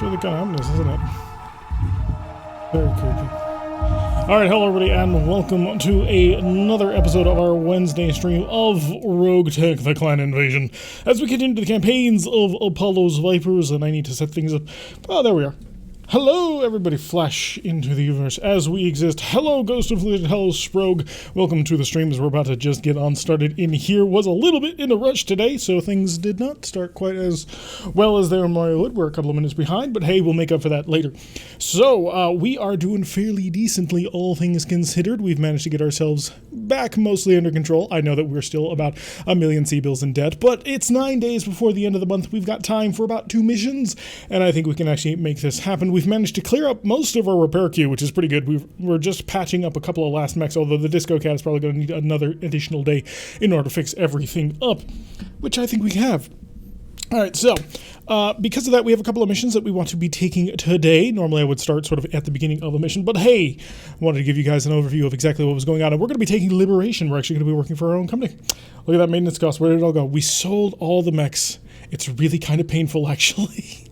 It's really kind of ominous, isn't it? Very creepy. Alright, hello everybody, and welcome to another episode of our Wednesday stream of RogueTech, the Clan Invasion, as we get into the campaigns of Apollo's Vipers, and I need to set things up. Oh, there we are. Hello, everybody, flash into the universe as we exist. Hello, Ghost of Legend. Hello, Sprogue. Welcome to the stream as we're about to just get on started in here. Was a little bit in a rush today, so things did not start quite as well as they normally would. We're a couple of minutes behind, but hey, we'll make up for that later. So, we are doing fairly decently, all things considered. We've managed to get ourselves back mostly under control. I know that we're still about 1 million C-bills in debt, but it's 9 days before the end of the month. We've got time for about 2 missions, and I think we can actually make this happen. We've managed to clear up most of our repair queue, which is pretty good. We're just patching up a couple of last mechs, although the Disco Cat is probably going to need another additional day in order to fix everything up, which I think we have. Alright, so, because of that, we have a couple of missions that we want to be taking today. Normally I would start sort of at the beginning of a mission, but hey, I wanted to give you guys an overview of exactly what was going on, and we're going to be taking Liberation. We're actually going to be working for our own company. Look at that maintenance cost. Where did it all go? We sold all the mechs. It's really kind of painful, actually.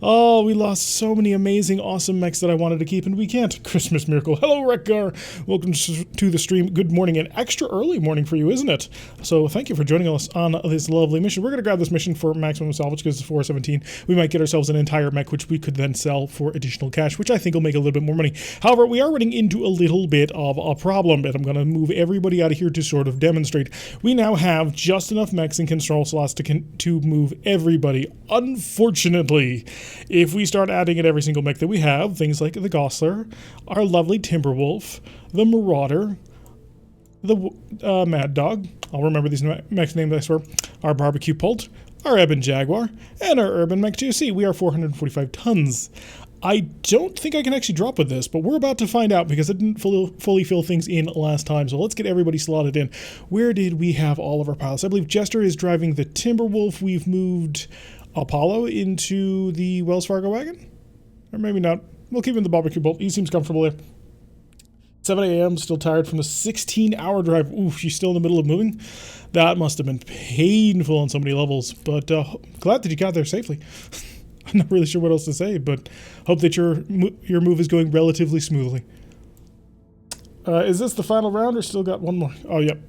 Oh, we lost so many amazing, awesome mechs that I wanted to keep, and we can't. Christmas miracle. Hello, Rekgar. Welcome to the stream. Good morning, and extra early morning for you, isn't it? So thank you for joining us on this lovely mission. We're going to grab this mission for maximum salvage because it's 417. We might get ourselves an entire mech, which we could then sell for additional cash, which I think will make a little bit more money. However, we are running into a little bit of a problem, and I'm going to move everybody out of here to sort of demonstrate. We now have just enough mechs and control slots to move everybody. Unfortunately, if we start adding in every single mech that we have, things like the Gosler, our lovely Timberwolf, the Marauder, the Mad Dog, I'll remember these mechs names, I swear, our Barbecue Pult, our Ebon Jaguar, and our Urban Mech 2C. We are 445 tons. I don't think I can actually drop with this, but we're about to find out because I didn't fully fill things in last time. So let's get everybody slotted in. Where did we have all of our pilots? I believe Jester is driving the Timberwolf. We've moved Apollo into the Wells Fargo wagon? Or maybe not. We'll keep him in the Barbecue Bolt. He seems comfortable there. 7 a.m., still tired from the 16-hour drive. Oof, she's still in the middle of moving. That must have been painful on so many levels, but glad that you got there safely. I'm not really sure what else to say, but hope that your move is going relatively smoothly. Is this the final round or still got one more? Oh, yep,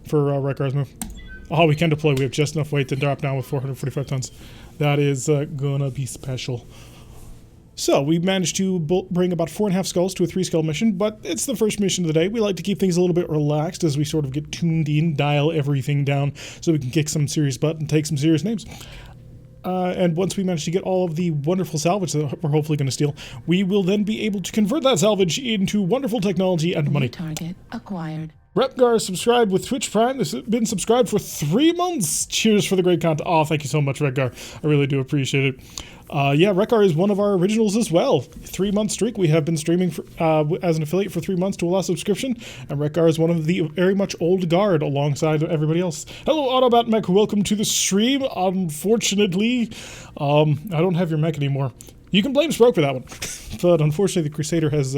for Rekgar's move. Oh, we can deploy. We have just enough weight to drop down with 445 tons. That is gonna be special. So, we managed to bring about 4.5 skulls to a 3-skull mission, but it's the first mission of the day. We like to keep things a little bit relaxed as we sort of get tuned in, dial everything down, so we can kick some serious butt and take some serious names. And once we manage to get all of the wonderful salvage that we're hopefully going to steal, we will then be able to convert that salvage into wonderful technology and money. Target acquired. Repgar subscribed with Twitch Prime. This has been subscribed for 3 months. Cheers for the great content. Oh, thank you so much, Repgar. I really do appreciate it. Yeah, Repgar is one of our originals as well. 3-month streak. We have been streaming for, as an affiliate for 3 months to allow subscription, and Repgar is one of the very much old guard alongside everybody else. Hello, Autobot Mech. Welcome to the stream. Unfortunately, I don't have your mech anymore. You can blame Sproke for that one, but unfortunately the Crusader has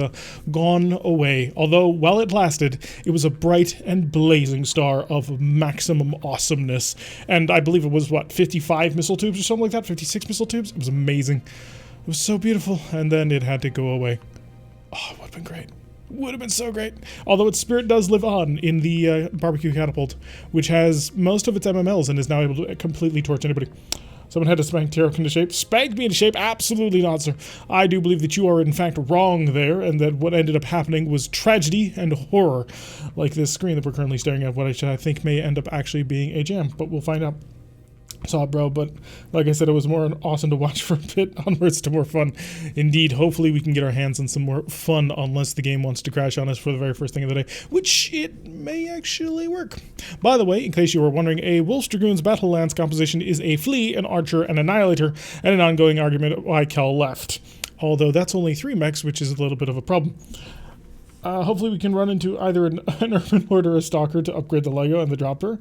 gone away. Although, while it lasted, it was a bright and blazing star of maximum awesomeness. And I believe it was, what, 55 missile tubes or something like that? 56 missile tubes? It was amazing. It was so beautiful, and then it had to go away. Oh, it would have been great. Would have been so great. Although its spirit does live on in the Barbecue Catapult, which has most of its MMLs and is now able to completely torch anybody. Someone had to spank Tarek into shape. Spanked me into shape? Absolutely not, sir. I do believe that you are in fact wrong there, and that what ended up happening was tragedy and horror, like this screen that we're currently staring at, what I think may end up actually being a jam, but we'll find out. Saw it, bro, but like I said, it was more awesome to watch for a bit, onwards to more fun. Indeed, hopefully we can get our hands on some more fun, unless the game wants to crash on us for the very first thing of the day, which it may actually work. By the way, in case you were wondering, a Wolf's Dragoon's Battle Lance composition is a Flea, an Archer, an Annihilator, and an ongoing argument why Kel left. Although that's only 3 mechs, which is a little bit of a problem. Hopefully we can run into either an Urban Lord or a Stalker to upgrade the Lego and the Dropper.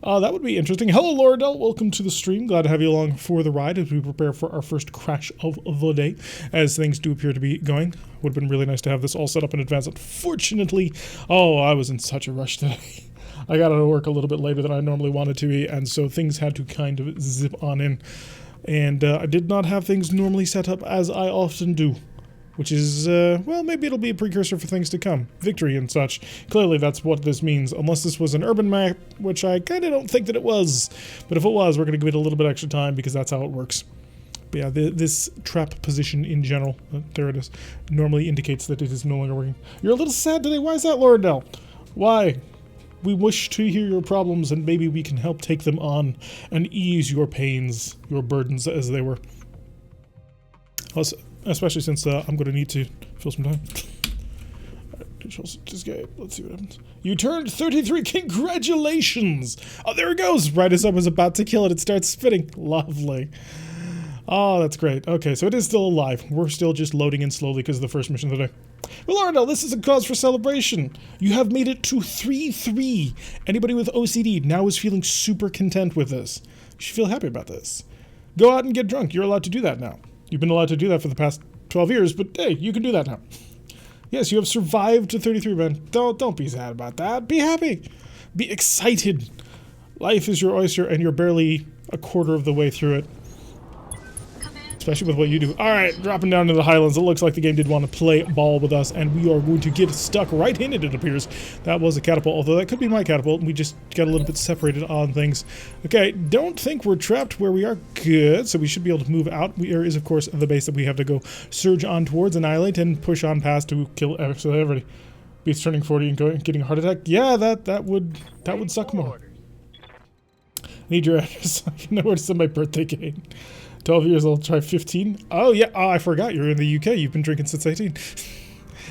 That would be interesting. Hello, Loredell. Welcome to the stream. Glad to have you along for the ride as we prepare for our first crash of the day, as things do appear to be going. Would have been really nice to have this all set up in advance. Unfortunately, I was in such a rush today. I got out of work a little bit later than I normally wanted to be, and so things had to kind of zip on in. And I did not have things normally set up as I often do. Which is, well, maybe it'll be a precursor for things to come. Victory and such. Clearly that's what this means. Unless this was an urban map, which I kind of don't think that it was. But if it was, we're going to give it a little bit extra time because that's how it works. But yeah, this trap position in general, there it is, normally indicates that it is no longer working. You're a little sad today. Why is that, Laurendell? Why? We wish to hear your problems and maybe we can help take them on and ease your pains, your burdens as they were. Also, especially since I'm going to need to fill some time. Just get, let's see what happens. You turned 33. Congratulations! Oh, there it goes. Right as I was about to kill it, it starts spitting. Lovely. Oh, that's great. Okay, so it is still alive. We're still just loading in slowly because of the first mission of the day. Well, Arnold, this is a cause for celebration. You have made it to 3-3. Anybody with OCD now is feeling super content with this. You should feel happy about this. Go out and get drunk. You're allowed to do that now. You've been allowed to do that for the past 12 years, but hey, you can do that now. Yes, you have survived to 33, man. Don't be sad about that. Be happy. Be excited. Life is your oyster, and you're barely a quarter of the way through it. Especially with what you do. Alright, dropping down to the Highlands. It looks like the game did want to play ball with us, and we are going to get stuck right in it, it appears. That was a catapult, although that could be my catapult, and we just got a little bit separated on things. Okay, don't think we're trapped where we are. Good, so we should be able to move out. There is, of course, the base that we have to go surge on towards, annihilate, and push on past to kill everybody. Beats turning 40 and getting a heart attack. Yeah, that would suck more. Need your address. I know where to send my birthday cake. 12 years old, try 15. Oh, yeah. Oh, I forgot. You're in the UK. You've been drinking since 18.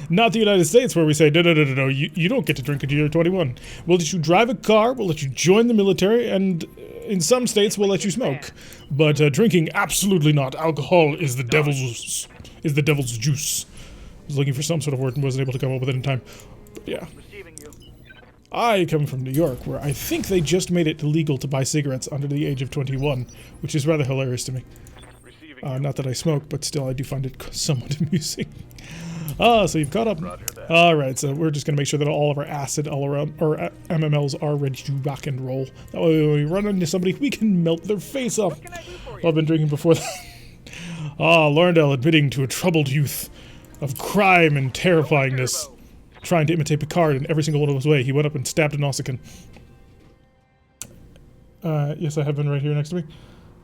Not the United States, where we say, no. You don't get to drink until you're 21. We'll let you drive a car. We'll let you join the military. And in some states, we'll let you smoke. But drinking, absolutely not. Alcohol is the devil's juice. I was looking for some sort of word and wasn't able to come up with it in time. But yeah. I come from New York, where I think they just made it illegal to buy cigarettes under the age of 21, which is rather hilarious to me. Not that I smoke, but still I do find it somewhat amusing. So you've caught up. Alright, so we're just going to make sure that all of our acid, all around, or MMLs are ready to rock and roll. That way when we run into somebody, we can melt their face off. I've been drinking before that. Laurendell admitting to a troubled youth of crime and terrifyingness. Trying to imitate Picard in every single one of his way. He went up and stabbed an Nausicaan. Yes, I have been right here next to me.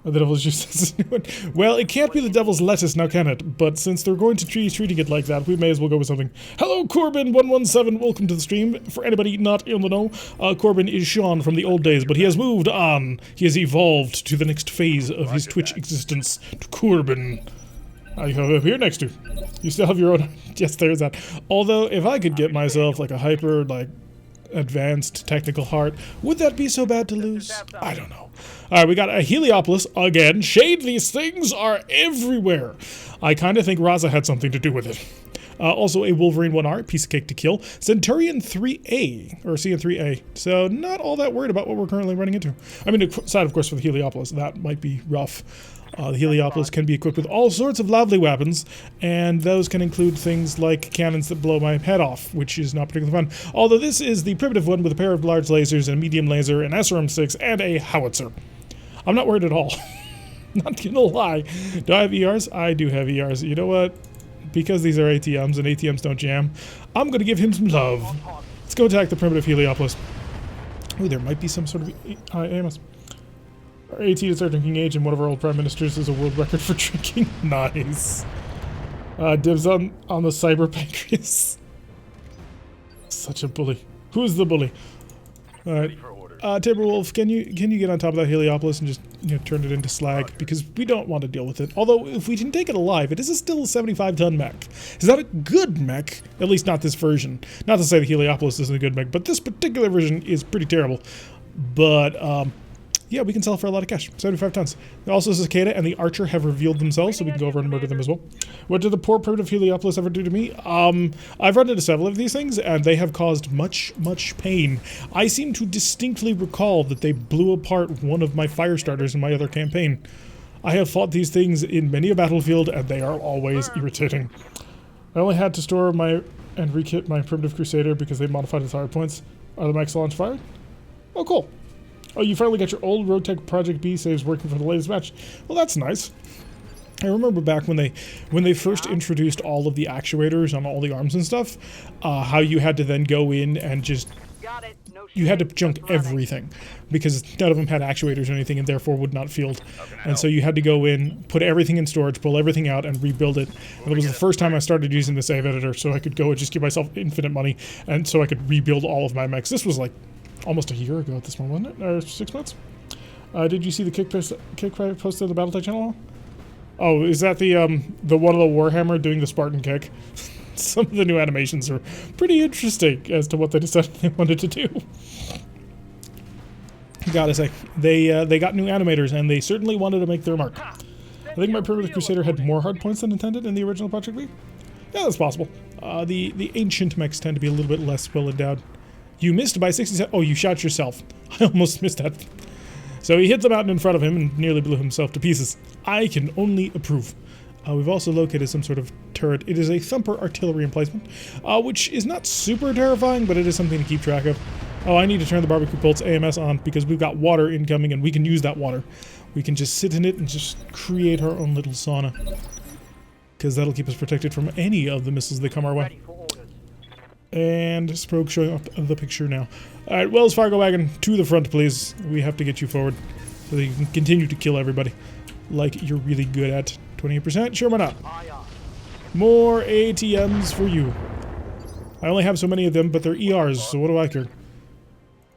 The devil's juice is a new one. Well, it can't be the devil's lettuce, now can it? But since they're going to treating it like that, we may as well go with something. Hello, Corbin117. Welcome to the stream. For anybody not in the know, Corbin is Sean from the old days, but he has moved on. He has evolved to the next phase of his Twitch existence, to Corbin. I have up here next to. You still have your own. Yes, there's that. Although, if I could get myself like a hyper, advanced technical heart, would that be so bad to lose? I don't know. Alright, we got a Heliopolis again. Shade, these things are everywhere. I kind of think Raza had something to do with it. Also a Wolverine 1R, piece of cake to kill. Centurion 3A, or CN3A. So not all that worried about what we're currently running into. I mean, aside of course for the Heliopolis, that might be rough. The Heliopolis can be equipped with all sorts of lovely weapons, and those can include things like cannons that blow my head off, which is not particularly fun. Although this is the primitive one with a pair of large lasers, and a medium laser, an SRM-6, and a howitzer. I'm not worried at all. Not gonna lie. Do I have ERs? I do have ERs. You know what? Because these are ATMs, and ATMs don't jam, I'm gonna give him some love. Let's go attack the primitive Heliopolis. Ooh, there might be some sort of AMS. Our 18 to start drinking age, and one of our old prime ministers is a world record for drinking. Nice. Dibs on the cyber pancreas. Such a bully. Who's the bully? Alright. Timberwolf, can you get on top of that Heliopolis and just turn it into slag? Because we don't want to deal with it. Although, if we can take it alive, it is still a 75-ton mech. Is that a good mech? At least not this version. Not to say the Heliopolis isn't a good mech, but this particular version is pretty terrible. But, yeah, we can sell for a lot of cash. 75 tons. Also, Cicada and the Archer have revealed themselves, so we can go over and murder them as well. What did the poor primitive Heliopolis ever do to me? I've run into several of these things, and they have caused much pain. I seem to distinctly recall that they blew apart one of my fire starters in my other campaign. I have fought these things in many a battlefield, and they are always irritating. I only had to store and rekit my primitive Crusader because they modified its hard points. Are the mechs launch fire? Oh, cool. Oh, you finally got your old RogueTech Project B saves working for the latest match. Well, that's nice. I remember back when they first introduced all of the actuators on all the arms and stuff, how you had to then go in and just you had to junk everything because none of them had actuators or anything and therefore would not field. And so you had to go in, put everything in storage, pull everything out, and rebuild it. And it was the first time I started using the save editor, so I could go and just give myself infinite money, and so I could rebuild all of my mechs. This was like almost a year ago at this moment, wasn't it? Or 6 months? Did you see the kick post on the BattleTech channel? Oh, is that the one of the Warhammer doing the Spartan kick? Some of the new animations are pretty interesting as to what they decided they wanted to do. Gotta say, they got new animators, and they certainly wanted to make their mark. I think my Primitive Crusader had more hard points than intended in the original Project B. Yeah, that's possible. The ancient mechs tend to be a little bit less well endowed. You missed by 67. Oh, you shot yourself. I almost missed that. So he hit the mountain in front of him and nearly blew himself to pieces. I can only approve. We've also located some sort of turret. It is a thumper artillery emplacement, which is not super terrifying, but it is something to keep track of. Oh, I need to turn the barbecue bolts AMS on because we've got water incoming and we can use that water. We can just sit in it and just create our own little sauna. Because that'll keep us protected from any of the missiles that come our way. And Sprogue showing up the picture now. Alright, Wells Fargo wagon, to the front, please. We have to get you forward so that you can continue to kill everybody like you're really good at. 28%? Sure, why not? More ATMs for you. I only have so many of them, but they're ERs, so what do I care?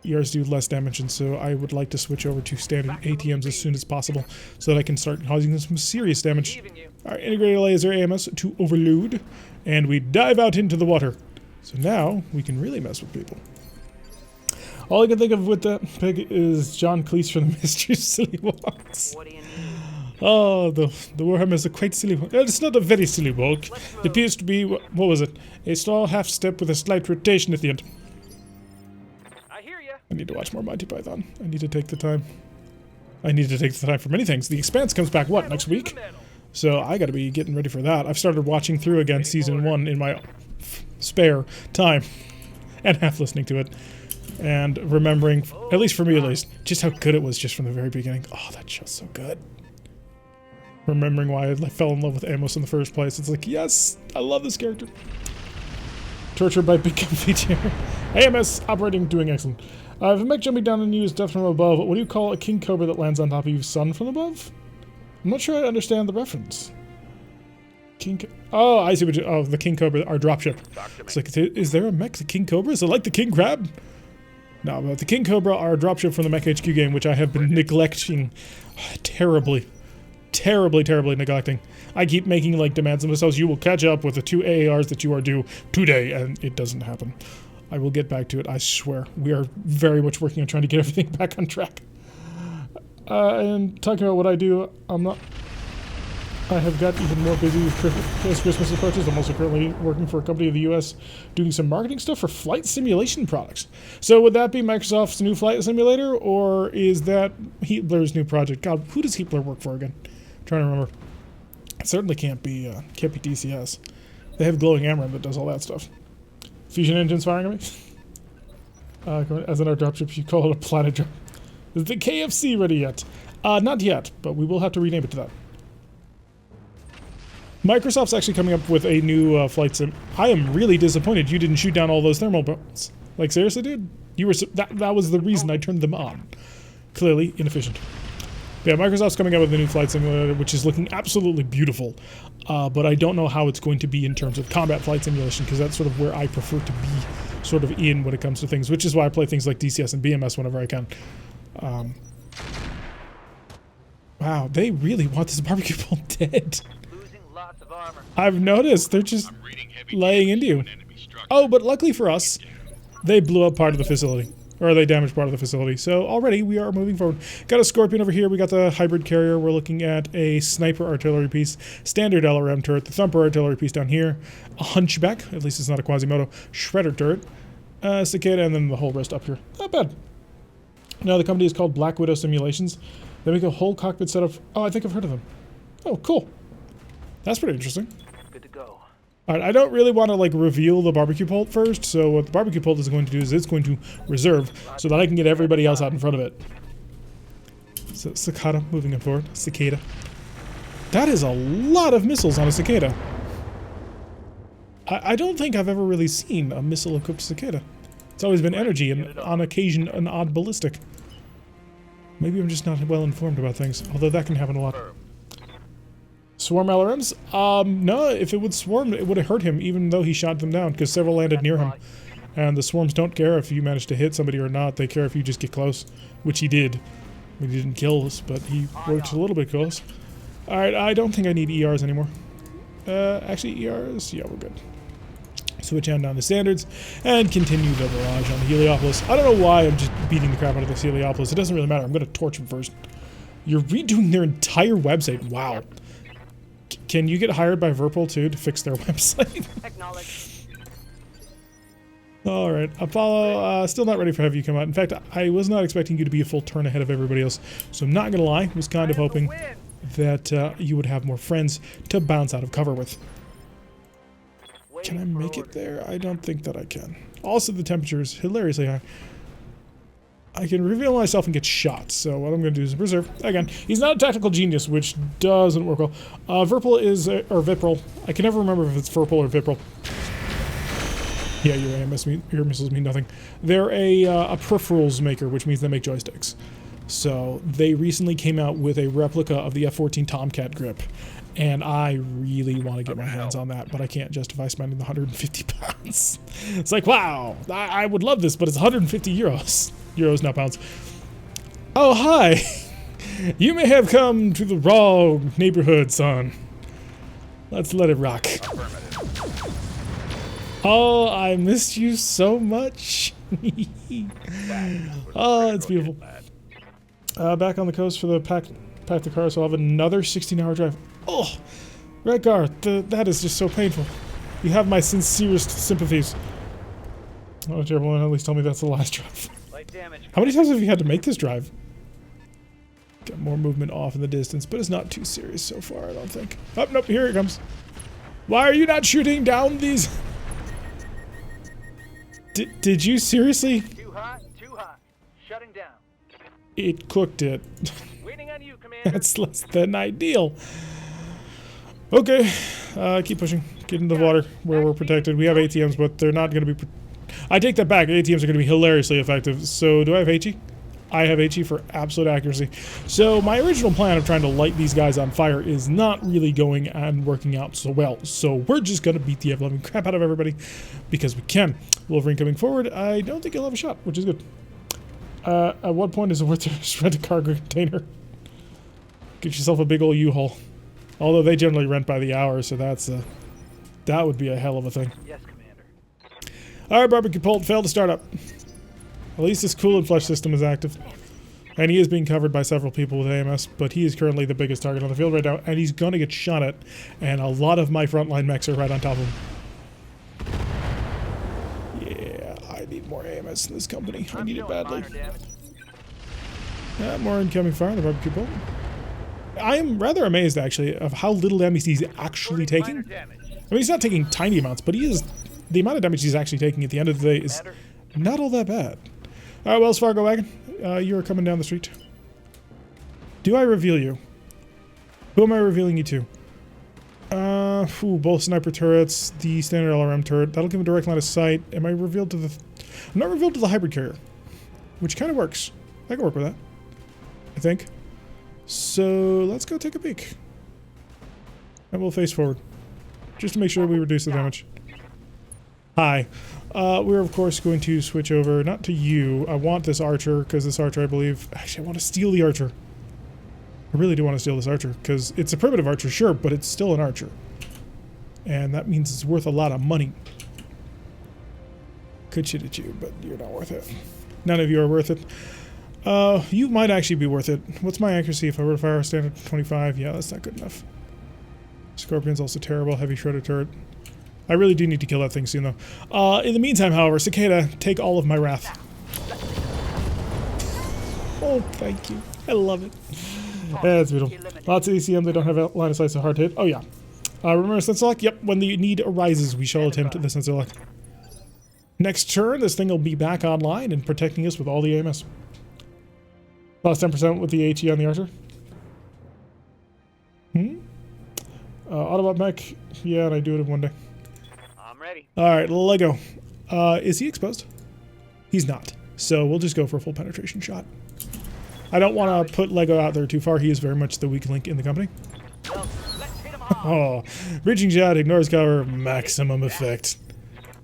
ERs do less damage, and so I would like to switch over to standard ATMs as soon as possible so that I can start causing them some serious damage. Alright, integrated laser AMS to overload, and we dive out into the water. So now we can really mess with people. All I can think of with that pig is John Cleese from the Mystery Silly Walks. Oh, the Warhammer is a quite silly walk. It's not a very silly walk. It appears to be, what was it? A small half step with a slight rotation at the end. I need to watch more Monty Python. I need to take the time. I need to take the time for many things. The Expanse comes back, what, next week? So I gotta be getting ready for that. I've started watching through again Season 1 in my spare time. And half listening to it. And remembering, at least for me at least, just how good it was just from the very beginning. Oh, that show's so good. Remembering why I fell in love with Amos in the first place. It's like, yes, I love this character. Tortured by Big Comfy Chair. AMS operating, doing excellent. If a mech jumping down on you is death from above, what do you call a king cobra that lands on top of you? Sun from above? I'm not sure I understand the reference. Oh, I see what you... Oh, the king cobra, our dropship. It's like, is there a mech, the king cobra? Is it like the king crab? No, but the king cobra, our dropship from the Mech HQ game, which I have been neglecting terribly neglecting. I keep making like demands of myself. You will catch up with the 2 AARs that you are due today, and it doesn't happen. I will get back to it, I swear. We are very much working on trying to get everything back on track. And talking about what I do, I have got even more busy as Christmas approaches. I'm also currently working for a company in the US doing some marketing stuff for flight simulation products. So would that be Microsoft's new flight simulator, or is that Heatler's new project? God, who does Heatler work for again? I'm trying to remember. It certainly can't be DCS. They have glowing Amaranth that does all that stuff. Fusion engines firing at me? As in our dropship, you call it a planet drop. Is the KFC ready yet? Not yet, but we will have to rename it to that. Microsoft's actually coming up with a new flight sim. I am really disappointed you didn't shoot down all those thermal bombs. Like, seriously, dude? You were that was the reason I turned them on. Clearly inefficient. Yeah, Microsoft's coming out with a new flight simulator, which is looking absolutely beautiful. But I don't know how it's going to be in terms of combat flight simulation, because that's sort of where I prefer to be sort of in when it comes to things, which is why I play things like DCS and BMS whenever I can. Wow, they really want this barbecue pole dead. I've noticed, they're just laying into you. Oh, but luckily for us, they blew up part of the facility. Or they damaged part of the facility. So already we are moving forward. Got a Scorpion over here. We got the hybrid carrier. We're looking at a sniper artillery piece. Standard LRM turret. The thumper artillery piece down here. A hunchback. At least it's not a Quasimodo. Shredder turret. Cicada, and then the whole rest up here. Not bad. Now the company is called Black Widow Simulations. They make a whole cockpit setup. Oh, I think I've heard of them. Oh, cool. That's pretty interesting. Good to go. Alright, I don't really want to like reveal the barbecue pult first, so what the barbecue pult is going to do is it's going to reserve so that I can get everybody else out in front of it. So, cicada moving up forward. Cicada. That is a lot of missiles on a cicada. I don't think I've ever really seen a missile-equipped cicada. It's always been energy and, on occasion, an odd ballistic. Maybe I'm just not well informed about things, although that can happen a lot. Swarm LRMs? No, if it would swarm, it would have hurt him, even though he shot them down, because several landed near him. And the swarms don't care if you manage to hit somebody or not, they care if you just get close, which he did. I mean, he didn't kill us, but he worked a little bit close. Alright, I don't think I need ERs anymore. Actually, ERs? Yeah, we're good. Switch on down to standards, and continue the barrage on the Heliopolis. I don't know why I'm just beating the crap out of this Heliopolis. It doesn't really matter. I'm going to torch him first. You're redoing their entire website. Wow. Can you get hired by Verpal, too, to fix their website? Alright, Apollo, still not ready for Heavy Come Out. In fact, I was not expecting you to be a full turn ahead of everybody else. So I'm not going to lie, I was kind of hoping that you would have more friends to bounce out of cover with. Can I make it there? I don't think that I can. Also, the temperature is hilariously high. I can reveal myself and get shot, so what I'm going to do is preserve. Again, he's not a tactical genius, which doesn't work well. Verpal is, or Vipral. I can never remember if it's Verpal or Vipral. Yeah, your missiles mean nothing. They're a peripherals maker, which means they make joysticks. So, they recently came out with a replica of the F-14 Tomcat grip. And I really want to get my hands on that, but I can't justify spending the 150 pounds. It's like, wow, I would love this, but it's 150 euros. Euros, not pounds. Oh, hi. You may have come to the wrong neighborhood, son. Let's let it rock. Oh, I missed you so much. Oh, it's beautiful. Back on the coast for the pack the car, so I'll have another 16-hour drive. Oh, Redgar, that is just so painful. You have my sincerest sympathies. Oh, terrible, at least tell me that's the last drive. How many times have you had to make this drive? Got more movement off in the distance, but it's not too serious so far, I don't think. Oh, nope, here it comes. Why are you not shooting down these? Did you seriously? Too hot, shutting down. It cooked it. Waiting on you, Commander. That's less than ideal. Okay, keep pushing. Get into the water where we're protected. We have ATMs, but they're not going to be... I take that back. ATMs are going to be hilariously effective. So, do I have HE? I have HE for absolute accuracy. So, my original plan of trying to light these guys on fire is not really going and working out so well. So, we're just going to beat the ever-loving crap out of everybody because we can. Wolverine coming forward. I don't think he'll have a shot, which is good. At what point is it worth to rent a cargo container? Get yourself a big old U-Haul. Although they generally rent by the hour, so that would be a hell of a thing. Yes, Commander. Alright, barbecue pult failed to start up. At least his cool and flush system is active. And he is being covered by several people with AMS, but he is currently the biggest target on the field right now, and he's going to get shot at, and a lot of my frontline mechs are right on top of him. Yeah, I need more AMS in this company. I need it badly. More incoming fire on the barbecue pult. I am rather amazed, actually, of how little damage he's actually taking. I mean, he's not taking tiny amounts, but he is... The amount of damage he's actually taking at the end of the day is not all that bad. Alright, Wells Fargo wagon. You're coming down the street. Do I reveal you? Who am I revealing you to? Both sniper turrets, the standard LRM turret. That'll give him a direct line of sight. Am I revealed to the... I'm not revealed to the hybrid carrier. Which kind of works. I can work with that. I think. So, let's go take a peek. And we'll face forward. Just to make sure we reduce the damage. Hi. We're, of course, going to switch over, not to you. I want this archer, because this archer, I believe... Actually, I want to steal the archer. I really do want to steal this archer, because it's a primitive archer, sure, but it's still an archer. And that means it's worth a lot of money. Could shit at you, but you're not worth it. None of you are worth it. You might actually be worth it. What's my accuracy if I were to fire a standard 25? Yeah, that's not good enough. Scorpion's also terrible. Heavy shredder turret. I really do need to kill that thing soon, though. In the meantime, however, Cicada, take all of my wrath. Oh, thank you. I love it. That's beautiful. Lots of ECM, they don't have a line of sight, so hard to hit. Oh, yeah. Remember sensor lock? Yep, when the need arises, we shall attempt the sensor lock. Next turn, this thing will be back online and protecting us with all the AMS. Plus 10% with the AT on the Archer. Autobot mech. Yeah, and I do it one day. I'm ready. Alright, Lego. Is he exposed? He's not. So we'll just go for a full penetration shot. I don't want to put Lego out there too far. He is very much the weak link in the company. Well, let's hit him hard. Oh, reaching shot, ignores cover, maximum effect.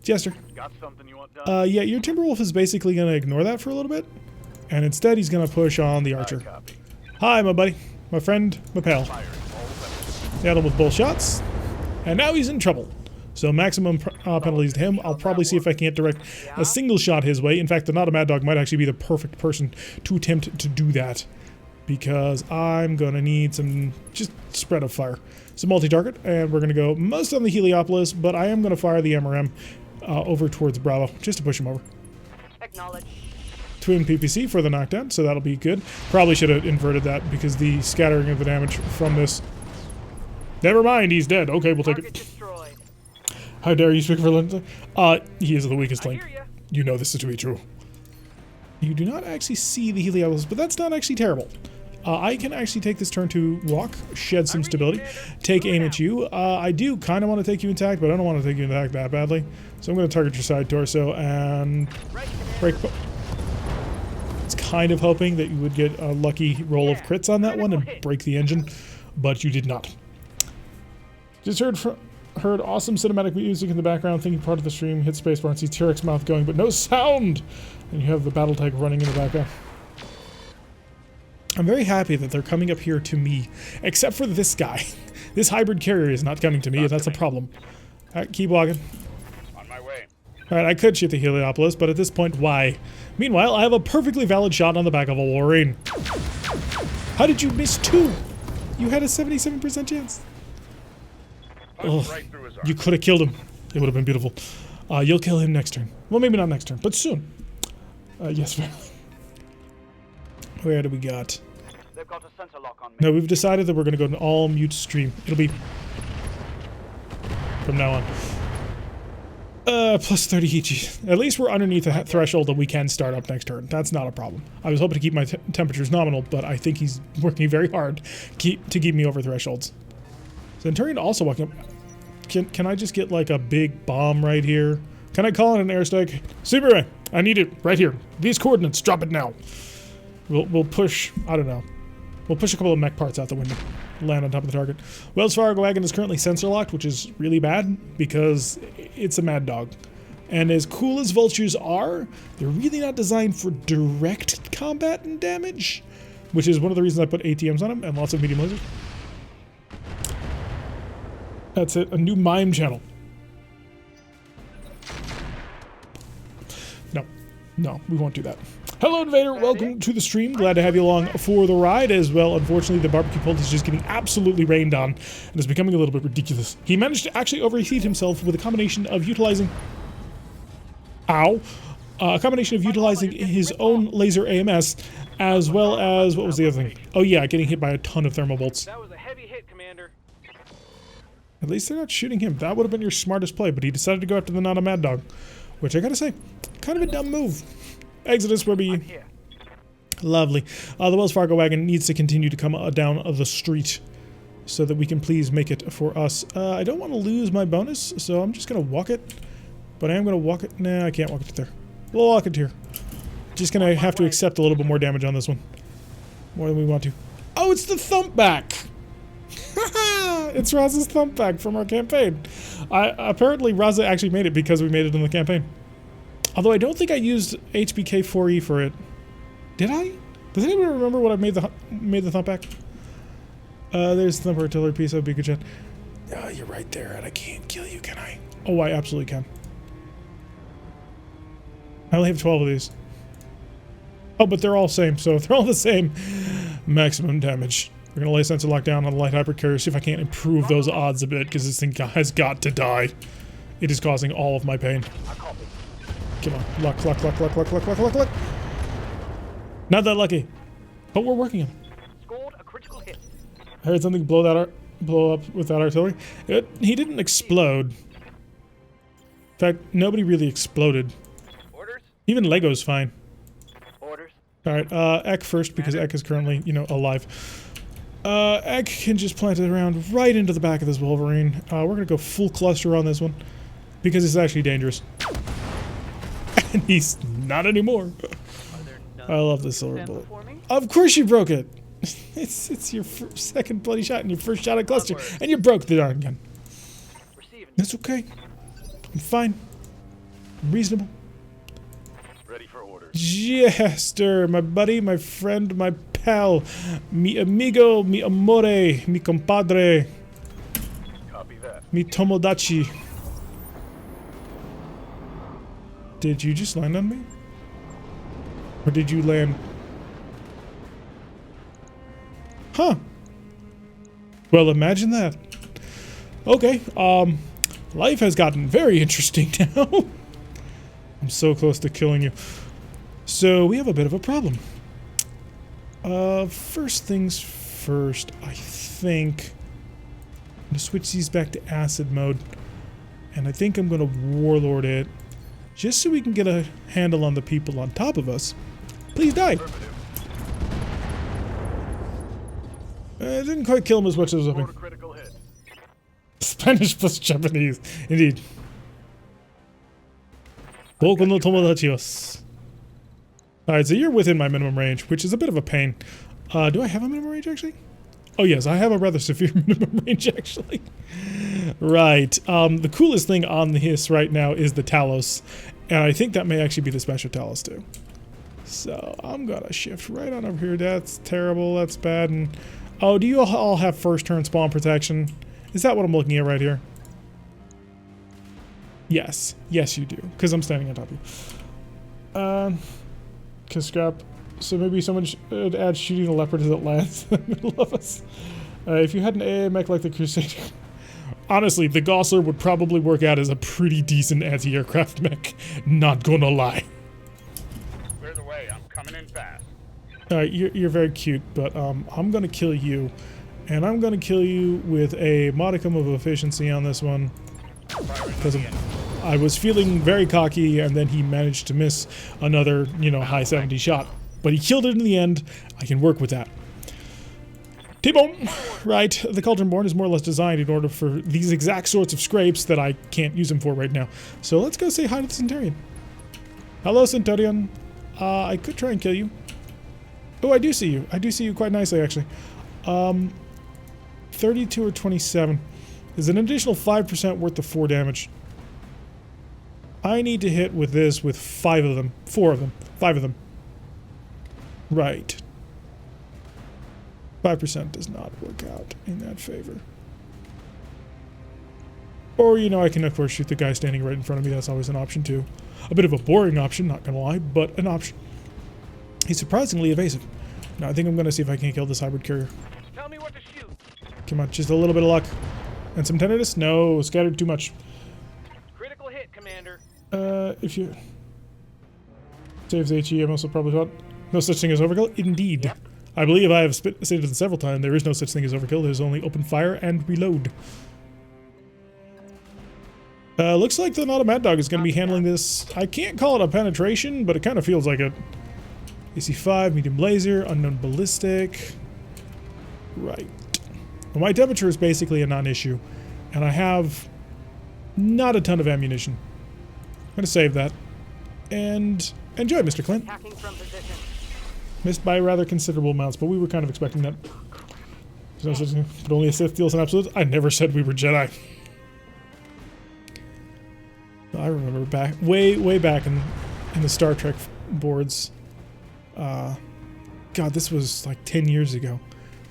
Jester. Got something you want done? Yeah, your Timberwolf is basically going to ignore that for a little bit. And instead, he's going to push on the Archer. Copy. Hi, my buddy. My friend, my pal. Fire all weapons. Nailed him with both shots. And now he's in trouble. So maximum penalties to him. I'll probably see if I can't direct a single shot his way. In fact, the Not a Mad Dog might actually be the perfect person to attempt to do that. Because I'm going to need some just spread of fire. Some multi-target. And we're going to go most on the Heliopolis. But I am going to fire the MRM over towards Bravo. Just to push him over. Acknowledge. Twin PPC for the knockdown. So that'll be good. Probably should have inverted that because the scattering of the damage from this... Never mind, he's dead. Okay, we'll take Target it. destroyed. How dare you speak for Lindsay? He is the weakest link. Hear ya. You know this is to be true. You do not actually see the Heliopolis, but that's not actually terrible. I can actually take this turn to walk, shed some stability, take aim at you. I do kind of want to take you intact, but I don't want to take you intact that badly. So I'm going to target your side torso and break. It's kind of hoping that you would get a lucky roll of crits on that one and break the engine, but you did not. Just heard awesome cinematic music in the background, thinking part of the stream, hit spacebar and see T-Rex mouth going, but no sound! And you have the battle tank running in the background. I'm very happy that they're coming up here to me, except for this guy. This hybrid carrier is not coming to me, and that's a problem. Alright, keep walking. On my way. Alright, I could shoot the Heliopolis, but at this point, why? Meanwhile, I have a perfectly valid shot on the back of a Wolverine. How did you miss two? You had a 77% chance. Ugh, Right through his arm. you could have killed him. It would have been beautiful. You'll kill him next turn. Well, maybe not next turn, but soon. Yes, ma'am. Where do we got? They've got a sensor lock on me. No, we've decided that we're going to go to an all-mute stream. It'll be from now on. Plus 30 each. At least we're underneath the threshold that we can start up next turn. That's not a problem. I was hoping to keep my temperatures nominal, but I think he's working very hard to keep me over thresholds. Centurion also walking up. Can I just get like a big bomb right here? Can I call in an airstrike? Superman, I need it right here. These coordinates, drop it now. We'll push, I don't know. We'll push a couple of mech parts out the window. Land on top of the target. Wells Fargo wagon is currently sensor locked, which is really bad because it's a Mad Dog. And as cool as vultures are, they're really not designed for direct combat and damage, which is one of the reasons I put ATMs on them and lots of medium lasers. That's it, a new mime channel. No, we won't do that. Hello, Invader. Welcome to the stream. Glad to have you along for the ride as well. Unfortunately, the barbecue pult is just getting absolutely rained on and is becoming a little bit ridiculous. He managed to actually overheat himself with a combination of utilizing... Ow! A combination of utilizing his own laser AMS as well as... What was the other thing? Oh yeah, getting hit by a ton of thermal bolts. That was a heavy hit, Commander. At least they're not shooting him. That would have been your smartest play, but he decided to go after the Not a Mad Dog. Which I gotta say, kind of a dumb move. Exodus will be Here. lovely. The Wells Fargo wagon needs to continue to come down the street so that we can please make it for us. I don't want to lose my bonus, so I'm just gonna walk it. But I am gonna walk it. Nah, I can't walk it to there. We'll walk it here. Just gonna have to accept a little bit more damage on this one. More than we want to. Oh, it's the Thumpback! It's Raza's Thumpback from our campaign. Apparently Raza actually made it because we made it in the campaign. Although I don't think I used HBK4E for it. Did I? Does anyone remember what I made the Thumpback? There's the Thump artillery piece. That would be a good shot. You're right there, and I can't kill you, can I? Oh, I absolutely can. I only have 12 of these. Oh, but they're all same, so if they're all the same, maximum damage. We're going to lay sensor lockdown on the light hyper carrier, see if I can't improve those odds a bit, because this thing has got to die. It is causing all of my pain. Come on. Luck. Not that lucky. But we're working on it. Scored a critical hit. I heard something blow up with that artillery. He didn't explode. In fact, nobody really exploded. Orders? Even Lego's fine. Orders? Alright, Ek first, because Ek is currently, you know, alive. Ek can just plant it around right into the back of this Wolverine. We're gonna go full cluster on this one, because it's actually dangerous. And he's not anymore. I love this silver bullet. Of course you broke it! It's your second bloody shot and your first shot at cluster, and you broke the darn gun. That's okay. I'm fine. I'm reasonable. Ready for orders. Jester, my buddy, my friend, my pal, mi amigo, mi amore, mi compadre, Copy that. mi tomodachi. Did you just land on me? Or did you land? Huh. Well, imagine that. Okay, life has gotten very interesting now. I'm so close to killing you. So, we have a bit of a problem. First things first, I think I'm gonna switch these back to acid mode. And I think I'm gonna warlord it, just so we can get a handle on the people on top of us. Please die! It didn't quite kill him as much as I was hoping. Critical hit. Spanish plus Japanese. Indeed. Boku no tomodachi. Alright, so you're within my minimum range, which is a bit of a pain. Do I have a minimum range, actually? Oh, yes, I have a rather severe minimum range, actually. Right. The coolest thing on this right now is the Talos. And I think that may actually be the special Talos, too. So, I'm gonna shift right on over here. That's terrible. That's bad. And oh, do you all have first turn spawn protection? Is that what I'm looking at right here? Yes. Yes, you do. Because I'm standing on top of you. Cause scrap. So maybe someone should add shooting the leopard as it lands in the middle of us. If you had an AA mech like the Crusader... Honestly, the Gosler would probably work out as a pretty decent anti-aircraft mech. Not gonna lie. Clear the way. I'm coming in fast. Alright, you're very cute, but I'm gonna kill you. And I'm gonna kill you with a modicum of efficiency on this one. Because I was feeling very cocky, and then he managed to miss another, you know, high 70 shot. But he killed it in the end. I can work with that. T-Bone! Right, the Cauldron Born is more or less designed in order for these exact sorts of scrapes that I can't use him for right now. So let's go say hi to the Centurion. Hello, Centurion. I could try and kill you. Oh, I do see you. I do see you quite nicely, actually. 32 or 27 is an additional 5% worth of 4 damage. I need to hit with this with 5 of them. 4 of them. 5 of them. Right. 5% does not work out in that favor. Or, you know, I can of course shoot the guy standing right in front of me. That's always an option too. A bit of a boring option, not gonna lie, but an option. He's surprisingly evasive. Now I think I'm gonna see if I can kill this hybrid carrier. Tell me what to shoot. Come on, just a little bit of luck. And some tenderness? No, scattered too much. Critical hit, Commander. If you... Saves HE, I'm also probably thought. No such thing as overkill? Indeed. Yep. I believe I have stated this several times. There is no such thing as overkill. There's only open fire and reload. Looks like the Not a Mad Dog is going to be handling this. I can't call it a penetration, but it kind of feels like it. AC5, medium laser, unknown ballistic. Right. Well, my temperature is basically a non-issue, and I have not a ton of ammunition. I'm going to save that. And enjoy, Mr. Clint. Hacking from position. Missed by rather considerable amounts, but we were kind of expecting that. There's no such thing, but only a Sith deals an absolute. I never said we were Jedi. I remember back, way back in the Star Trek boards. God, this was like 10 years ago.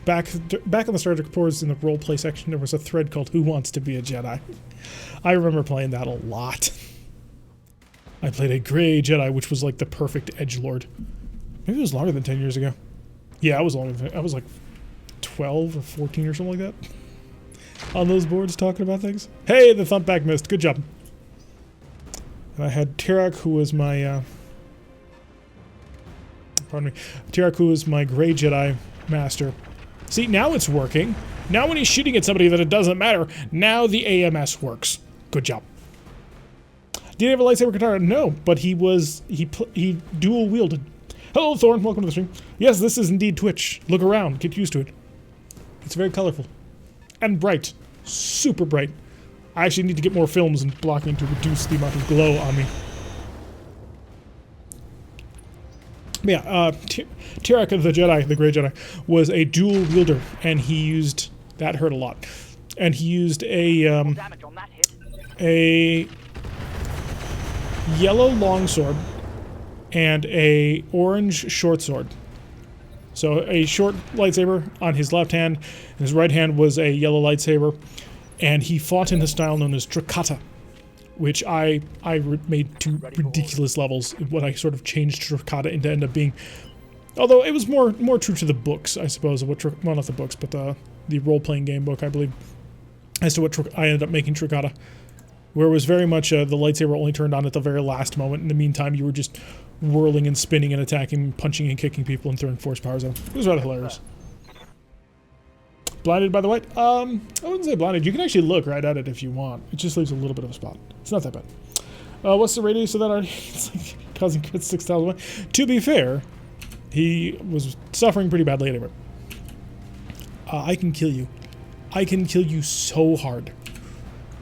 Back on the Star Trek boards in the roleplay section, there was a thread called "Who Wants to Be a Jedi?" I remember playing that a lot. I played a gray Jedi, which was like the perfect edgelord. Maybe it was longer than 10 years ago. Yeah, I was longer than I was like 12 or 14 or something like that. On those boards talking about things. Hey, the thumpback missed. Good job. And I had Tirak, who was my pardon me. Tirak, who was my gray Jedi master. See, now it's working. Now when he's shooting at somebody that it doesn't matter, now the AMS works. Good job. Did he have a lightsaber katana? No, but he dual wielded. Hello, Thorn. Welcome to the stream. Yes, this is indeed Twitch. Look around. Get used to it. It's very colorful. And bright. Super bright. I actually need to get more films and blocking to reduce the amount of glow on me. But yeah, Tirak the Jedi, the Grey Jedi, was a dual wielder, and he used... That hurt a lot. And he used a yellow longsword and a orange short sword. So a short lightsaber on his left hand, and his right hand was a yellow lightsaber, and he fought in a style known as Trikata, which I made to ridiculous levels when I sort of changed Trikata into end up being, although it was more true to the books, I suppose, of what, well, not the books, but the role-playing game book, I believe, as to what I ended up making Trikata, where it was very much the lightsaber only turned on at the very last moment. In the meantime, you were just whirling and spinning and attacking, punching and kicking people and throwing force powers at them. It was rather hilarious. Blinded by the white? I wouldn't say blinded. You can actually look right at it if you want. It just leaves a little bit of a spot. It's not that bad. What's the radius of that already? It's like causing crits 6,000 away. To be fair, he was suffering pretty badly anyway. I can kill you. I can kill you so hard.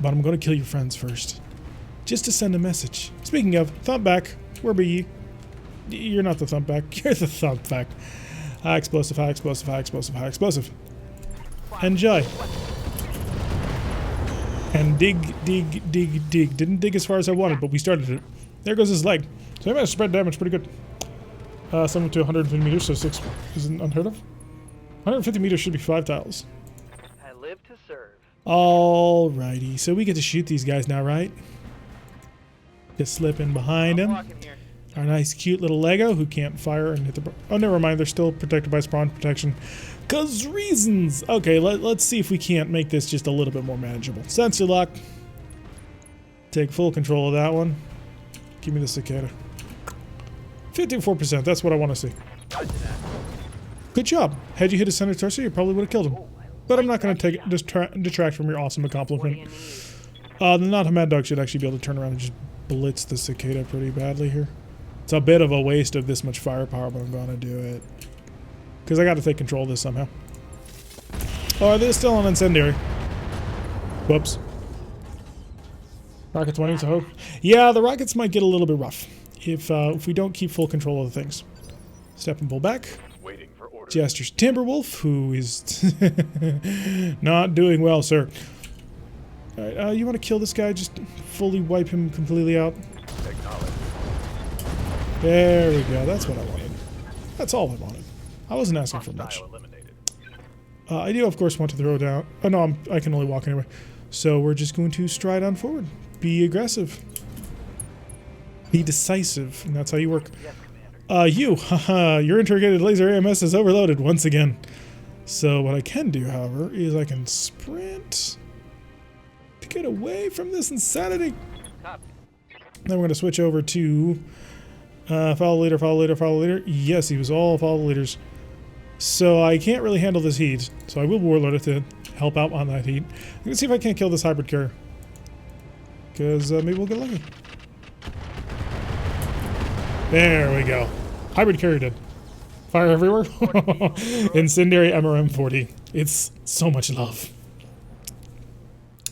But I'm going to kill your friends first. Just to send a message. Speaking of, Thumpback, where be ye? You're not the Thumpback. You're the Thumpback. High explosive, high explosive, high explosive, high explosive. Enjoy. And dig, dig, dig, dig. Didn't dig as far as I wanted, but we started it. There goes his leg. So I managed to spread damage pretty good. Something to 150 meters, so 6 isn't unheard of. 150 meters should be 5 tiles. I live to serve. Alrighty, so we get to shoot these guys now, right? Just slip in behind him. Our nice cute little Lego who can't fire and hit the... Oh, never mind, they're still protected by spawn protection. 'Cause reasons! Okay, let's see if we can't make this just a little bit more manageable. Sensor lock. Take full control of that one. Give me the cicada. 54%, that's what I want to see. Good job. Had you hit his center torso, you probably would have killed him. But I'm not going to detract from your awesome accomplishment. The not Mad Dog should actually be able to turn around and just blitz the cicada pretty badly here. It's a bit of a waste of this much firepower, but I'm going to do it. Because I got to take control of this somehow. Oh, they're still on incendiary. Whoops. Rocket 20, so... Yeah, the rockets might get a little bit rough if we don't keep full control of the things. Step and pull back. Gestures Timberwolf, who is not doing well, sir. Alright, you want to kill this guy? Just fully wipe him completely out. There we go. That's what I wanted. That's all I wanted. I wasn't asking for much. I do, of course, want to throw down... Oh, no, I can only walk anyway. So we're just going to stride on forward. Be aggressive. Be decisive. And that's how you work. Your interrogated laser AMS is overloaded once again. So what I can do, however, is I can sprint to get away from this insanity. Then we're going to switch over to follow leader, follow leader, follow leader. Yes, he was all follow leaders. So I can't really handle this heat. So I will warlord it to help out on that heat. I'm going to see if I can't kill this hybrid carrier. Because maybe we'll get lucky. There we go. Hybrid carrier did. Fire everywhere. Incendiary MRM-40. It's so much love.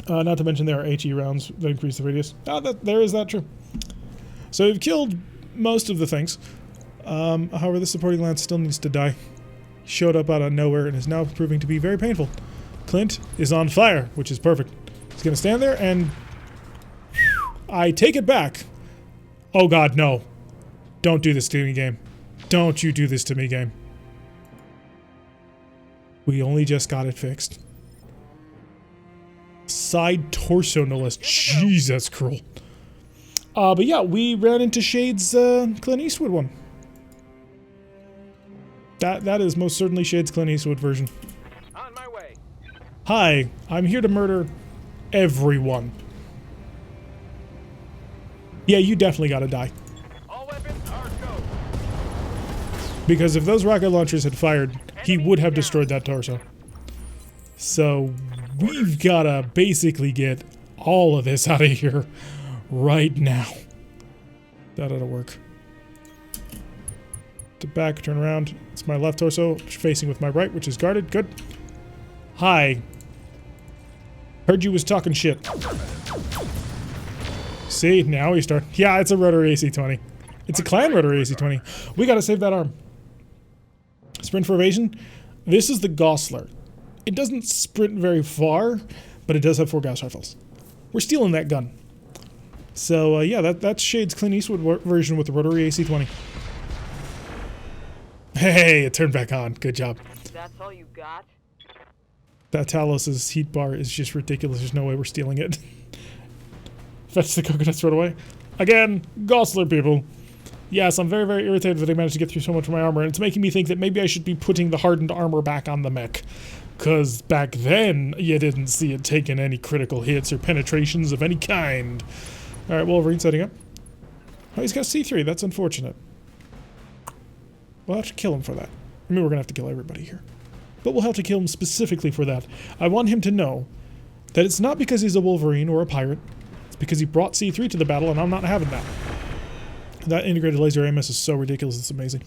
Not to mention there are HE rounds that increase the radius. There is that true. So we've killed most of the things. However, this supporting lance still needs to die. He showed up out of nowhere and is now proving to be very painful. Clint is on fire, which is perfect. He's going to stand there and... I take it back. Oh god, no. Don't do this to me, game. Don't you do this to me, game. We only just got it fixed. Side torso, no less. Jeez, that's cruel. But yeah, we ran into Shade's Clint Eastwood one. That is most certainly Shade's Clint Eastwood version. On my way. Hi, I'm here to murder everyone. Yeah, you definitely gotta die. Because if those rocket launchers had fired, he would have destroyed that torso. So we've gotta basically get all of this out of here right now. That ought to work. to back, turn around. It's my left torso facing with my right, which is guarded. Good. Hi. Heard you was talking shit. See, now we start. Yeah, it's a rotary AC-20. It's a clan rotary AC-20. We gotta save that arm. Sprint for evasion. This is the Gosler. It doesn't sprint very far, but it does have 4 Gauss rifles. We're stealing that gun. So, yeah, that's Shade's Clint Eastwood version with the rotary AC-20. Hey, it turned back on. Good job. That's all you got? That Talos' heat bar is just ridiculous. There's no way we're stealing it. Fetch the coconuts right away. Again, Gosler people. Yes, I'm very, very irritated that I managed to get through so much of my armor, and it's making me think that maybe I should be putting the hardened armor back on the mech. Because back then, you didn't see it taking any critical hits or penetrations of any kind. Alright, Wolverine setting up. Oh, he's got C3. That's unfortunate. We'll have to kill him for that. I mean, we're going to have to kill everybody here. But we'll have to kill him specifically for that. I want him to know that it's not because he's a Wolverine or a pirate. It's because he brought C3 to the battle, and I'm not having that. That integrated laser AMS is so ridiculous, it's amazing.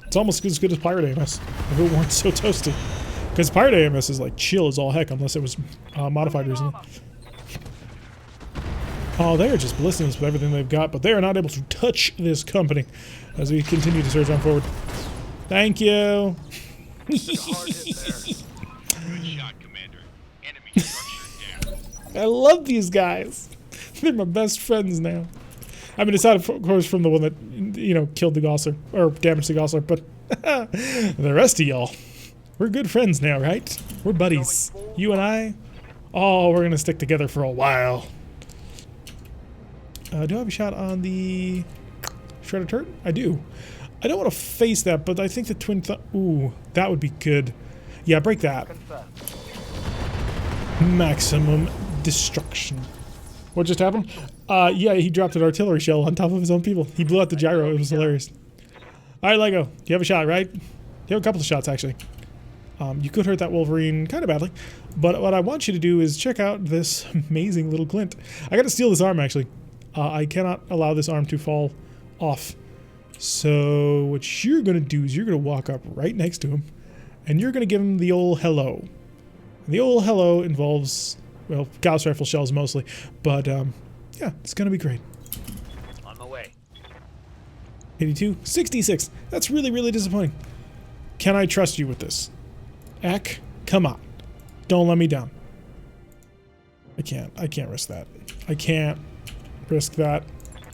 It's almost as good as pirate AMS, if it weren't so toasty. Because pirate AMS is like chill as all heck, unless it was modified recently. Oh, they are just ballisting us with everything they've got, but they are not able to touch this company as we continue to surge on forward. Thank you. Good shot, Commander. Enemy structure down. I love these guys. They're my best friends now. I mean, aside, of course, from the one that, you know, killed the Gosler, or damaged the Gosler, but the rest of y'all, we're good friends now, right? We're buddies. You and I, oh, we're gonna stick together for a while. Do I have a shot on the Shredder turret? I do. I don't want to face that, but I think the twin ooh, that would be good. Yeah, break that. Maximum destruction. What just happened? Yeah, he dropped an artillery shell on top of his own people. He blew out the gyro. It was hilarious. Alright, Lego. You have a shot, right? You have a couple of shots, actually. You could hurt that Wolverine kind of badly. But what I want you to do is check out this amazing little glint. I gotta steal this arm, actually. I cannot allow this arm to fall off. So what you're gonna do is you're gonna walk up right next to him. And you're gonna give him the old hello. And the old hello involves, well, Gauss rifle shells mostly. But, yeah, it's gonna be great. On my way. 82, 66. That's really, really disappointing. Can I trust you with this? Eck, come on. Don't let me down. I can't risk that. I can't risk that.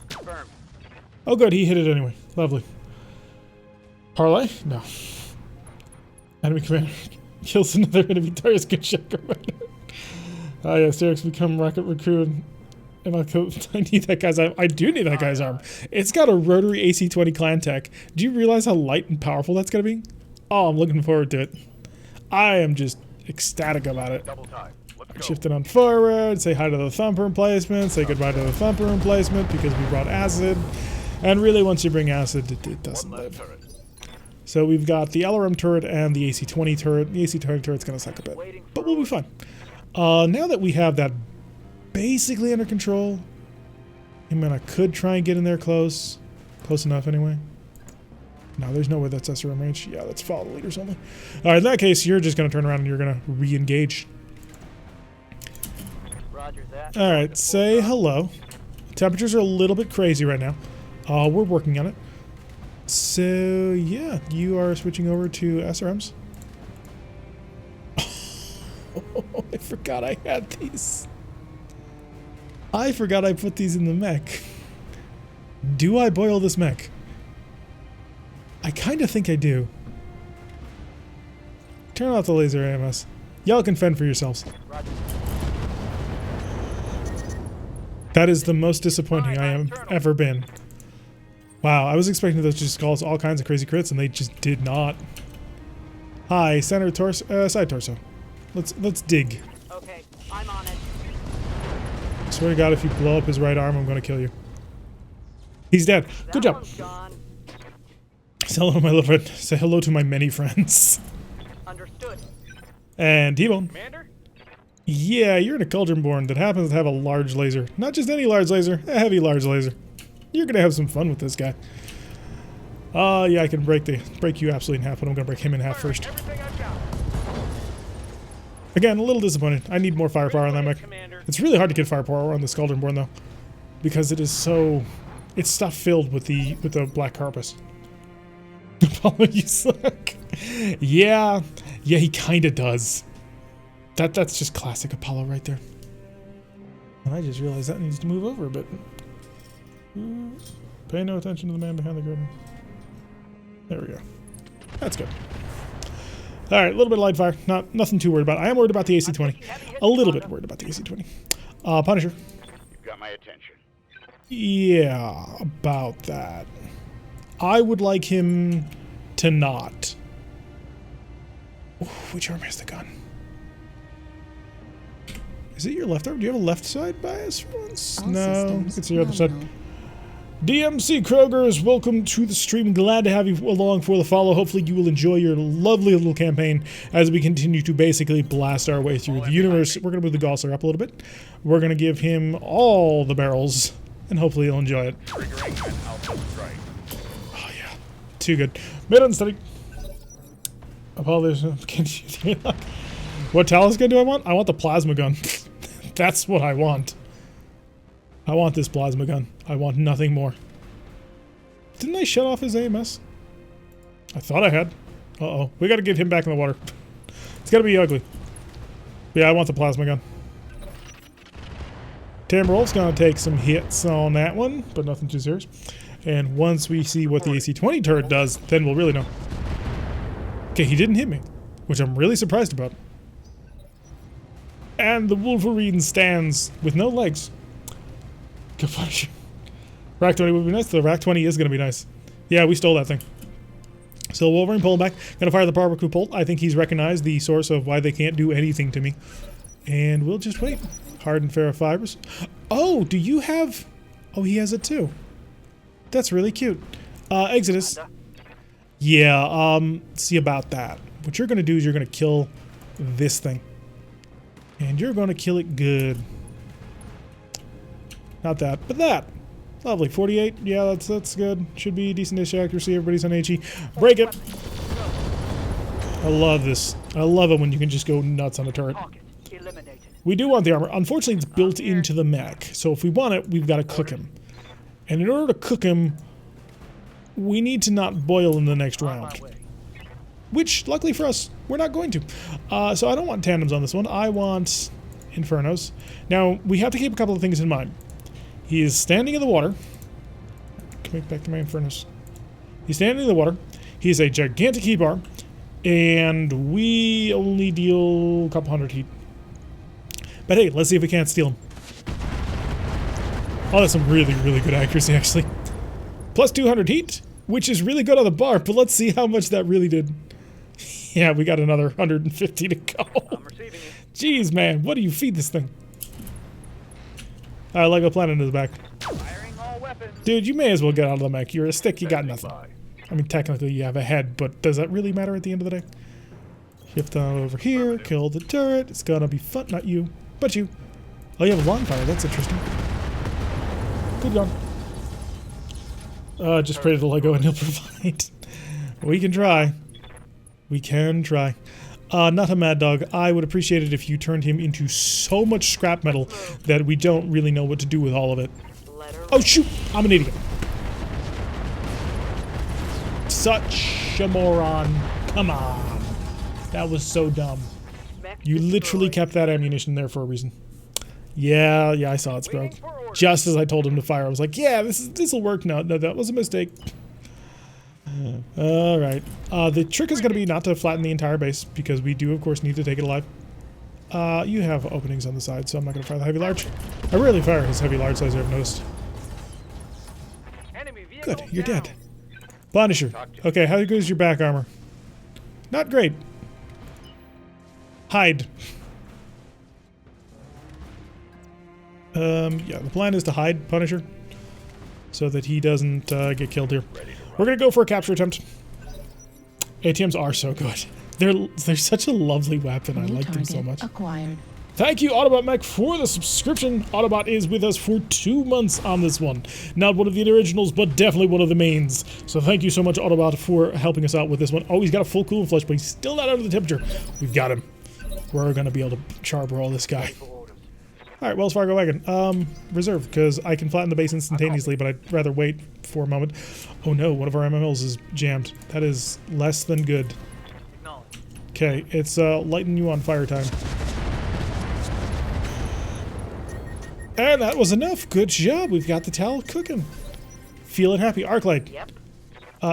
Confirmed. Oh good, he hit it anyway. Lovely. Parlay? No. Enemy commander kills another enemy target. Good shot, commander. Ah yes, Derek's become rocket recruit. And I need that guy's arm. I do need that guy's arm. It's got a rotary AC-20 clan tech. Do you realize how light and powerful that's gonna be? Oh, I'm looking forward to it. I am just ecstatic about it. Double time. Let's go. Shifting on forward, say hi to the thumper emplacement, say goodbye to the thumper emplacement because we brought acid. And really, once you bring acid, it doesn't live. So we've got the LRM turret and the AC-20 turret. The AC-20 turret's gonna suck a bit, but we'll be fine. Now that we have that basically under control, I mean, I could try and get in there close enough anyway. No, there's no way that's SRM range. Yeah, that's follow the leaders only. Alright, in that case, you're just going to turn around and you're going to re-engage. Roger that. Alright, say hello. Temperatures are a little bit crazy right now. We're working on it. So, yeah, you are switching over to SRMs. I forgot I had these. I forgot I put these in the mech. Do I boil this mech? I kind of think I do. Turn off the laser AMS. Y'all can fend for yourselves. Roger. That is the most disappointing I have ever been. Wow, I was expecting those to just cause all kinds of crazy crits, and they just did not. Hi, center torso, side torso. Let's dig. Okay, I'm on it. I swear to God, if you blow up his right arm, I'm going to kill you. He's dead. Good job. Say hello to my little friend. Say hello to my many friends. Understood. And T-Bone. Commander? Yeah, you're in a Cauldron Born that happens to have a large laser. Not just any large laser, a heavy large laser. You're going to have some fun with this guy. Yeah, I can break you absolutely in half, but I'm gonna break him in half first. Everything I've got. Again, a little disappointed. I need more firepower on that mech. Commander. It's really hard to get firepower on the Skaldron Born though, because it is so. It's stuff filled with the black carpus. Apollo, you suck. Yeah, he kind of does. That's just classic Apollo right there. And I just realized that needs to move over a bit. Pay no attention to the man behind the curtain. There we go. That's good. All right, a little bit of light fire. Nothing too worried about. I am worried about the AC-20. A little bit worried about the AC-20. Punisher. You've got my attention. Yeah, about that. I would like him to not. Ooh, which arm has the gun? Is it your left arm? Do you have a left side bias for once? No, it's your other side. DMC Kroger's, welcome to the stream. Glad to have you along for the follow. Hopefully you will enjoy your lovely little campaign as we continue to basically blast our way through the universe. We're going to move the Gosler up a little bit. We're going to give him all the barrels, and hopefully he'll enjoy it. Triggering an alpha strike. Oh yeah, too good. Mid unsteady. Apologies. Can't you what Talus gun do I want? I want the plasma gun. That's what I want. I want this plasma gun. I want nothing more. Didn't I shut off his AMS? I thought I had. Uh-oh. We gotta get him back in the water. It's gotta be ugly. Yeah, I want the plasma gun. Timberwolf's gonna take some hits on that one, but nothing too serious. And once we see what the AC-20 turret does, then we'll really know. Okay, he didn't hit me, which I'm really surprised about. And the Wolverine stands with no legs. Good Punisher. Rack 20 would be nice. The Rack 20 is going to be nice. Yeah, we stole that thing. So Wolverine pulling back. Gonna fire the barbecue bolt. I think he's recognized the source of why they can't do anything to me. And we'll just wait. Hard and ferrofibers. Oh, do you have... Oh, he has it too. That's really cute. Exodus. Yeah, see about that. What you're going to do is you're going to kill this thing. And you're going to kill it good. Not that, but that. Lovely. 48. Yeah, that's good. Should be decent-ish accuracy. Everybody's on HE. Break it. I love this. I love it when you can just go nuts on a turret. We do want the armor. Unfortunately, it's built into the mech. So if we want it, we've got to cook him. And in order to cook him, we need to not boil in the next round. Which, luckily for us, we're not going to. So I don't want tandems on this one. I want infernos. Now, we have to keep a couple of things in mind. He is standing in the water. Come back to my infernos. He's standing in the water. He's a gigantic heat bar. And we only deal a couple hundred heat. But hey, let's see if we can't steal him. Oh, that's some really, really good accuracy, actually. Plus 200 heat, which is really good on the bar, but let's see how much that really did. Yeah, we got another 150 to go. I'm receiving it. Jeez, man, what do you feed this thing? Lego Planet in the back. Firing all weapons. Dude, you may as well get out of the mech. You're a stick, you got nothing. I mean, technically you have a head, but does that really matter at the end of the day? Shift on over here, kill the turret. It's gonna be fun. Not you, but you. Oh, you have a long fire. That's interesting. Good gun. Just pray to the Lego and he'll provide. We can try. We can try. Not a mad dog. I would appreciate it if you turned him into so much scrap metal that we don't really know what to do with all of it. Oh shoot! I'm an idiot. Such a moron. Come on. That was so dumb. You literally kept that ammunition there for a reason. Yeah, I saw it broke. Just as I told him to fire, I was like, yeah, this'll work. No, that was a mistake. Alright. The trick is going to be not to flatten the entire base, because we do, of course, need to take it alive. You have openings on the side, so I'm not going to fire the heavy large. I rarely fire his heavy large, as I've noticed. Good, you're dead. Punisher. Okay, how good is your back armor? Not great. Hide. Yeah, the plan is to hide Punisher so that he doesn't get killed here. We're gonna go for a capture attempt. ATMs are so good. They're such a lovely weapon. I like them so much. Acquired. Thank you, Autobot Mech, for the subscription. Autobot is with us for 2 months on this one. Not one of the originals, but definitely one of the mains. So thank you so much, Autobot, for helping us out with this one. Oh, he's got a full cooling flush, but he's still not under the temperature. We've got him. We're going to be able to charbroil this guy. Alright, Wells Fargo wagon. Reserve, because I can flatten the base instantaneously, but I'd rather wait for a moment. Oh no, one of our MMLs is jammed. That is less than good. Okay, it's lighting you on fire time. And that was enough. Good job. We've got the towel cooking. Feeling happy. Arclight. Yep.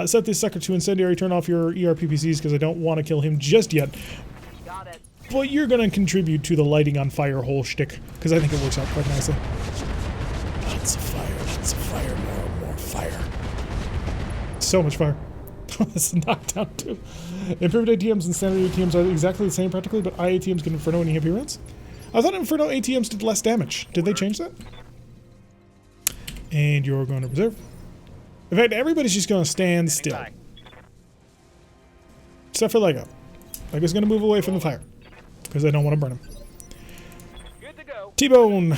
Set this sucker to incendiary. Turn off your ERPPCs because I don't want to kill him just yet. Got it. But you're going to contribute to the lighting on fire whole shtick because I think it works out quite nicely. Lots of fire, more fire. So much fire. That's a knockdown too. Improved ATMs and standard ATMs are exactly the same practically, but IATMs get Inferno and EMP rounds. I thought Inferno ATMs did less damage. Did they change that? And you're going to reserve. In fact, everybody's just going to stand still. Except for Lego. Lego's going to move away from the fire. Because I don't want to burn him. Good to go. T-Bone.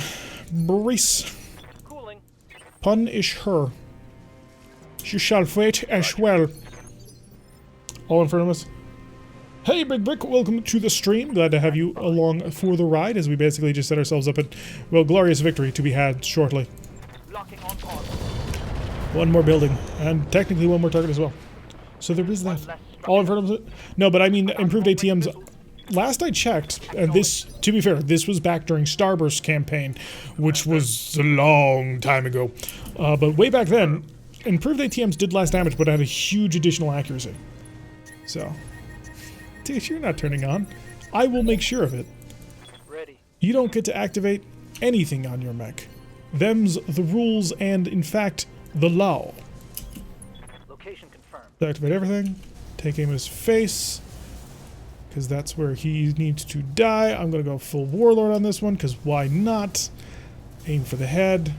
Brace. Cooling. Punish her. She shall fight as well. All in front of us. Hey, Big Brick, welcome to the stream. Glad to have you along for the ride as we basically just set ourselves up at, well, glorious victory to be had shortly. Locking on pause. One more building, and technically one more target as well. So there is that. All in front of it? No, but I mean improved ATMs. Last I checked, and this, to be fair, this was back during Starburst campaign, which was a long time ago. But way back then, improved ATMs did less damage, but had a huge additional accuracy. So... Dude, you're not turning on. I will make sure of it. Ready. You don't get to activate anything on your mech. Them's the rules and, in fact, the law. Location confirmed. Activate everything. Take aim at his face. Because that's where he needs to die. I'm going to go full Warlord on this one, because why not? Aim for the head.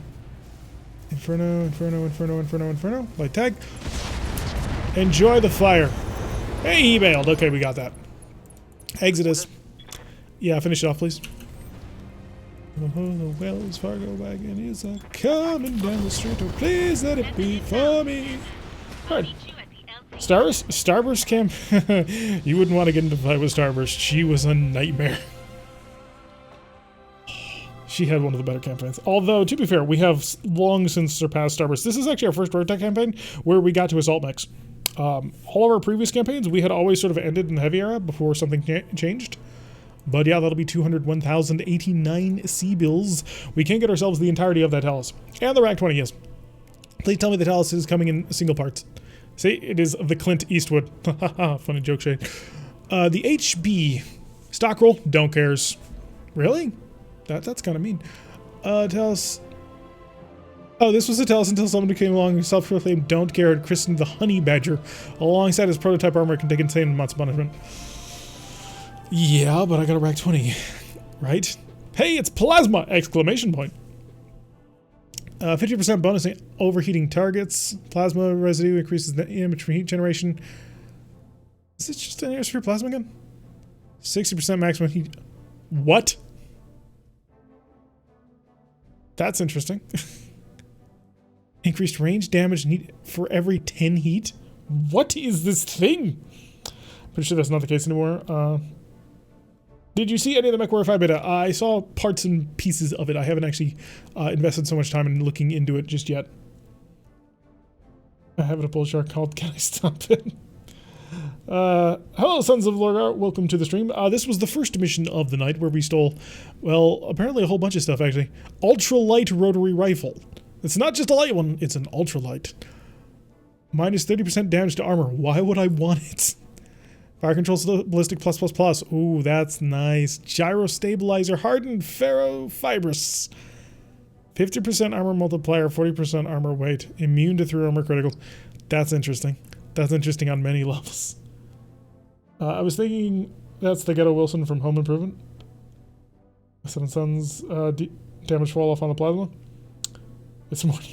Inferno, Inferno, Inferno, Inferno, Inferno. Light tag. Enjoy the fire. Hey, he bailed. Okay, we got that. Exodus. Yeah, finish it off, please. Oh, the Wells Fargo wagon is coming down the street. Oh, please let it be for me. All right. Starburst camp. You wouldn't want to get into a fight with Starburst. She was a nightmare. She had one of the better campaigns. Although, to be fair, we have long since surpassed Starburst. This is actually our first RogueTech campaign where we got to assault mechs. All of our previous campaigns, we had always sort of ended in the heavy era before something changed. But yeah, that'll be 201,089 C-bills. We can't get ourselves the entirety of that Talus. And the Rack 20, yes. Please tell me the Talus is coming in single parts. See, it is the Clint Eastwood. Funny joke shade. The HB. Stock roll, don't cares. Really? That's kind of mean. Talus... Oh, this was a Talus until someone who came along who self-proclaimed don't care and christened the Honey Badger. Alongside his prototype armor can take insane amounts of punishment. Yeah, but I got a Rack 20. Right? Hey, it's plasma! Exclamation point. 50% bonus in overheating targets. Plasma residue increases the image from heat generation. Is this just an aerosphere plasma gun? 60% maximum heat. What? That's interesting. Increased range damage need for every 10 heat? What is this thing? Pretty sure that's not the case anymore. Did you see any of the MechWarrior 5 beta? I saw parts and pieces of it. I haven't actually invested so much time in looking into it just yet. I have a bull shark called Can I Stop It? Hello, Sons of Lorgar. Welcome to the stream. This was the first mission of the night where we stole, well, apparently a whole bunch of stuff, actually. Ultralight rotary rifle. It's not just a light one, it's an ultralight. Minus 30% damage to armor. Why would I want it? Fire control ballistic +++. Ooh, that's nice. Gyro stabilizer hardened ferrofibrous. 50% armor multiplier, 40% armor weight. Immune to 3 armor critical. That's interesting. That's interesting on many levels. I was thinking that's the Ghetto Wilson from Home Improvement. Seven Sons damage fall off on the plasma. It's morning.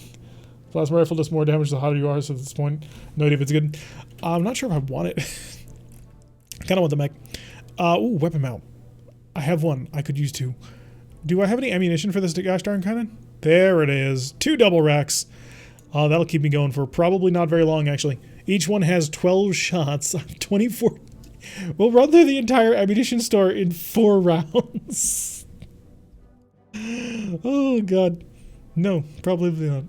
Plasma rifle does more damage the hotter you are, so at this point, no idea if it's good. I'm not sure if I want it. I kind of want the mech. Ooh, weapon mount. I have one. I could use 2. Do I have any ammunition for this gosh darn cannon? There it is. 2 double racks. That'll keep me going for probably not very long, actually. Each one has 12 shots. 24. We'll run through the entire ammunition store in 4 rounds. Oh, God. No, probably not.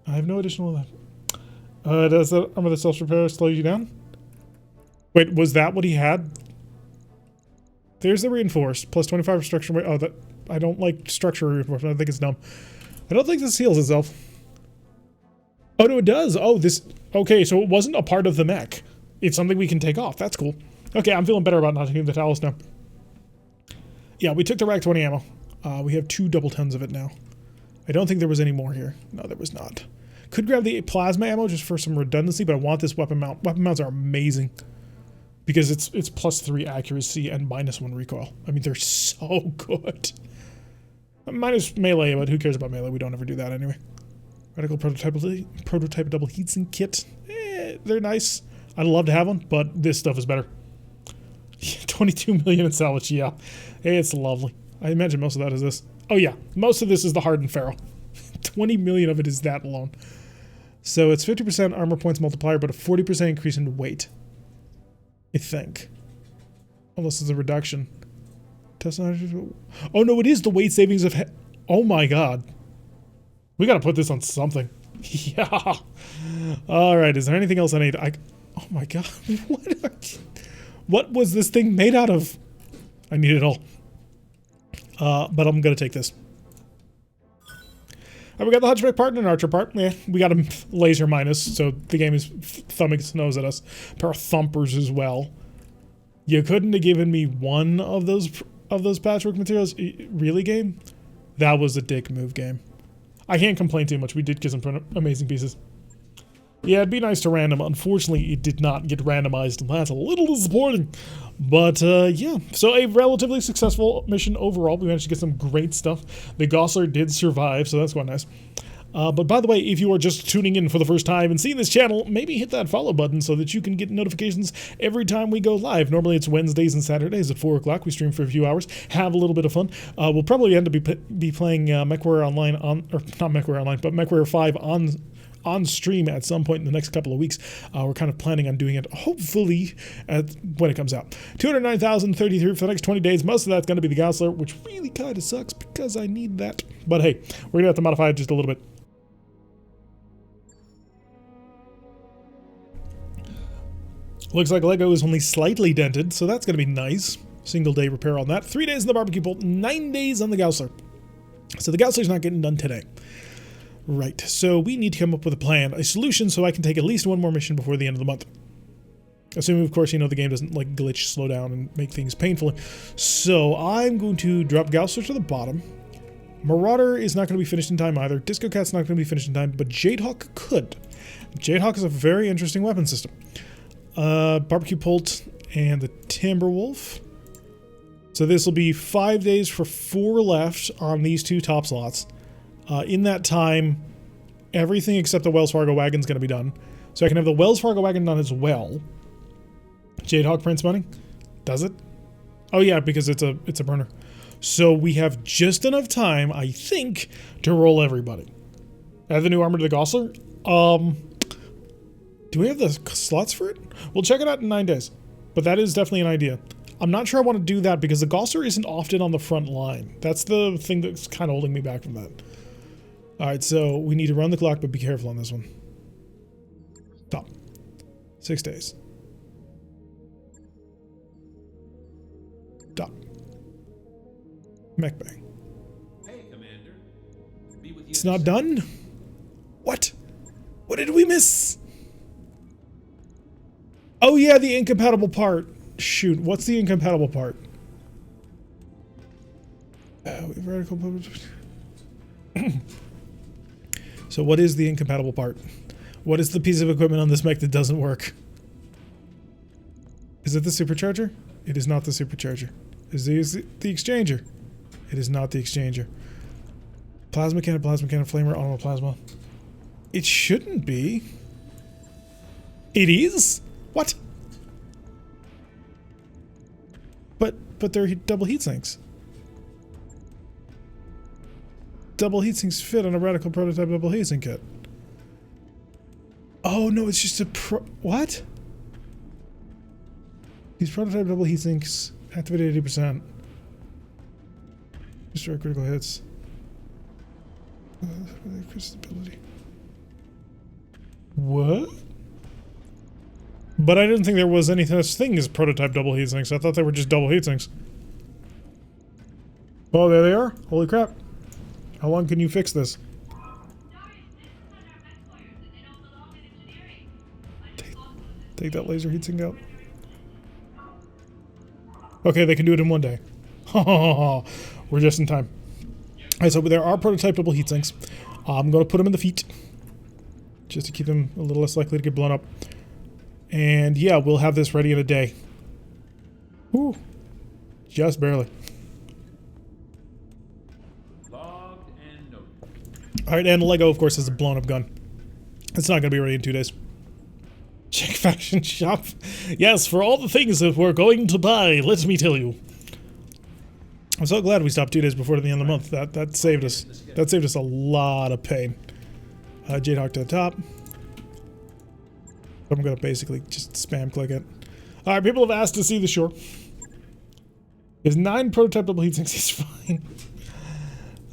I have no additional of that. Does the armor the self-repair slow you down? Wait, was that what he had? There's the reinforced. Plus 25 structure. Oh, that. I don't like structure reinforcement. I think it's dumb. I don't think this heals itself. Oh, no, it does. Oh, this... Okay, so it wasn't a part of the mech. It's something we can take off. That's cool. Okay, I'm feeling better about not taking the towels now. Yeah, we took the Rack 20 ammo. We have 2 double tons of it now. I don't think there was any more here. No, there was not. Could grab the plasma ammo just for some redundancy, but I want this weapon mount. Weapon mounts are amazing. Because it's plus 3 accuracy and minus 1 recoil. I mean, they're so good. Minus melee, but who cares about melee? We don't ever do that anyway. Radical prototype double heatsink kit. They're nice. I'd love to have one, but this stuff is better. 22 million in salvage, yeah. It's lovely. I imagine most of that is this. Oh yeah, most of this is the hardened ferro. 20 million of it is that alone. So it's 50% armor points multiplier, but a 40% increase in weight. I think. Unless it's a reduction. Oh no, it is the weight savings of... Oh my god. We gotta put this on something. Yeah. Alright, is there anything else I need? Oh my god. What was this thing made out of? I need it all. But I'm gonna take this. We got the Hunchback part and an Archer part. Yeah, we got a laser minus, so the game is thumbing its nose at us. A pair of thumpers as well. You couldn't have given me one of those patchwork materials. Really, game? That was a dick move, game. I can't complain too much. We did get some amazing pieces. Yeah, it'd be nice to random. Unfortunately, it did not get randomized, and that's a little disappointing. But, yeah. So, a relatively successful mission overall. We managed to get some great stuff. The Gosler did survive, so that's quite nice. But by the way, if you are just tuning in for the first time and seeing this channel, maybe hit that follow button so that you can get notifications every time we go live. Normally it's Wednesdays and Saturdays at 4 o'clock. We stream for a few hours, have a little bit of fun. We'll probably end up be playing MechWarrior Online on, or not MechWarrior Online, but MechWarrior 5 on stream at some point in the next couple of weeks. We're kind of planning on doing it, hopefully, when it comes out. 209,033 for the next 20 days. Most of that's going to be the Gosler, which really kind of sucks because I need that. But hey, we're going to have to modify it just a little bit. Looks like Lego is only slightly dented, so that's going to be nice. Single day repair on that. 3 days in the barbecue bolt, 9 days on the Gosler. So the Gosler's not getting done today. Right, so we need to come up with a plan, a solution, so I can take at least one more mission before the end of the month. Assuming, of course, you know, the game doesn't, like, glitch, slow down, and make things painful. So I'm going to drop Gosler to the bottom. Marauder is not going to be finished in time either. Disco Cat's not going to be finished in time, but Jadehawk could. Jadehawk is a very interesting weapon system. Barbecue Bolt and the Timberwolf. So this will be 5 days for 4 left on these 2 top slots. In that time, everything except the Wells Fargo wagon is going to be done. So I can have the Wells Fargo wagon done as well. Jadehawk prints money? Does it? Oh yeah, because it's a burner. So we have just enough time, I think, to roll everybody. Add the new armor to the Gosler? Do we have the slots for it? We'll check it out in 9 days. But that is definitely an idea. I'm not sure I want to do that because the Gosler isn't often on the front line. That's the thing that's kind of holding me back from that. Alright, so we need to run the clock, but be careful on this one. Stop. 6 days. Stop. Mech bang. Hey, Commander. Be with you. It's not done? What? What did we miss? Oh yeah, the incompatible part. Shoot, what's the incompatible part? Radical. So what is the incompatible part? What is the piece of equipment on this mech that doesn't work? Is it the supercharger? It is not the supercharger. Is it the exchanger? It is not the exchanger. Plasma cannon, flamer, automatic plasma. It shouldn't be. It is? What? But but they're double heat sinks. Double heat sinks fit on a radical prototype double heat sink kit. Oh no, it's just a what? These prototype double heat sinks activate 80%. Destroy critical hits. Stability. What? But I didn't think there was any such thing as prototype double heat sinks. I thought they were just double heat sinks. Oh, there they are. Holy crap. How long can you fix this? Take that laser heatsink out. Okay, they can do it in one day. We're just in time. Alright, so there are prototype double heatsinks. I'm going to put them in the feet, just to keep them a little less likely to get blown up. And yeah, we'll have this ready in a day. Whew. Just barely. Logged and noted. Alright, and Lego, of course, has a blown up gun. It's not going to be ready in 2 days. Check faction shop. Yes, for all the things that we're going to buy, let me tell you. I'm so glad we stopped 2 days before the end of the month. That saved us. That saved us a lot of pain. Jadehawk to the top. I'm gonna basically just spam click it. Alright, people have asked to see the shore. Is 9 prototype double heatsinks is fine.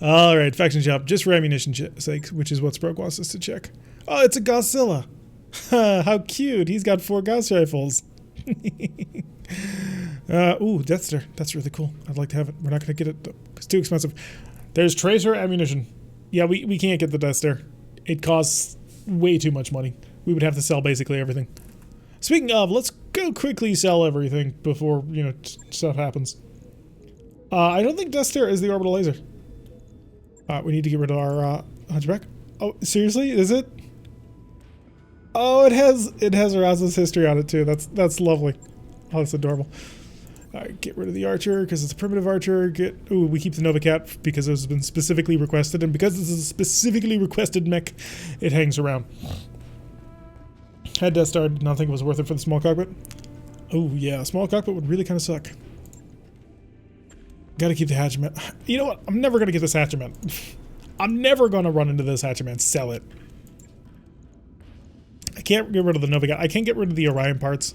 Alright, faction shop, just for ammunition sake, which is what Sproke wants us to check. Oh, it's a Godzilla. How cute. He's got 4 Gauss rifles. Ooh, Death Star. That's really cool. I'd like to have it. We're not going to get it, though. It's too expensive. There's Tracer ammunition. Yeah, we can't get the Death Star. It costs way too much money. We would have to sell basically everything. Speaking of, let's go quickly sell everything before, you know, stuff happens. I don't think Death Star is the orbital laser. We need to get rid of our Hunchback. Oh, seriously? Is it? Oh, it has Erasmus history on it too. That's lovely. Oh, that's adorable. Alright, get rid of the Archer because it's a primitive Archer. Ooh, we keep the Nova Cat because it has been specifically requested, and because this is a specifically requested mech, it hangs around. Had Death Star, did not think it was worth it for the small cockpit. Oh yeah, small cockpit would really kind of suck. Gotta keep the Hatchman. You know what? I'm never gonna get this Hatchman. I'm never gonna run into this Hatchman. Sell it. I can't get rid of the Nova Cat. I can't get rid of the Orion parts.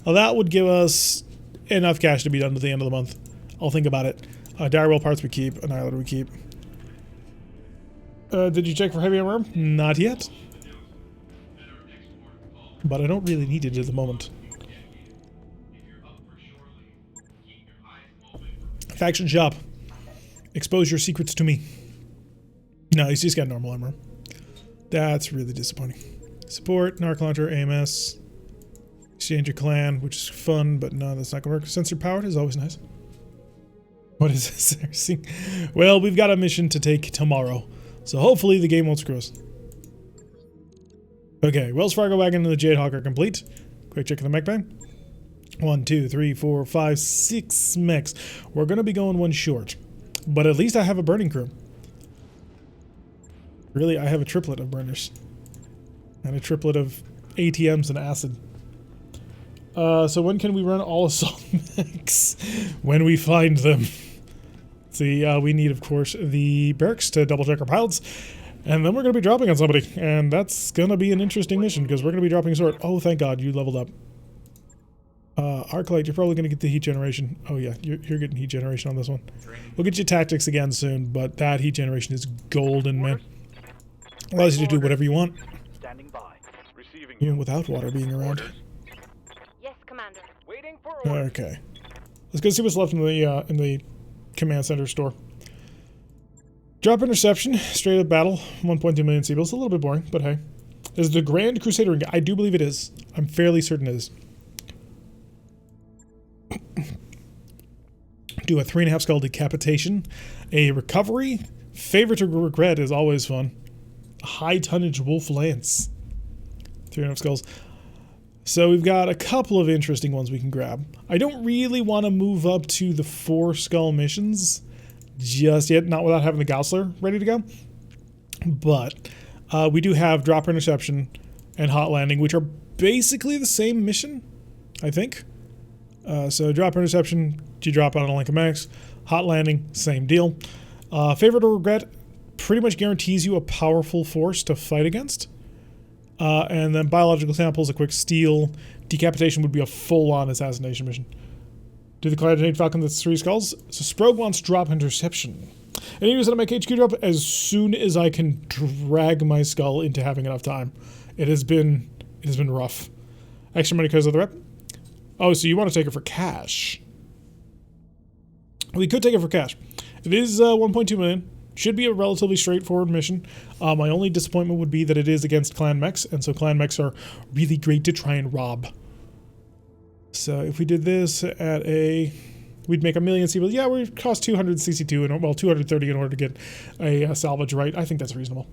Well, that would give us enough cash to be done to the end of the month. I'll think about it. Direwell parts we keep. Annihilator we keep. Did you check for heavy armor? Not yet. But I don't really need it at the moment. Faction shop. Expose your secrets to me. No, he's just got normal armor. That's really disappointing. Support, Narc Launcher, AMS. Exchange your clan, which is fun, but no, that's not gonna work. Sensor powered is always nice. What is this? Well, we've got a mission to take tomorrow, so hopefully the game won't screw us. Okay, Wells Fargo Wagon and the Jadehawk are complete. Quick check of the mech bank. 1, 2, 3, 4, 5, 6 mechs. We're gonna be going one short, but at least I have a burning crew. Really, I have a triplet of burners. And a triplet of ATMs and acid. So when can we run all assault mechs? When we find them. See, we need, of course, the barracks to double check our pilots. And then we're going to be dropping on somebody. And that's going to be an interesting mission, because we're going to be dropping a sword. Oh, thank God, you leveled up. Arclight, you're probably going to get the heat generation. Oh yeah, you're getting heat generation on this one. We'll get you tactics again soon, but that heat generation is golden, man. Allows you to do whatever you want. Standing by. Receiving Even without water being around. Yes, Commander. Waiting for orders. Okay. Let's go see what's left in the command center store. Drop interception, straight up battle, 1.2 million Seabills. A little bit boring, but hey. Is the Grand Crusader? I do believe it is. I'm fairly certain it is. Do a 3.5 skull decapitation. A recovery. Favorite to regret is always fun. A high tonnage wolf lance. 3.5 skulls. So we've got a couple of interesting ones we can grab. I don't really want to move up to the 4 skull missions just yet, not without having the Gaussler ready to go. But we do have drop interception and hot landing, which are basically the same mission, I think. So drop interception, you drop out on like a max. Hot landing, same deal. Favorite or regret pretty much guarantees you a powerful force to fight against. And then biological samples, a quick steal. Decapitation would be a full-on assassination mission. Do the Clyde Falcon that's 3 skulls? So Sprogue wants drop interception. And he to make HQ drop as soon as I can drag my skull into having enough time. It has been rough. Extra money because of the rep. Oh, so you want to take it for cash? We could take it for cash. It is 1.2 million. Should be a relatively straightforward mission. My only disappointment would be that it is against clan mechs, and so clan mechs are really great to try and rob. So if we did this at we'd make 1 million CP. Yeah, we cost 262 and well 230 in order to get a salvage right. I think that's reasonable.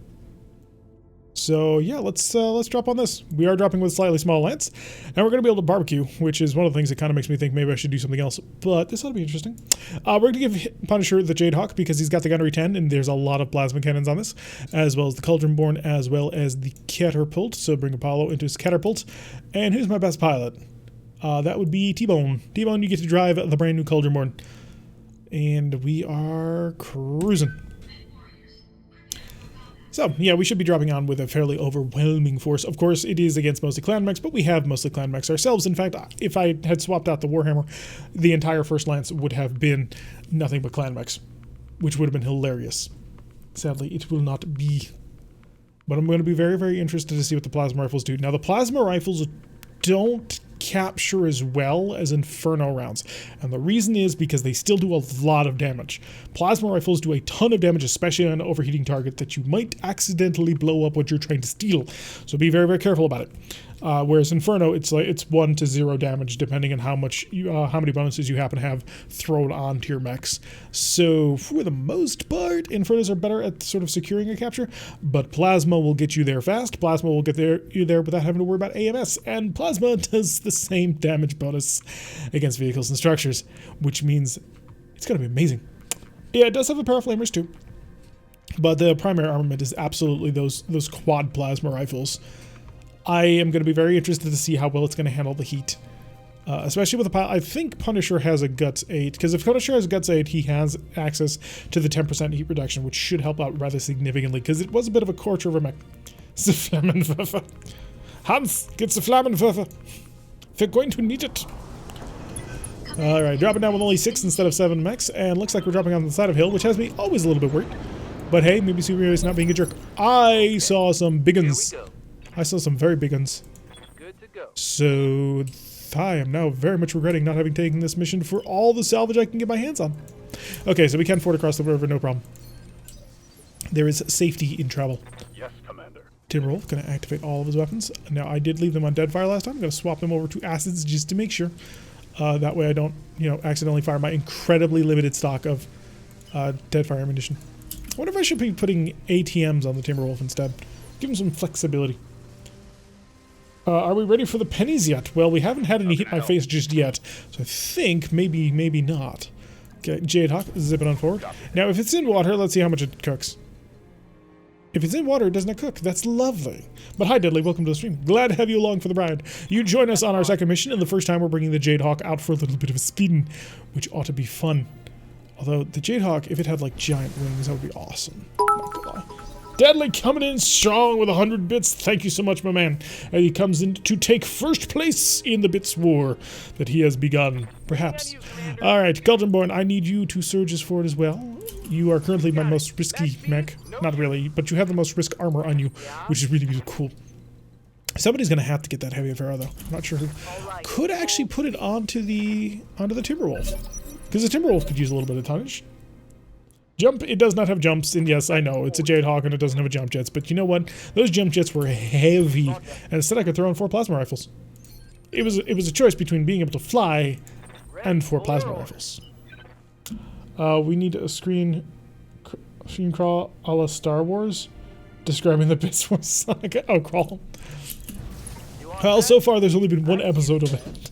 So yeah, let's drop on this. We are dropping with slightly small lance, and we're going to be able to barbecue, which is one of the things that kind of makes me think maybe I should do something else. But this ought to be interesting. We're going to give Punisher the Jade Hawk because he's got the gunnery 10, and there's a lot of plasma cannons on this, as well as the Cauldron-born, as well as the Catapult. So bring Apollo into his Catapult. And who's my best pilot? That would be T-Bone. T-Bone, you get to drive the brand new Cauldron-born, and we are cruising. So, yeah, we should be dropping on with a fairly overwhelming force. Of course, it is against mostly clan mechs, but we have mostly clan mechs ourselves. In fact, if I had swapped out the Warhammer, the entire first lance would have been nothing but clan mechs, which would have been hilarious. Sadly, it will not be. But I'm going to be very, very interested to see what the plasma rifles do. Now, the plasma rifles don't capture as well as Inferno rounds, and the reason is because they still do a lot of damage. Plasma rifles do a ton of damage, especially on an overheating target that you might accidentally blow up what you're trying to steal, so be very, very careful about it. Whereas Inferno, it's 1 to 0 damage depending on how many bonuses you happen to have thrown onto your mechs. So for the most part, Infernos are better at sort of securing a capture, but Plasma will get you there fast. Plasma will get you there without having to worry about AMS, and Plasma does the same damage bonus against vehicles and structures, which means it's going to be amazing. Yeah, it does have a pair of flamers too, but the primary armament is absolutely those quad plasma rifles. I am going to be very interested to see how well it's going to handle the heat. Especially with the pilot. I think Punisher has a Guts 8, because if Punisher has a Guts 8, he has access to the 10% heat reduction, which should help out rather significantly, because it was a bit of a torture of a mech. The Flammenwerfer. Hans, get the Flammenwerfer. We're going to need it. Alright, dropping down with only 6 instead of 7 mechs, and looks like we're dropping on the side of hill, which has me always a little bit worried. But hey, maybe Superhero is not being a jerk. I saw some big uns. I saw some very big ones. Good to go. So I am now very much regretting not having taken this mission for all the salvage I can get my hands on. Okay, so we can ford across the river, no problem. There is safety in travel. Yes, Commander. Timberwolf going to activate all of his weapons. Now I did leave them on Deadfire last time. I'm going to swap them over to acids just to make sure. That way I don't, accidentally fire my incredibly limited stock of Deadfire ammunition. I wonder if I should be putting ATMs on the Timberwolf instead. Give him some flexibility. Are we ready for the pennies yet? Well, we haven't had any hit my face just yet, so I think maybe not. Okay, Jade Hawk, zip it on forward. Now, if it's in water, let's see how much it cooks. If it's in water, it does not cook. That's lovely. But hi, Deadly. Welcome to the stream. Glad to have you along for the ride. You join us on our second mission, and the first time we're bringing the Jade Hawk out for a little bit of a spin, which ought to be fun. Although, the Jade Hawk, if it had, like, giant wings, that would be awesome. Not gonna lie. Deadly coming in strong with 100 bits. Thank you so much, my man. And he comes in to take first place in the bits war that he has begun, perhaps. All right, Cauldron-born, I need you to surge us forward as well. You are currently my most risky mech. Not really, but you have the most risk armor on you, which is really, really cool. Somebody's going to have to get that heavy arrow, though. I'm not sure who. Could actually put it onto the Timberwolf, because the Timberwolf could use a little bit of tonnage. Jump, it does not have jumps, and yes, I know, it's a Jade Hawk and it doesn't have a jump jets, but you know what? Those jump jets were heavy, and instead I could throw in 4 plasma rifles. It was a choice between being able to fly and 4 plasma rifles. We need a screen crawl a la Star Wars, describing the bits from Sonic. Oh, crawl. Well, so far there's only been 1 episode of it.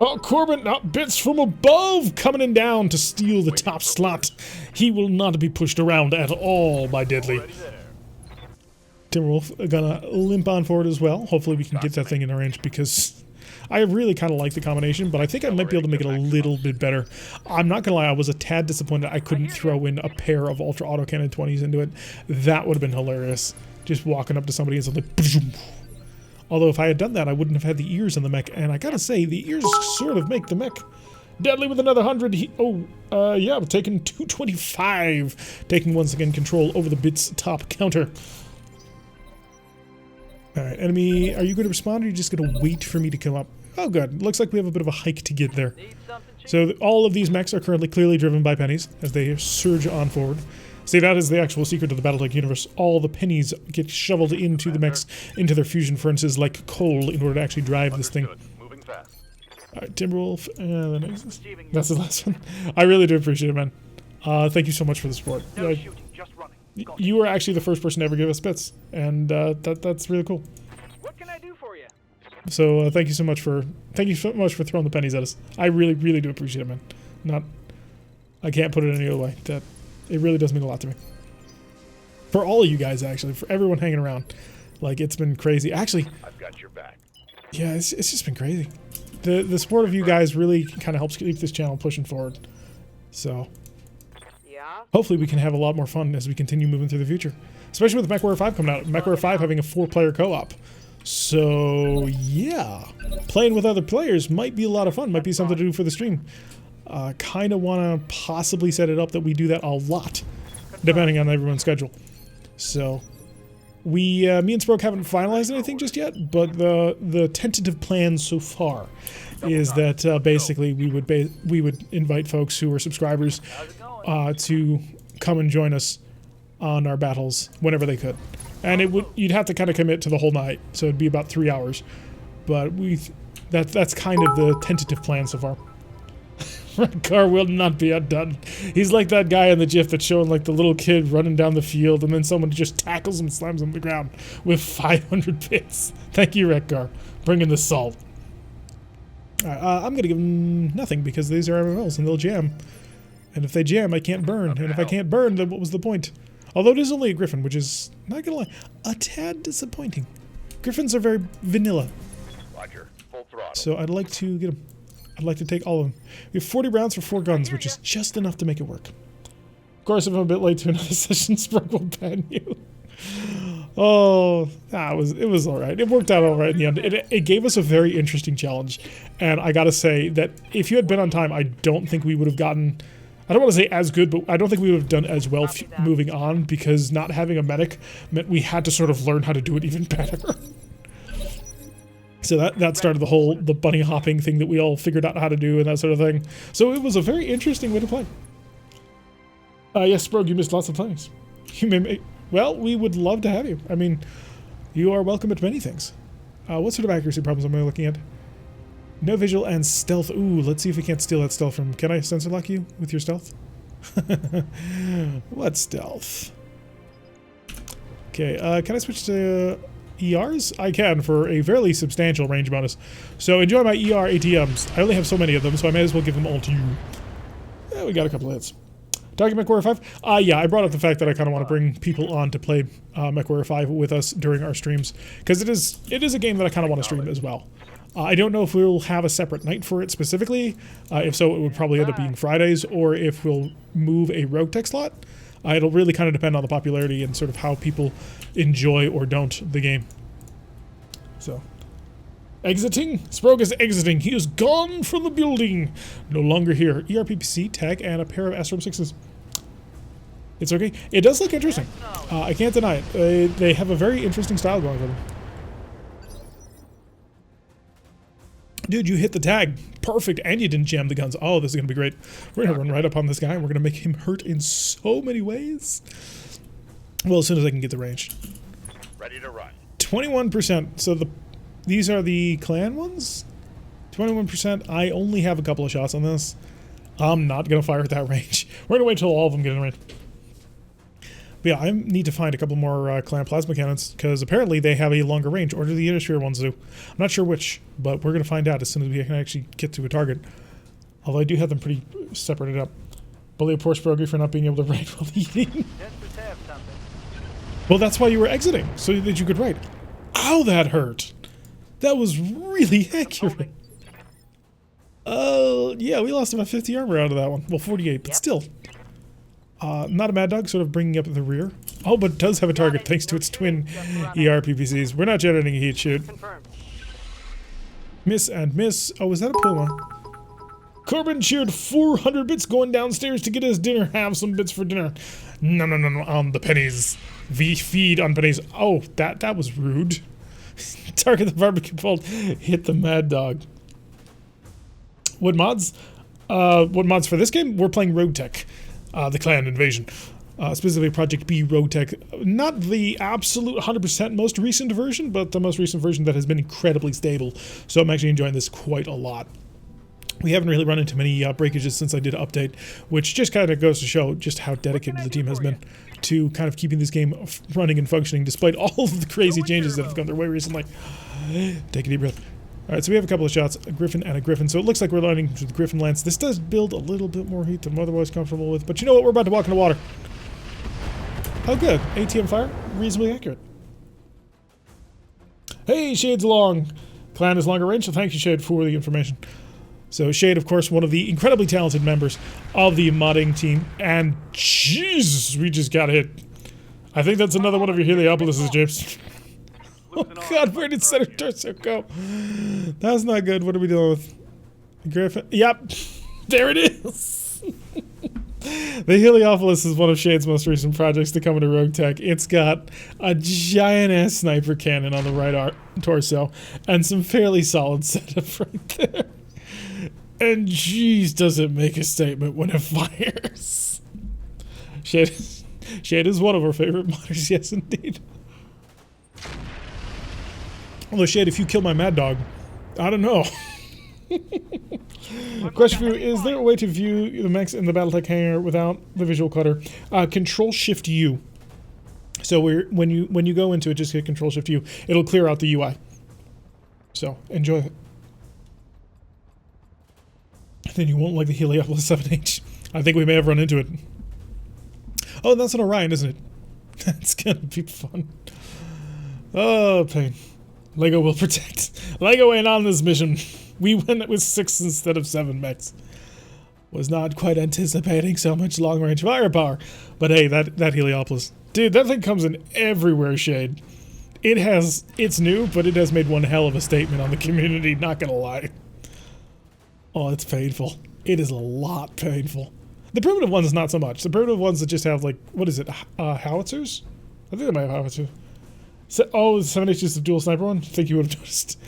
Oh, Corbin, not bits from above, coming in down to steal the top slot. He will not be pushed around at all by Deadly. Timberwolf gonna limp on forward as well. Hopefully we can get that thing in range, because I really kind of like the combination, but I think I might be able to make it a little bit better. I'm not gonna lie, I was a tad disappointed I couldn't throw in a pair of ultra autocannon 20s into it. That would have been hilarious. Just walking up to somebody and something. Although if I had done that, I wouldn't have had the ears on the mech, and I gotta say, the ears sort of make the mech deadly with another 100. Yeah, I'm taking 225. Taking once again control over the bits top counter. Alright, enemy, are you going to respond or are you just going to wait for me to come up? Oh good, looks like we have a bit of a hike to get there. Need something, Chief? So all of these mechs are currently clearly driven by pennies as they surge on forward. See, that is the actual secret of the Battletech universe. All the pennies get shoveled into the mechs, into their fusion furnaces like coal in order to actually drive this thing. Moving fast. Alright, Timberwolf, and the next. That's the last one. I really do appreciate it, man. Thank you so much for the support. No shooting, just running. Got it. You were actually the first person to ever give us bits, and that's really cool. What can I do for you? So thank you so much for throwing the pennies at us. I really do appreciate it, man. I can't put it any other way. That it really does mean a lot to me. For all of you guys, actually, for everyone hanging around, like it's been crazy. Actually, I've got your back. yeah, it's just been crazy. The support of you guys really kind of helps keep this channel pushing forward. So Yeah? hopefully we can have a lot more fun as we continue moving through the future. Especially with MechWarrior 5 coming out. MechWarrior 5 having a 4-player co-op. So, yeah. Playing with other players might be a lot of fun. Might be something to do for the stream. Kind of want to possibly set it up that we do that a lot. Depending on everyone's schedule. So, me and Sproke haven't finalized anything just yet. But the tentative plan so far is that basically we would invite folks who are subscribers How's it going? to come and join us on our battles whenever they could, and you'd have to kind of commit to the whole night, so it'd be about 3 hours. But that's kind of the tentative plan so far. Red Car will not be outdone. He's like that guy in the GIF that's showing like the little kid running down the field, and then someone just tackles him, and slams him to the ground with 500 bits. Thank you, Red Car, bringing the salt. I'm gonna give them nothing because these are MMLs and they'll jam. And if they jam, I can't burn. And if I can't burn, then what was the point? Although it is only a Griffin, which is, not gonna lie, a tad disappointing. Griffins are very vanilla. Roger. Full throttle. So I'd like to get them. I'd like to take all of them. We have 40 rounds for 4 guns, which is just enough to make it work. Of course, if I'm a bit late to another session, Sprug will ban you. Oh, it was all right. It worked out all right in the end. It gave us a very interesting challenge. And I gotta say that if you had been on time, I don't think we would have gotten... I don't want to say as good, but I don't think we would have done as well moving on, because not having a medic meant we had to sort of learn how to do it even better. So that started the bunny hopping thing that we all figured out how to do and that sort of thing. So it was a very interesting way to play. Yes, Sprog, you missed lots of things. You may make... Well, we would love to have you. I mean, you are welcome at many things. What sort of accuracy problems am I looking at? No visual and stealth. Ooh, let's see if we can't steal that stealth from... Can I sensor lock you with your stealth? What stealth? Okay, can I switch to ERs? I can for a fairly substantial range bonus. So enjoy my ER ATMs. I only have so many of them, so I may as well give them all to you. Yeah, we got a couple of hits. Talking MechWarrior 5? Yeah, I brought up the fact that I kind of want to bring people on to play MechWarrior 5 with us during our streams, because it is a game that I kind of want to stream as well. I don't know if we'll have a separate night for it specifically. If so, it would probably end up being Fridays, or if we'll move a RogueTech slot. It'll really kind of depend on the popularity and sort of how people enjoy or don't the game. So, exiting? Sprog is exiting. He is gone from the building. No longer here. ERPPC, tag, and a pair of SRM 6s. It's okay. It does look interesting. I can't deny it. They have a very interesting style going for them. Dude, you hit the tag. Perfect. And you didn't jam the guns. Oh, this is going to be great. We're going to run right up on this guy. And we're going to make him hurt in so many ways. Well, as soon as I can get the range. Ready to run. 21%. So these are the clan ones? 21%. I only have a couple of shots on this. I'm not going to fire at that range. We're going to wait till all of them get in range. But yeah, I need to find a couple more clan plasma cannons, because apparently they have a longer range, or do the Innisphere ones do? I'm not sure which, but we're going to find out as soon as we can actually get to a target. Although I do have them pretty separated up. Bully a poor Sprogy for not being able to write while eating. Desperate to have something. Well, that's why you were exiting, so that you could write. Ow, that hurt! That was really accurate. Yeah, we lost about 50 armor out of that one. Well, 48, but still. Not a Mad Dog, sort of bringing up the rear. Oh, but it does have a target thanks to its twin ER PPCs. We're not generating a heat shoot. Confirmed. Miss and miss. Oh, was that a Puma? Corbin cheered 400 bits going downstairs to get us dinner. Have some bits for dinner. No, no, no, no, on the pennies. We feed on pennies. Oh, that was rude. Target the barbecue bolt. Hit the Mad Dog. What mods? What mods for this game? We're playing RogueTech, the clan invasion. Specifically Project B RogueTech. Not the absolute 100% most recent version, but the most recent version that has been incredibly stable. So I'm actually enjoying this quite a lot. We haven't really run into many breakages since I did update, which just kind of goes to show just how dedicated the team has been to kind of keeping this game running and functioning despite all of the crazy changes that have come their way recently. Take a deep breath. Alright, so we have a couple of shots, a Griffin and a Griffin. So it looks like we're landing to the Griffin lance. This does build a little bit more heat than I'm otherwise comfortable with, but you know what? We're about to walk into water. Oh good. ATM fire? Reasonably accurate. Hey, Shade's along. Clan is longer range, so thank you, Shade, for the information. So Shade, of course, one of the incredibly talented members of the modding team. And Jesus, we just got hit. I think that's another one of your Heliopolises, James. Oh God, where did Center Torso go? That's not good. What are we dealing with? Griffin? Yep. There it is. The Heliopolis is one of Shade's most recent projects to come into RogueTech. It's got a giant-ass sniper cannon on the right torso and some fairly solid setup right there. And jeez, does it make a statement when it fires. Shade is one of our favorite modders, yes indeed. Although Shade, if you kill my Mad Dog, I don't know. Question for you, is there a way to view the mechs in the Battletech hangar without the visual cutter? Control-Shift-U. So when you go into it, just hit Control-Shift-U. It'll clear out the UI. So, enjoy it. Then you won't like the Heliopolis 7H. I think we may have run into it. Oh, that's an Orion, isn't it? That's gonna be fun. Oh, pain. Lego will protect. Lego ain't on this mission. We went with 6 instead of 7 mechs. Was not quite anticipating so much long-range firepower. But hey, that Heliopolis. Dude, that thing comes in everywhere, Shade. It's new, but it has made one hell of a statement on the community, not gonna lie. Oh, it's painful. It is a lot painful. The primitive ones, not so much. The primitive ones that just have, like, what is it, howitzers? I think they might have howitzers. Oh, the 7H is the dual sniper one? I think you would have noticed.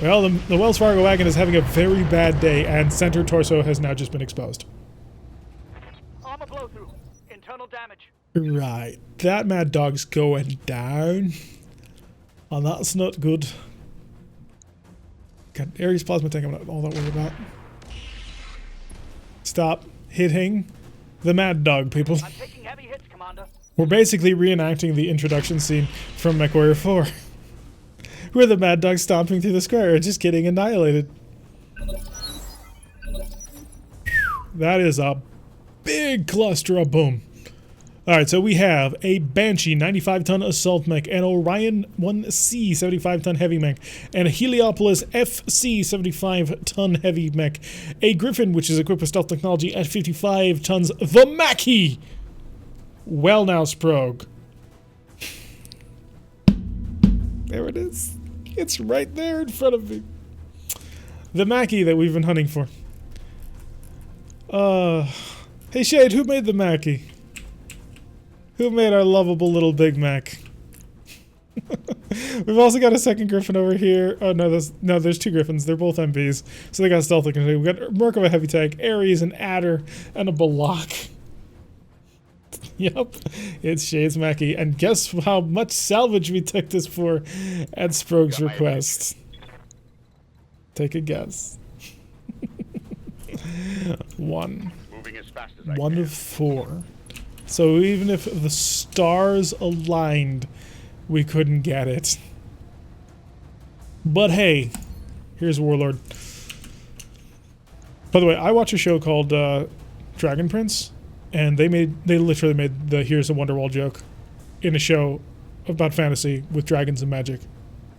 Well, the Wells Fargo wagon is having a very bad day, and center torso has now just been exposed. Armor blow through. Internal damage. Right. That Mad Dog's going down. And that's not good. Got Ares plasma tank I'm not all that worried about. Stop hitting the Mad Dog, people. I'm taking heavy hits, Commander. We're basically reenacting the introduction scene from MechWarrior 4. Where the Mad Dog stomping through the square and just getting annihilated. That is a big cluster of boom. Alright, so we have a Banshee 95-ton assault mech, an Orion 1C 75-ton heavy mech, and a Heliopolis FC 75-ton heavy mech, a Griffin, which is equipped with stealth technology at 55 tons, the Mackie! Well now, Sprog. There it is. It's right there in front of me. The Mackie that we've been hunting for. Hey Shade, who made the Mackie? Who made our lovable little Big Mac? We've also got a second Griffin over here. Oh no, there's 2 Griffins. They're both MPs, so they got stealth technology. We got Merkava heavy tank, Ares, an Adder, and a Balak. Yep, it's Shade's Mackie, and guess how much salvage we took this for at Sprog's request. Take a guess. 1. Moving as fast as I 1 can. of 4. So even if the stars aligned, we couldn't get it. But hey, here's Warlord. By the way, I watch a show called Dragon Prince, and they literally made the "Here's a Wonderwall" joke in a show about fantasy with dragons and magic.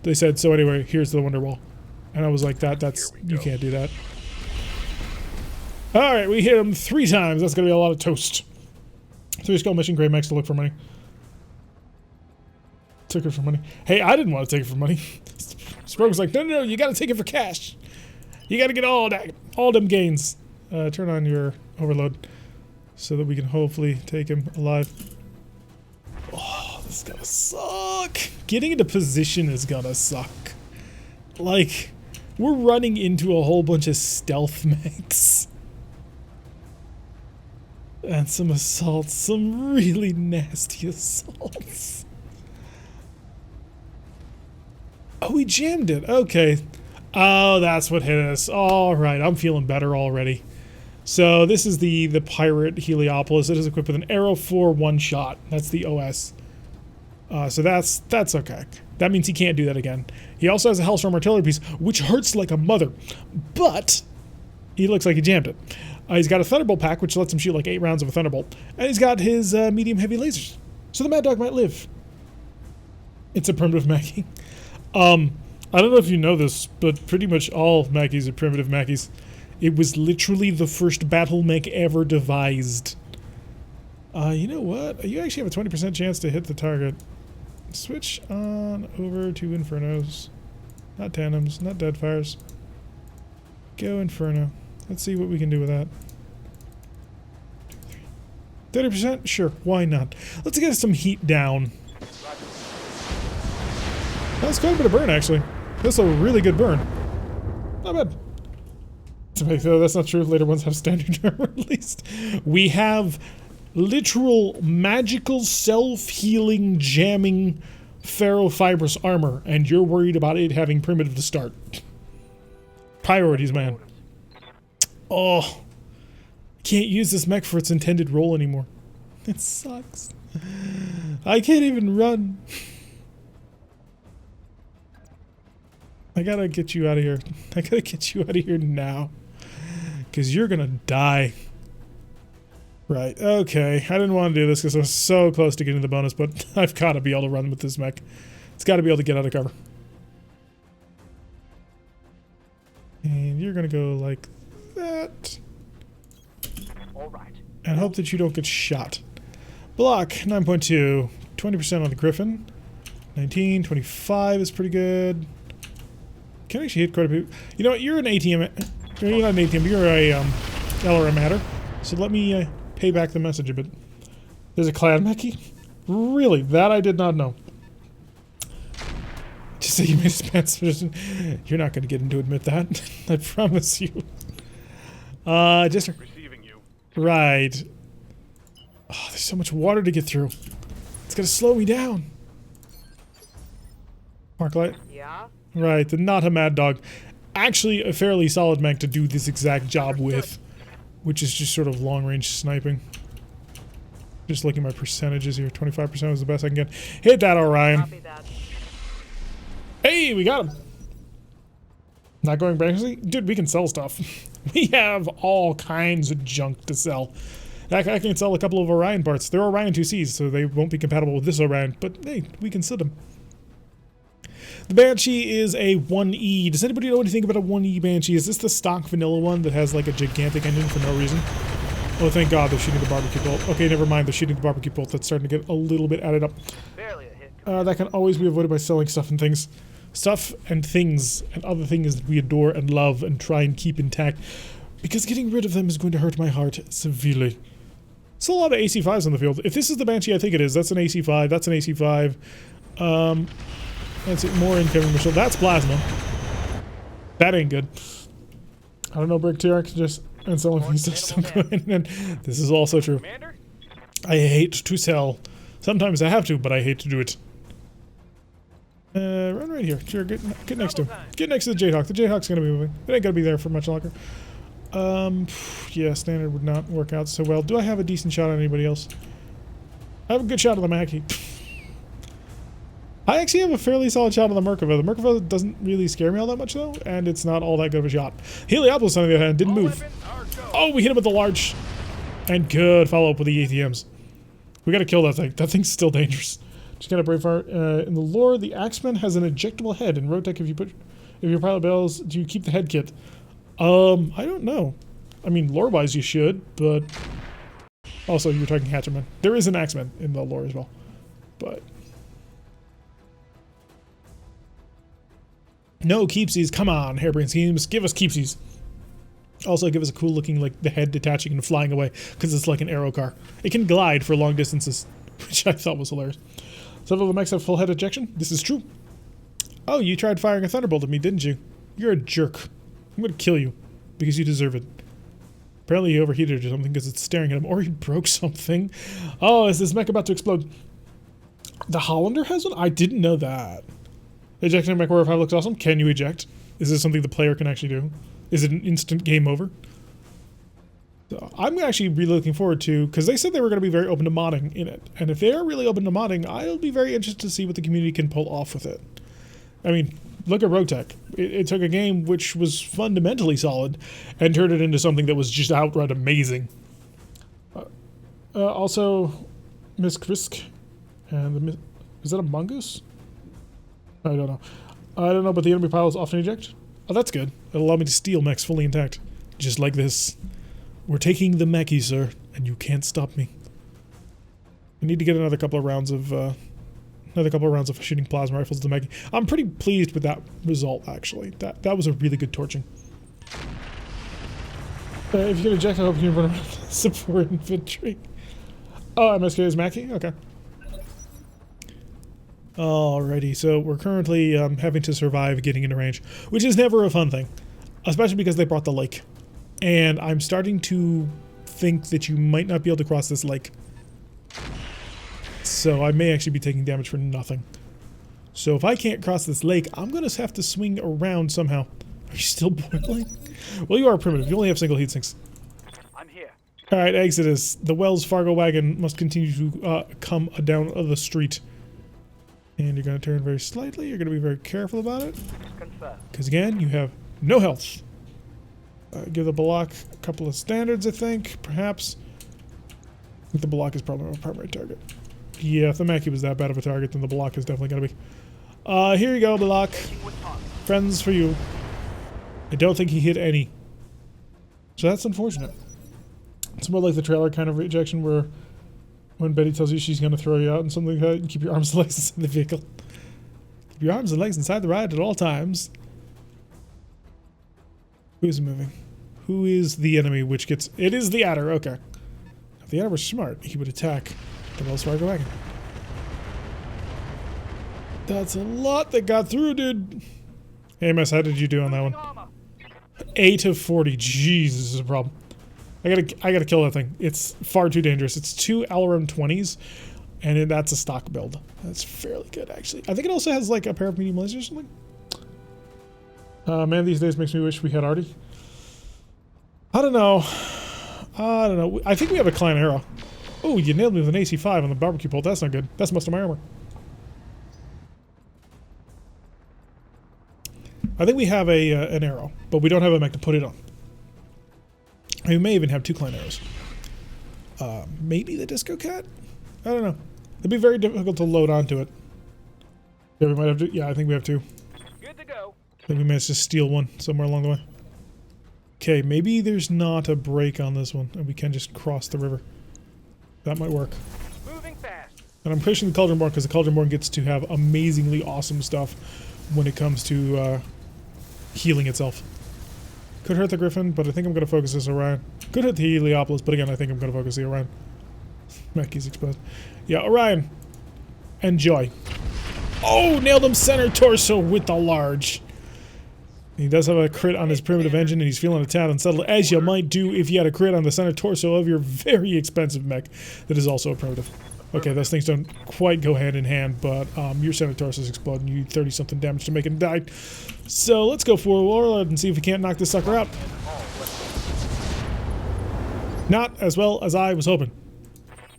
They said, "So anyway, here's the Wonderwall," and I was like, "That's you can't do that." Alright, we hit him 3 times. That's gonna be a lot of toast. 3 skull mission, Grey Max to look for money. Took it for money. Hey, I didn't want to take it for money. Sproke was like, no, you gotta take it for cash. You gotta get all them gains. Turn on your overload so that we can hopefully take him alive. Oh, this is gonna suck. Getting into position is gonna suck. Like, we're running into a whole bunch of stealth mechs. And some assaults, some really nasty assaults. Oh, we jammed it. Okay. Oh, that's what hit us. All right, I'm feeling better already. So this is the pirate Heliopolis. It is equipped with an arrow for 1 shot. That's the OS. So that's okay. That means he can't do that again. He also has a Hellstorm artillery piece, which hurts like a mother. But he looks like he jammed it. He's got a Thunderbolt pack, which lets him shoot like 8 rounds of a Thunderbolt. And he's got his medium-heavy lasers. So the Mad Dog might live. It's a primitive Mackie. I don't know if you know this, but pretty much all Mackies are primitive Mackies. It was literally the first battle mech ever devised. You know what? You actually have a 20% chance to hit the target. Switch on over to Infernos. Not Tandems, not Deadfires. Go Inferno. Let's see what we can do with that. 30%? Sure, why not? Let's get some heat down. That's quite a bit of burn, actually. That's a really good burn. Not bad. So that's not true. Later ones have standard armor, at least. We have literal magical self-healing jamming ferrofibrous armor, and you're worried about it having primitive to start. Priorities, man. Oh, can't use this mech for its intended role anymore. It sucks. I can't even run. I gotta get you out of here. I gotta get you out of here now. Because you're gonna die. Right, okay. I didn't want to do this because I was so close to getting the bonus, but I've got to be able to run with this mech. It's got to be able to get out of cover. And you're gonna go like that. All right. And hope that you don't get shot. Block, 9.2. 20% on the Griffin. 19, 25 is pretty good. Can actually hit quite a bit. You know what, you're an ATM. You're not an ATM, you're a LRM matter. So let me pay back the message a bit. There's a Clan Mackie? Really? That I did not know. Just say you made a spam submission. You're not going to get him to admit that. I promise you. Just Receiving you. right. Oh, there's so much water to get through. It's going to slow me down. Marklight. Yeah? Right, the not a Mad Dog. Actually, a fairly solid mech to do this exact job with, which is just sort of long-range sniping. Just looking at my percentages here. 25% was the best I can get. Hit that, Orion. Copy that. Hey, we got him. Not going bankruptcy? Dude, we can sell stuff. We have all kinds of junk to sell. I can sell a couple of Orion parts. They're Orion 2Cs, so they won't be compatible with this Orion, but hey, we can sell them. The Banshee is a 1E. Does anybody know anything about a 1E Banshee? Is this the stock vanilla one that has like a gigantic engine for no reason? Oh, thank God they're shooting the barbecue bolt. Okay, never mind. They're shooting the barbecue bolt. That's starting to get a little bit added up. Barely a hit. That can always be avoided by selling stuff and things. Stuff and things and other things that we adore and love and try and keep intact. Because getting rid of them is going to hurt my heart severely. It's a lot of AC5s on the field. If this is the Banshee I think it is, that's an AC5. That's an AC5. That's it. More incoming missile. That's plasma. That ain't good. I don't know, Brick TRX just and selling things just don't go in. And this is also true. Commander? I hate to sell. Sometimes I have to, but I hate to do it. Run right here. Sure, get next to him. Get next to the Jayhawk. The Jayhawk's gonna be moving. It ain't gonna be there for much longer. Yeah, standard would not work out so well. Do I have a decent shot on anybody else? I have a good shot of the Mackie. I actually have a fairly solid shot on the Merkava. The Merkava doesn't really scare me all that much, though, and it's not all that good of a shot. Heliopolis, on the other hand, didn't move. Oh, we hit him with the large. And good follow-up with the ATMs. We gotta kill that thing. That thing's still dangerous. Just gotta brave fire. In the lore, the Axeman has an ejectable head. In RogueTech, if your pilot bails, do you keep the head kit? I don't know. I mean, lore-wise you should, but also you're talking Hatchetman. There is an Axeman in the lore as well, but no keepsies. Come on, harebrained schemes, give us keepsies. Also, give us a cool looking, like, the head detaching and flying away, because it's like an aero car. It can glide for long distances, which I thought was hilarious. Several of the mechs have full head ejection. This is true. Oh, you tried firing a thunderbolt at me, didn't you? You're a jerk. I'm gonna kill you, because you deserve it. Apparently he overheated or something, because it's staring at him, or he broke something. Oh, is this mech about to explode? The Hollander has one? I didn't know that. Ejecting a mech Warrior 5 looks awesome. Can you eject? Is this something the player can actually do? Is it an instant game over? So I'm actually really looking forward to, because they said they were going to be very open to modding in it. And if they are really open to modding, I'll be very interested to see what the community can pull off with it. I mean, look at RogueTech. It took a game which was fundamentally solid and turned it into something that was just outright amazing. Also, Miss Krisk and is that a mongoose? I don't know. I don't know, but the enemy pilots often eject. Oh, that's good. It'll allow me to steal mechs fully intact. Just like this. We're taking the mechie, sir, and you can't stop me. I need to get another couple of rounds of shooting plasma rifles to the mechie. I'm pretty pleased with that result, actually. That was a really good torching. If you can eject, I hope you can run around support infantry. Oh, MSK is Mackie? Okay. Alrighty, so we're currently having to survive getting into range, which is never a fun thing, especially because they brought the lake. And I'm starting to think that you might not be able to cross this lake. So I may actually be taking damage for nothing. So if I can't cross this lake, I'm going to have to swing around somehow. Are you still boiling? Well, you are primitive. You only have single heat sinks. I'm here. Alright, Exodus. The Wells Fargo wagon must continue to come down the street. And you're going to turn very slightly. You're going to be very careful about it. Confirmed. Because again, you have no health. Give the Balak a couple of standards, I think. Perhaps. I think the Balak is probably my primary target. Yeah, if the Mackie was that bad of a target, then the Balak is definitely going to be. Here you go, Balak. Friends for you. I don't think he hit any. So that's unfortunate. It's more like the trailer kind of rejection where when Betty tells you she's going to throw you out and something like that, and keep your arms and legs inside the vehicle. Keep your arms and legs inside the ride at all times. Who's moving? Who is the enemy which gets... It is the Adder, okay. If the Adder was smart, he would attack the Wells Fargo wagon. That's a lot that got through, dude. Hey, Mess, how did you do on that one? 8 of 40. Jeez, this is a problem. I gotta kill that thing. It's far too dangerous. It's 2 LRM 20s, and that's a stock build. That's fairly good, actually. I think it also has like a pair of medium lasers or something. Man, these days makes me wish we had Artie. I don't know. I don't know. I think we have a Klein arrow. Oh, you nailed me with an AC-5 on the barbecue pole. That's not good. That's most of my armor. I think we have an arrow, but we don't have a mech to put it on. We may even have 2 Klein arrows. Maybe the Disco Cat? I don't know. It'd be very difficult to load onto it. Yeah, we might have to. Yeah, I think we have 2. Good to go. I think we managed to steal one somewhere along the way. Okay, maybe there's not a break on this one, and we can just cross the river. That might work. Moving fast. And I'm pushing the Cauldronborn because the Cauldronborn gets to have amazingly awesome stuff when it comes to healing itself. Could hurt the Griffin, but I think I'm going to focus this Orion. Could hit the Heliopolis, but again, I think I'm going to focus the Orion. Mackey's exposed. Yeah, Orion. Enjoy. Oh, nailed him center torso with the large. He does have a crit on his primitive engine, and he's feeling a tad unsettled, as you might do if you had a crit on the center torso of your very expensive mech that is also a primitive. Okay, those things don't quite go hand in hand, but your center torso is exploding. You need 30-something damage to make it die. So let's go for a warlord and see if we can't knock this sucker out. Not as well as I was hoping.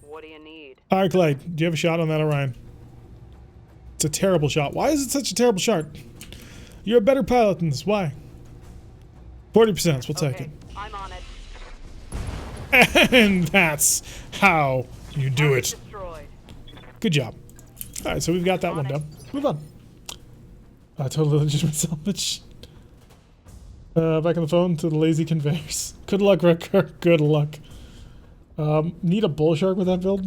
What do you need? Alright, Clay, do you have a shot on that Orion? It's a terrible shot. Why is it such a terrible shot? You're a better pilot than this. Why? 40%. We'll take it. I'm on it. And that's how you do it. Destroyed. Good job. Alright, so we've got that one done. Move on. Totally legitimate salvage. Back on the phone to the lazy conveyors. Good luck, Rutger. Good luck. Need a bull shark with that build?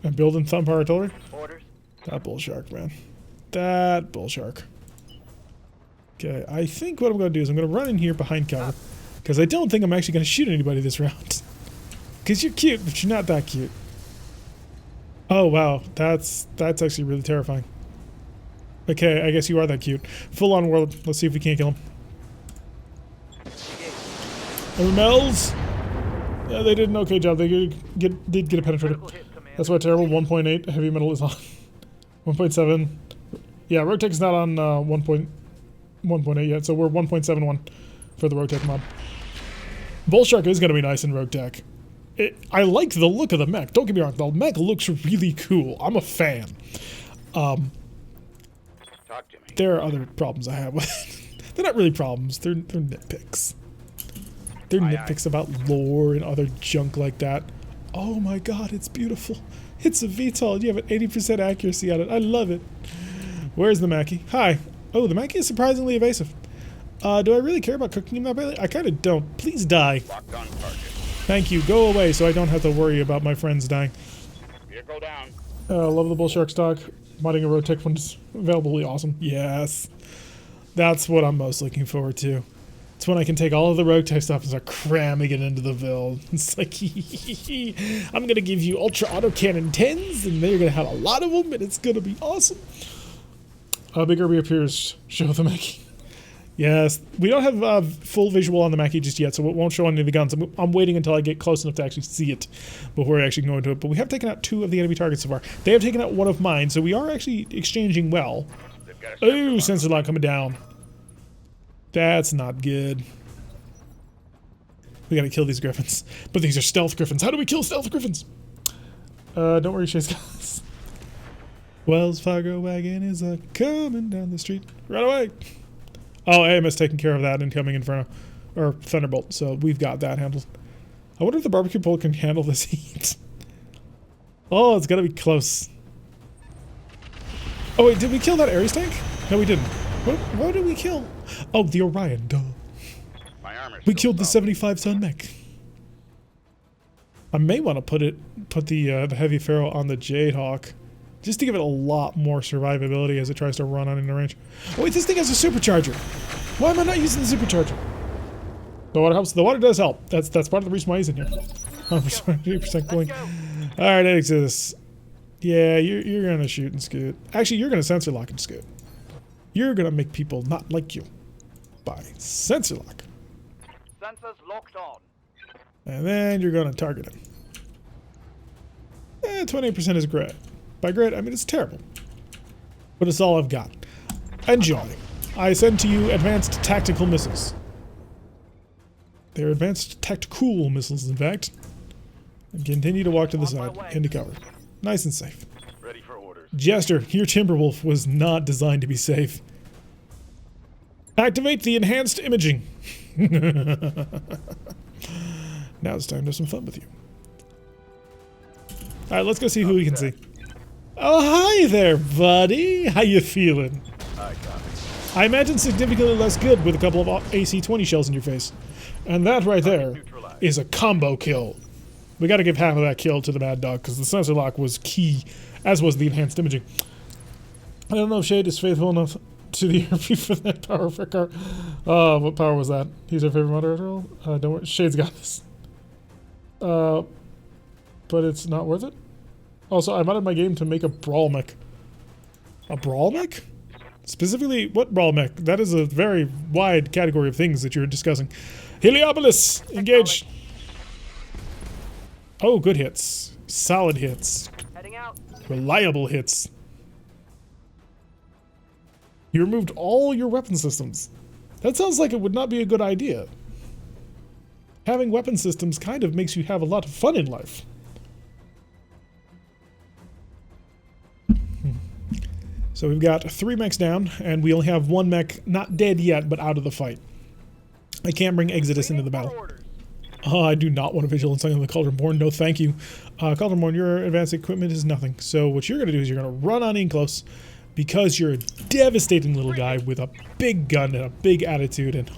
And building thumb artillery? Orders. That bull shark, man. That bull shark. Okay, I think what I'm going to do is I'm going to run in here behind cover. Because I don't think I'm actually going to shoot anybody this round. Because you're cute, but you're not that cute. Oh, wow. That's actually really terrifying. Okay, I guess you are that cute. Full on world. Let's see if we can't kill him. Mel's. Yeah, they did an okay job. They did get a penetrator. That's why terrible. 1.8 heavy metal is on. 1.7. Yeah, RogueTech is not on 1.8 yet, so we're 1.71 for the RogueTech mod. Bull Shark is going to be nice in RogueTech. I like the look of the mech. Don't get me wrong. The mech looks really cool. I'm a fan. Talk to me. There are other problems I have with it. They're not really problems. They're nitpicks. They're nitpicks about lore and other junk like that. Oh my god, it's beautiful. It's a VTOL and you have an 80% accuracy on it. I love it. Where's the Mackie? Hi. Oh, the Mackie is surprisingly evasive. Do I really care about cooking him that badly? I kind of don't. Please die. Locked on target. Thank you. Go away so I don't have to worry about my friends dying. Vehicle down. Love the bull shark stock. Modding a RogueTech one is availably awesome. Yes. That's what I'm most looking forward to. It's when I can take all of the RogueTech stuff and start cramming it into the build. It's like, I'm going to give you ultra autocannon 10s, and they're going to have a lot of them, and it's going to be awesome. Big Irby appears. Show the Mackie. Yes, we don't have full visual on the Mackie just yet, so it won't show any of the guns. I'm waiting until I get close enough to actually see it before I actually go into it. But we have taken out 2 of the enemy targets so far. They have taken out 1 of mine, so we are actually exchanging well. Oh, sensor lock coming down. That's not good. We gotta kill these griffins. But these are stealth griffins. How do we kill stealth griffins? Don't worry, Chase guys. Wells Fargo wagon is coming down the street. Run away! Oh, AMS taking care of that incoming Inferno. Or Thunderbolt, so we've got that handled. I wonder if the barbecue pole can handle this heat. Oh, it's gotta be close. Oh wait, did we kill that Ares tank? No, we didn't. What did we kill? Oh, the Orion, duh. We killed the 75 ton mech. I may want to put the heavy Pharaoh on the Jadehawk, just to give it a lot more survivability as it tries to run on into range. Oh wait, this thing has a supercharger. Why am I not using the supercharger? The water helps. The water does help. That's part of the reason why he's in here. 100% cooling. All right, exits. Yeah, you're gonna shoot and scoot. Actually, you're gonna sensor lock and scoot. You're gonna make people not like you by sensor lock. Sensors locked on. And then you're gonna target him. 28% is grit. By grit, I mean it's terrible. But it's all I've got. Enjoy. I send to you advanced tactical missiles. They're advanced tactical missiles, in fact. And continue to walk to the side, into cover. Nice and safe. Ready for orders. Jester, your Timberwolf was not designed to be safe. Activate the enhanced imaging. Now it's time to have some fun with you. Alright, let's go see who we can see. Oh, hi there, buddy. How you feeling? I imagine significantly less good with a couple of AC-20 shells in your face. And that right there is a combo kill. We gotta give half of that kill to the Mad Dog, because the sensor lock was key, as was the enhanced imaging. I don't know if Shade is faithful enough to the RP for that power for car. What power was that? He's our favorite moderator? Don't worry, Shade's got this. But it's not worth it? Also, I modded my game to make a brawl mech. A brawl mech? Specifically, what brawl mech? That is a very wide category of things that you're discussing. Heliopolis! Engage! Oh, good hits. Solid hits. Heading out. Reliable hits. You removed all your weapon systems. That sounds like it would not be a good idea. Having weapon systems kind of makes you have a lot of fun in life. So we've got 3 mechs down, and we only have 1 mech not dead yet, but out of the fight. I can't bring Exodus into the battle. Oh, I do not want a Vigilance on the Cauldron Born. No, thank you. Cauldron Born, your advanced equipment is nothing. So what you're going to do is you're going to run on in close, because you're a devastating little guy with a big gun and a big attitude, and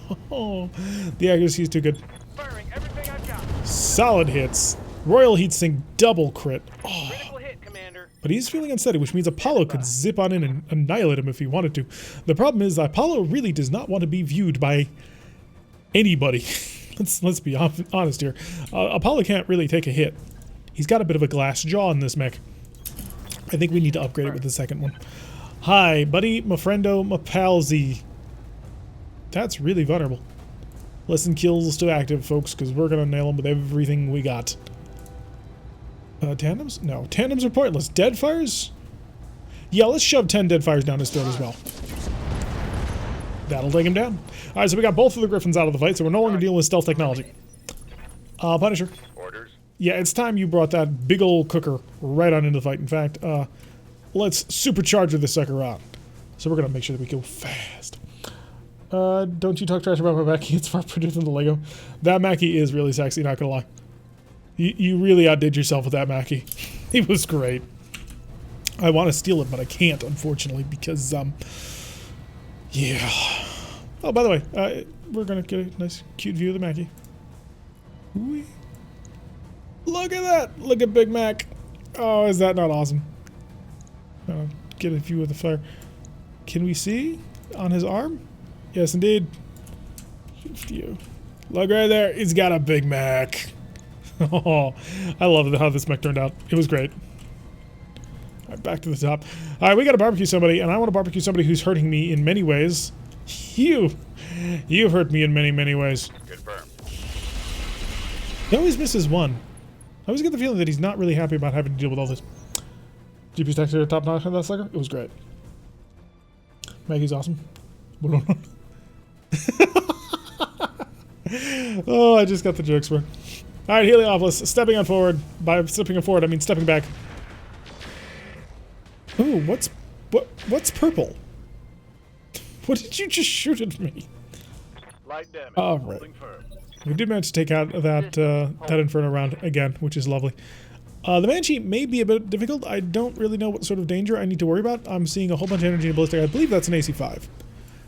the accuracy is too good. Firing everything I've got. Solid hits. Royal heatsink double crit. Oh, Critical hit, Commander. but he's feeling unsteady, which means Apollo could zip on in and annihilate him if he wanted to. The problem is Apollo really does not want to be viewed by anybody. let's be honest here. Apollo can't really take a hit. He's got a bit of a glass jaw in this mech. I think we need to upgrade it with the second one. Hi, buddy, my friendo, my palsy. That's really vulnerable. Listen kills to active, folks, because we're going to nail them with everything we got. Tandems? No. Tandems are pointless. Dead fires? Yeah, let's shove 10 dead fires down his throat as well. That'll take him down. Alright, so we got both of the Griffins out of the fight, so we're no longer dealing with stealth technology. Punisher. Orders. Yeah, it's time you brought that big old cooker right on into the fight. In fact, let's supercharge this sucker out. So we're going to make sure that we go fast. Don't you talk trash about my Mackie. It's far prettier than the Lego. That Mackie is really sexy, not gonna lie. You really outdid yourself with that Mackie. He was great. I want to steal it, but I can't, unfortunately, because, yeah. Oh, by the way, we're gonna get a nice, cute view of the Mackie. Whee. Look at that! Look at Big Mac! Oh, is that not awesome? Get a view of the flare. Can we see on his arm? Yes, indeed. Look right there. He's got a Big Mac. Oh, I love how this mech turned out. It was great. All right, back to the top. All right, we got to barbecue somebody, and I want to barbecue somebody who's hurting me in many ways. You've hurt me in many, many ways. Confirm. He always misses one. I always get the feeling that he's not really happy about having to deal with all this. GP's texture top notch on that sucker. It was great. Maggie's awesome. Oh, I just got the jokes wrong. Alright, Heliopolis, stepping on forward. By stepping on forward, I mean stepping back. Ooh, what's purple? What did you just shoot at me? Light damage. Oh, right. Holding firm. We did manage to take out that Inferno round again, which is lovely. The Banshee may be a bit difficult. I don't really know what sort of danger I need to worry about. I'm seeing a whole bunch of energy and ballistic. I believe that's an AC-5.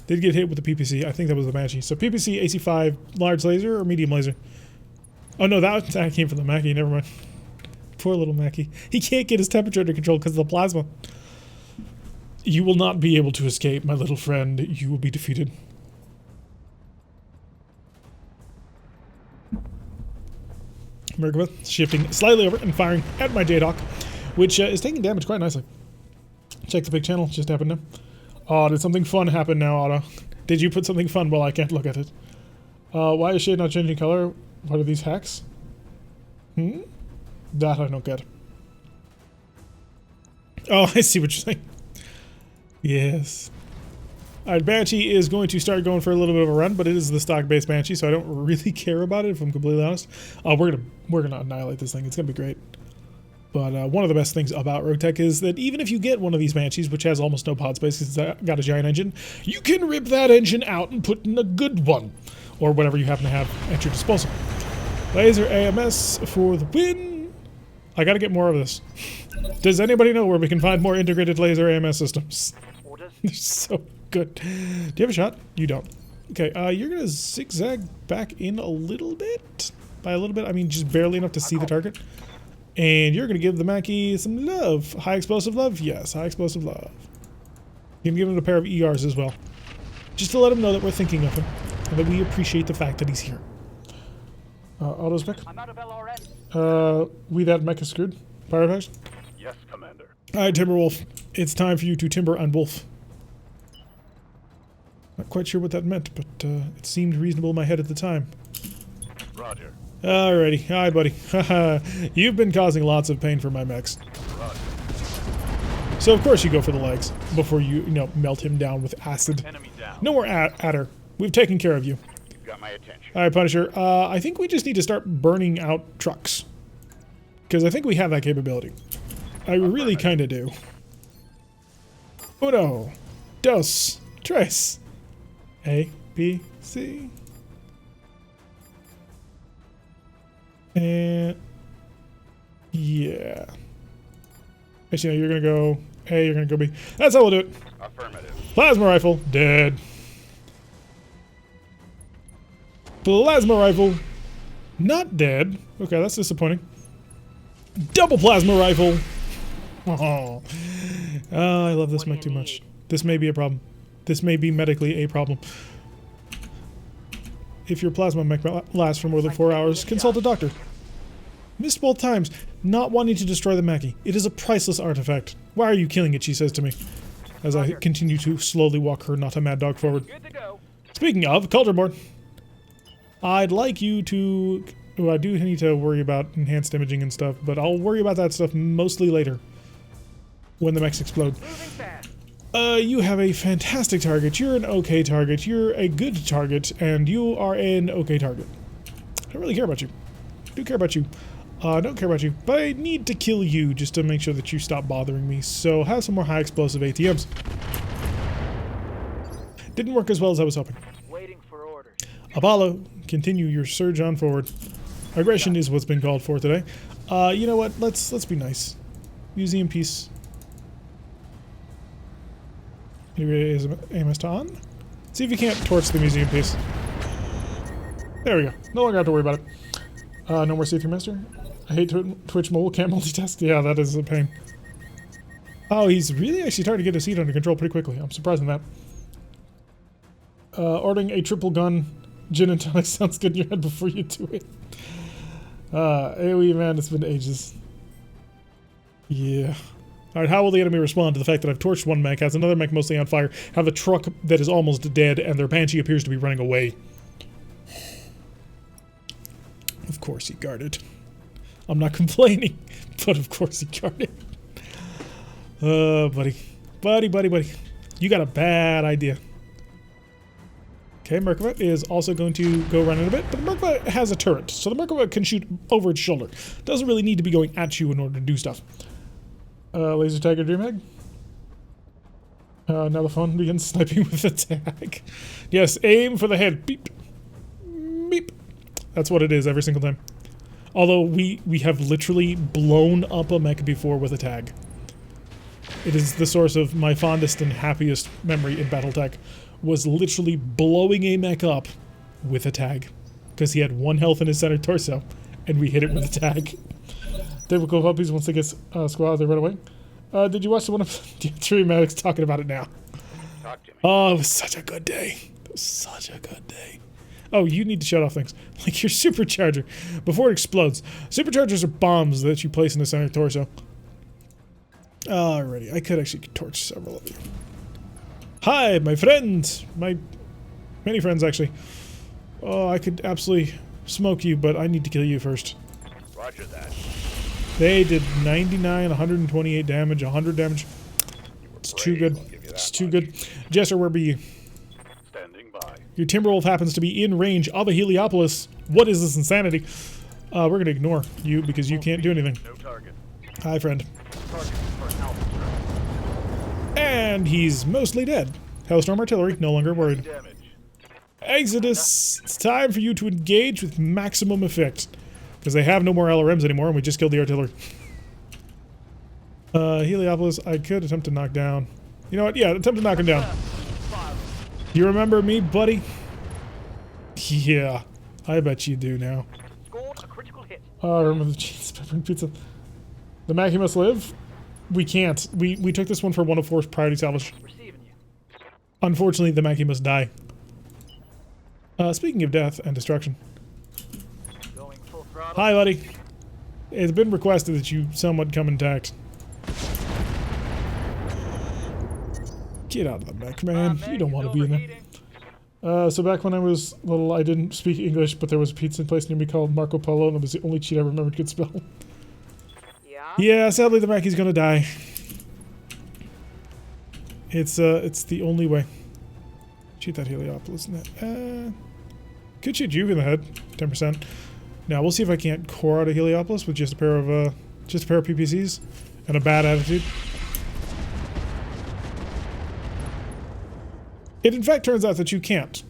Did get hit with the PPC. I think that was the Banshee. So PPC, AC-5, large laser or medium laser? Oh no, that came from the Mackie. Never mind. Poor little Mackie. He can't get his temperature under control because of the plasma. You will not be able to escape, my little friend. You will be defeated. Merkaba shifting slightly over and firing at my J-Doc, which is taking damage quite nicely. Check the big channel. Just happened now. Oh, did something fun happen now, Otto? Did you put something fun? Well, I can't look at it. Why is shade not changing color? What are these hacks? That I don't get. Oh, I see what you're saying. Yes. Alright, Banshee is going to start going for a little bit of a run, but it is the stock-based Banshee, so I don't really care about it, if I'm completely honest. We're gonna annihilate this thing. It's gonna be great. But one of the best things about RogueTech is that even if you get one of these Banshees, which has almost no pod space because it's got a giant engine, you can rip that engine out and put in a good one. Or whatever you happen to have at your disposal. Laser AMS for the win. I gotta get more of this. Does anybody know where we can find more integrated laser AMS systems? Orders. They're so good. Do you have a shot? You don't. Okay, you're gonna zigzag back in a little bit. By a little bit, I mean just barely enough to see the target. And you're gonna give the Mackie some love. High explosive love? Yes, high explosive love. You can give him a pair of ERs as well. Just to let him know that we're thinking of him. And that we appreciate the fact that he's here. Auto's pick. I'm out of LRN. We that mech is screwed. Fire attacks? Yes, Commander. Alright, Timberwolf. It's time for you to timber and wolf. Not quite sure what that meant, but it seemed reasonable in my head at the time. Roger. Alrighty. Hi, buddy. You've been causing lots of pain for my mechs. Roger. So of course you go for the legs before you melt him down with acid. Enemy down. No more adder. We've taken care of you. You've got my attention. Alright, Punisher. I think we just need to start burning out trucks. Because I think we have that capability. I really kind of do. Uno. Dos. Tres. A. B. C. And... yeah. Actually, no, you're going to go A, you're gonna go B. That's how we'll do it. Affirmative. Plasma rifle, dead. Plasma rifle, not dead. Okay, that's disappointing. Double plasma rifle. Oh, I love this mech too much. This may be a problem. This may be medically a problem. If your plasma mech lasts for more than 4 hours, consult a doctor. Missed both times. Not wanting to destroy the Mackie. It is a priceless artifact. Why are you killing it, she says to me, as I continue to slowly walk her not a mad dog forward. Good to go. Speaking of, culture board. I'd like you to... Oh, I do need to worry about enhanced imaging and stuff, but I'll worry about that stuff mostly later. When the mechs explode. Moving fast. You have a fantastic target, you're an okay target, you're a good target, and you are an okay target. I don't really care about you. I do care about you. I don't care about you, but I need to kill you just to make sure that you stop bothering me, so have some more high explosive ATMs. Didn't work as well as I was hoping. Waiting for orders. Apollo, continue your surge on forward. Aggression is what's been called for today. You know what, let's be nice. Museum piece. Is AMS on? See if you can't torch the museum piece. There we go. No longer have to worry about it. No more C3 Master. I hate Twitch mobile can't multitask. Yeah, that is a pain. Oh, he's really actually starting to get his heat under control pretty quickly. I'm surprised in that. Ordering a triple gun gin and tonic sounds good in your head before you do it. AoE, man, it's been ages. Yeah. Alright, how will the enemy respond to the fact that I've torched one mech, has another mech mostly on fire, have a truck that is almost dead, and their Banshee appears to be running away? Of course he guarded. I'm not complaining, but of course he guarded. Buddy. Buddy. You got a bad idea. Okay, Merkava is also going to go run in a bit, but the Merkava has a turret, so the Merkava can shoot over its shoulder. Doesn't really need to be going at you in order to do stuff. Laser Tiger Dreamhag. Now the phone begins sniping with a tag. Yes, aim for the head. Beep. Beep. That's what it is every single time. Although we have literally blown up a mech before with a tag. It is the source of my fondest and happiest memory in Battletech, was literally blowing a mech up with a tag. Because he had 1 health in his center torso, and we hit it with a tag. Typical puppies, once they get squad, they run away. Did you watch the one of the 3 medics talking about it now? Talk to me. Oh, it was such a good day. It was such a good day. Oh, you need to shut off things. Like your supercharger. Before it explodes. Superchargers are bombs that you place in the center torso. Alrighty, I could actually torch several of you. Hi, my friend! My many friends, actually. Oh, I could absolutely smoke you, but I need to kill you first. Roger that. They did 99, 128 damage, 100 damage. It's too good. It's too good. Jester, where be you? Standing by. Your Timberwolf happens to be in range of a Heliopolis. What is this insanity? We're going to ignore you because you can't do anything. No target. Hi, friend. Target for an alpha strike. And he's mostly dead. Hellstorm Artillery, no longer worried. Damage. Exodus, it's time for you to engage with maximum effect. Because they have no more LRMs anymore, and we just killed the artillery. Heliopolis, I could attempt to knock down. You know what? Yeah, attempt to knock him down. You remember me, buddy? Yeah, I bet you do now. Scored a critical hit. I remember the cheese pepperoni pizza. The Mackie must live? We can't. We took this one for 1 of 4 priority salvage. Receiving you. Unfortunately, the Mackie must die. Speaking of death and destruction. Going full throttle. Hi, buddy. It's been requested that you somewhat come intact. Get out of the mech, man. You don't want to be in there. So back when I was little, I didn't speak English, but there was a pizza place near me called Marco Polo, and it was the only cheat I remembered could spell. Yeah. Yeah, sadly the Mackie's gonna die. It's the only way. Shoot that Heliopolis in that. Could shoot you in the head, 10%. Now we'll see if I can't core out a Heliopolis with just a pair of PPCs and a bad attitude. It in fact turns out that you can't,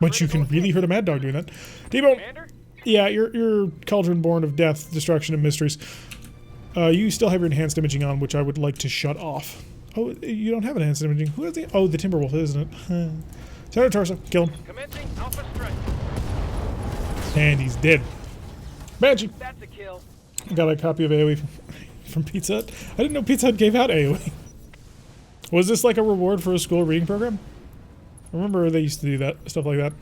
but you can really hurt a mad dog doing that. T-Bone, Commander? yeah, you're cauldron born of death, destruction, and mysteries. You still have your enhanced imaging on, which I would like to shut off. Oh, you don't have enhanced imaging. Who has the... Oh, the Timberwolf, isn't it? Center torso. Kill him. Commencing Alpha Strike. And he's dead. Magic. That's a kill. Got a copy of AoE from Pizza Hut. I didn't know Pizza Hut gave out AoE. Was this like a reward for a school reading program? I remember they used to do that, stuff like that.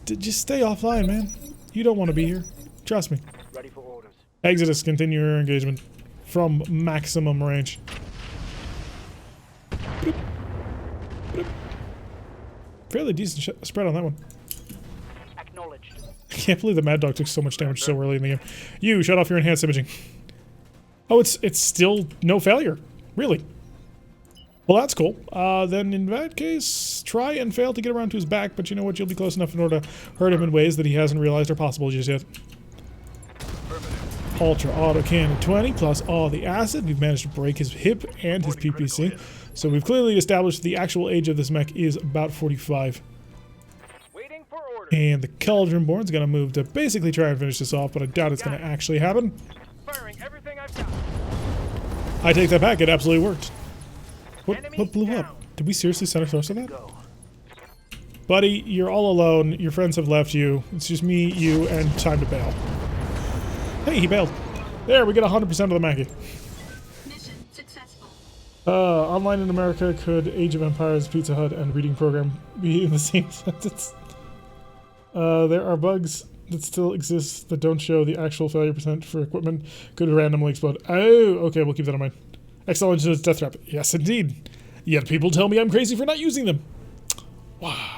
Just stay offline, man. You don't want to be here. Trust me. Ready for orders. Exodus, continue your engagement from maximum range. Boop. Boop. Fairly decent spread on that one. Acknowledged. I can't believe the Mad Dog took so much damage so early in the game. You, shut off your enhanced imaging. Oh, it's still no failure. Really? Well, that's cool. Then in that case, try and fail to get around to his back, but you know what? You'll be close enough in order to hurt him in ways that he hasn't realized are possible just yet. Ultra auto cannon 20 plus all the acid. We've managed to break his hip and his PPC. So we've clearly established the actual age of this mech is about 45. Waiting for orders. And the Cauldron Born's gonna move to basically try and finish this off, but I doubt it's gonna actually happen. Firing everything I've got. I take that back, it absolutely worked. What Enemy blew down. up? Did we seriously center torso that? Buddy, you're all alone. Your friends have left you. It's just me, you, and time to bail. Hey, he bailed. There, we get 100% of the Mackie. Mission successful. Online in America, could Age of Empires, Pizza Hut, and Reading Program be in the same sentence? There are bugs that still exist that don't show the actual failure percent for equipment. Could randomly explode. Oh, okay, we'll keep that in mind. XL Engine is death trap. Yes, indeed. Yet people tell me I'm crazy for not using them. Wow.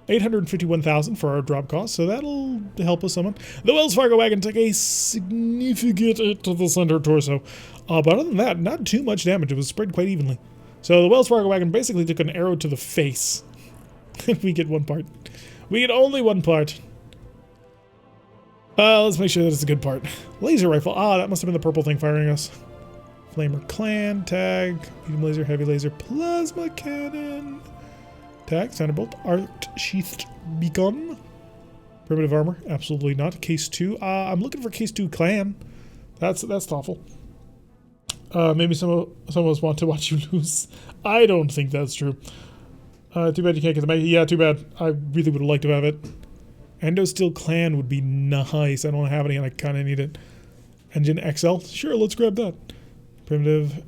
851,000 for our drop cost, so that'll help us someone. The Wells Fargo wagon took a significant hit to the center torso. But other than that, not too much damage. It was spread quite evenly. So the Wells Fargo wagon basically took an arrow to the face. We get one part. We get only one part. Let's make sure that it's a good part. Laser rifle. Ah, that must have been the purple thing firing us. Flamer clan, tag, medium laser, heavy laser, plasma cannon. Tag, Thunderbolt, art sheathed beacon. Primitive armor, absolutely not. Case 2. I'm looking for Case 2 clan. That's thoughtful. Maybe some of us want to watch you lose. I don't think that's true. Too bad you can't get the Maggie. Yeah, too bad. I really would have liked to have it. Endo Steel Clan would be nice. I don't have any and I kind of need it. Engine XL? Sure, let's grab that. Primitive.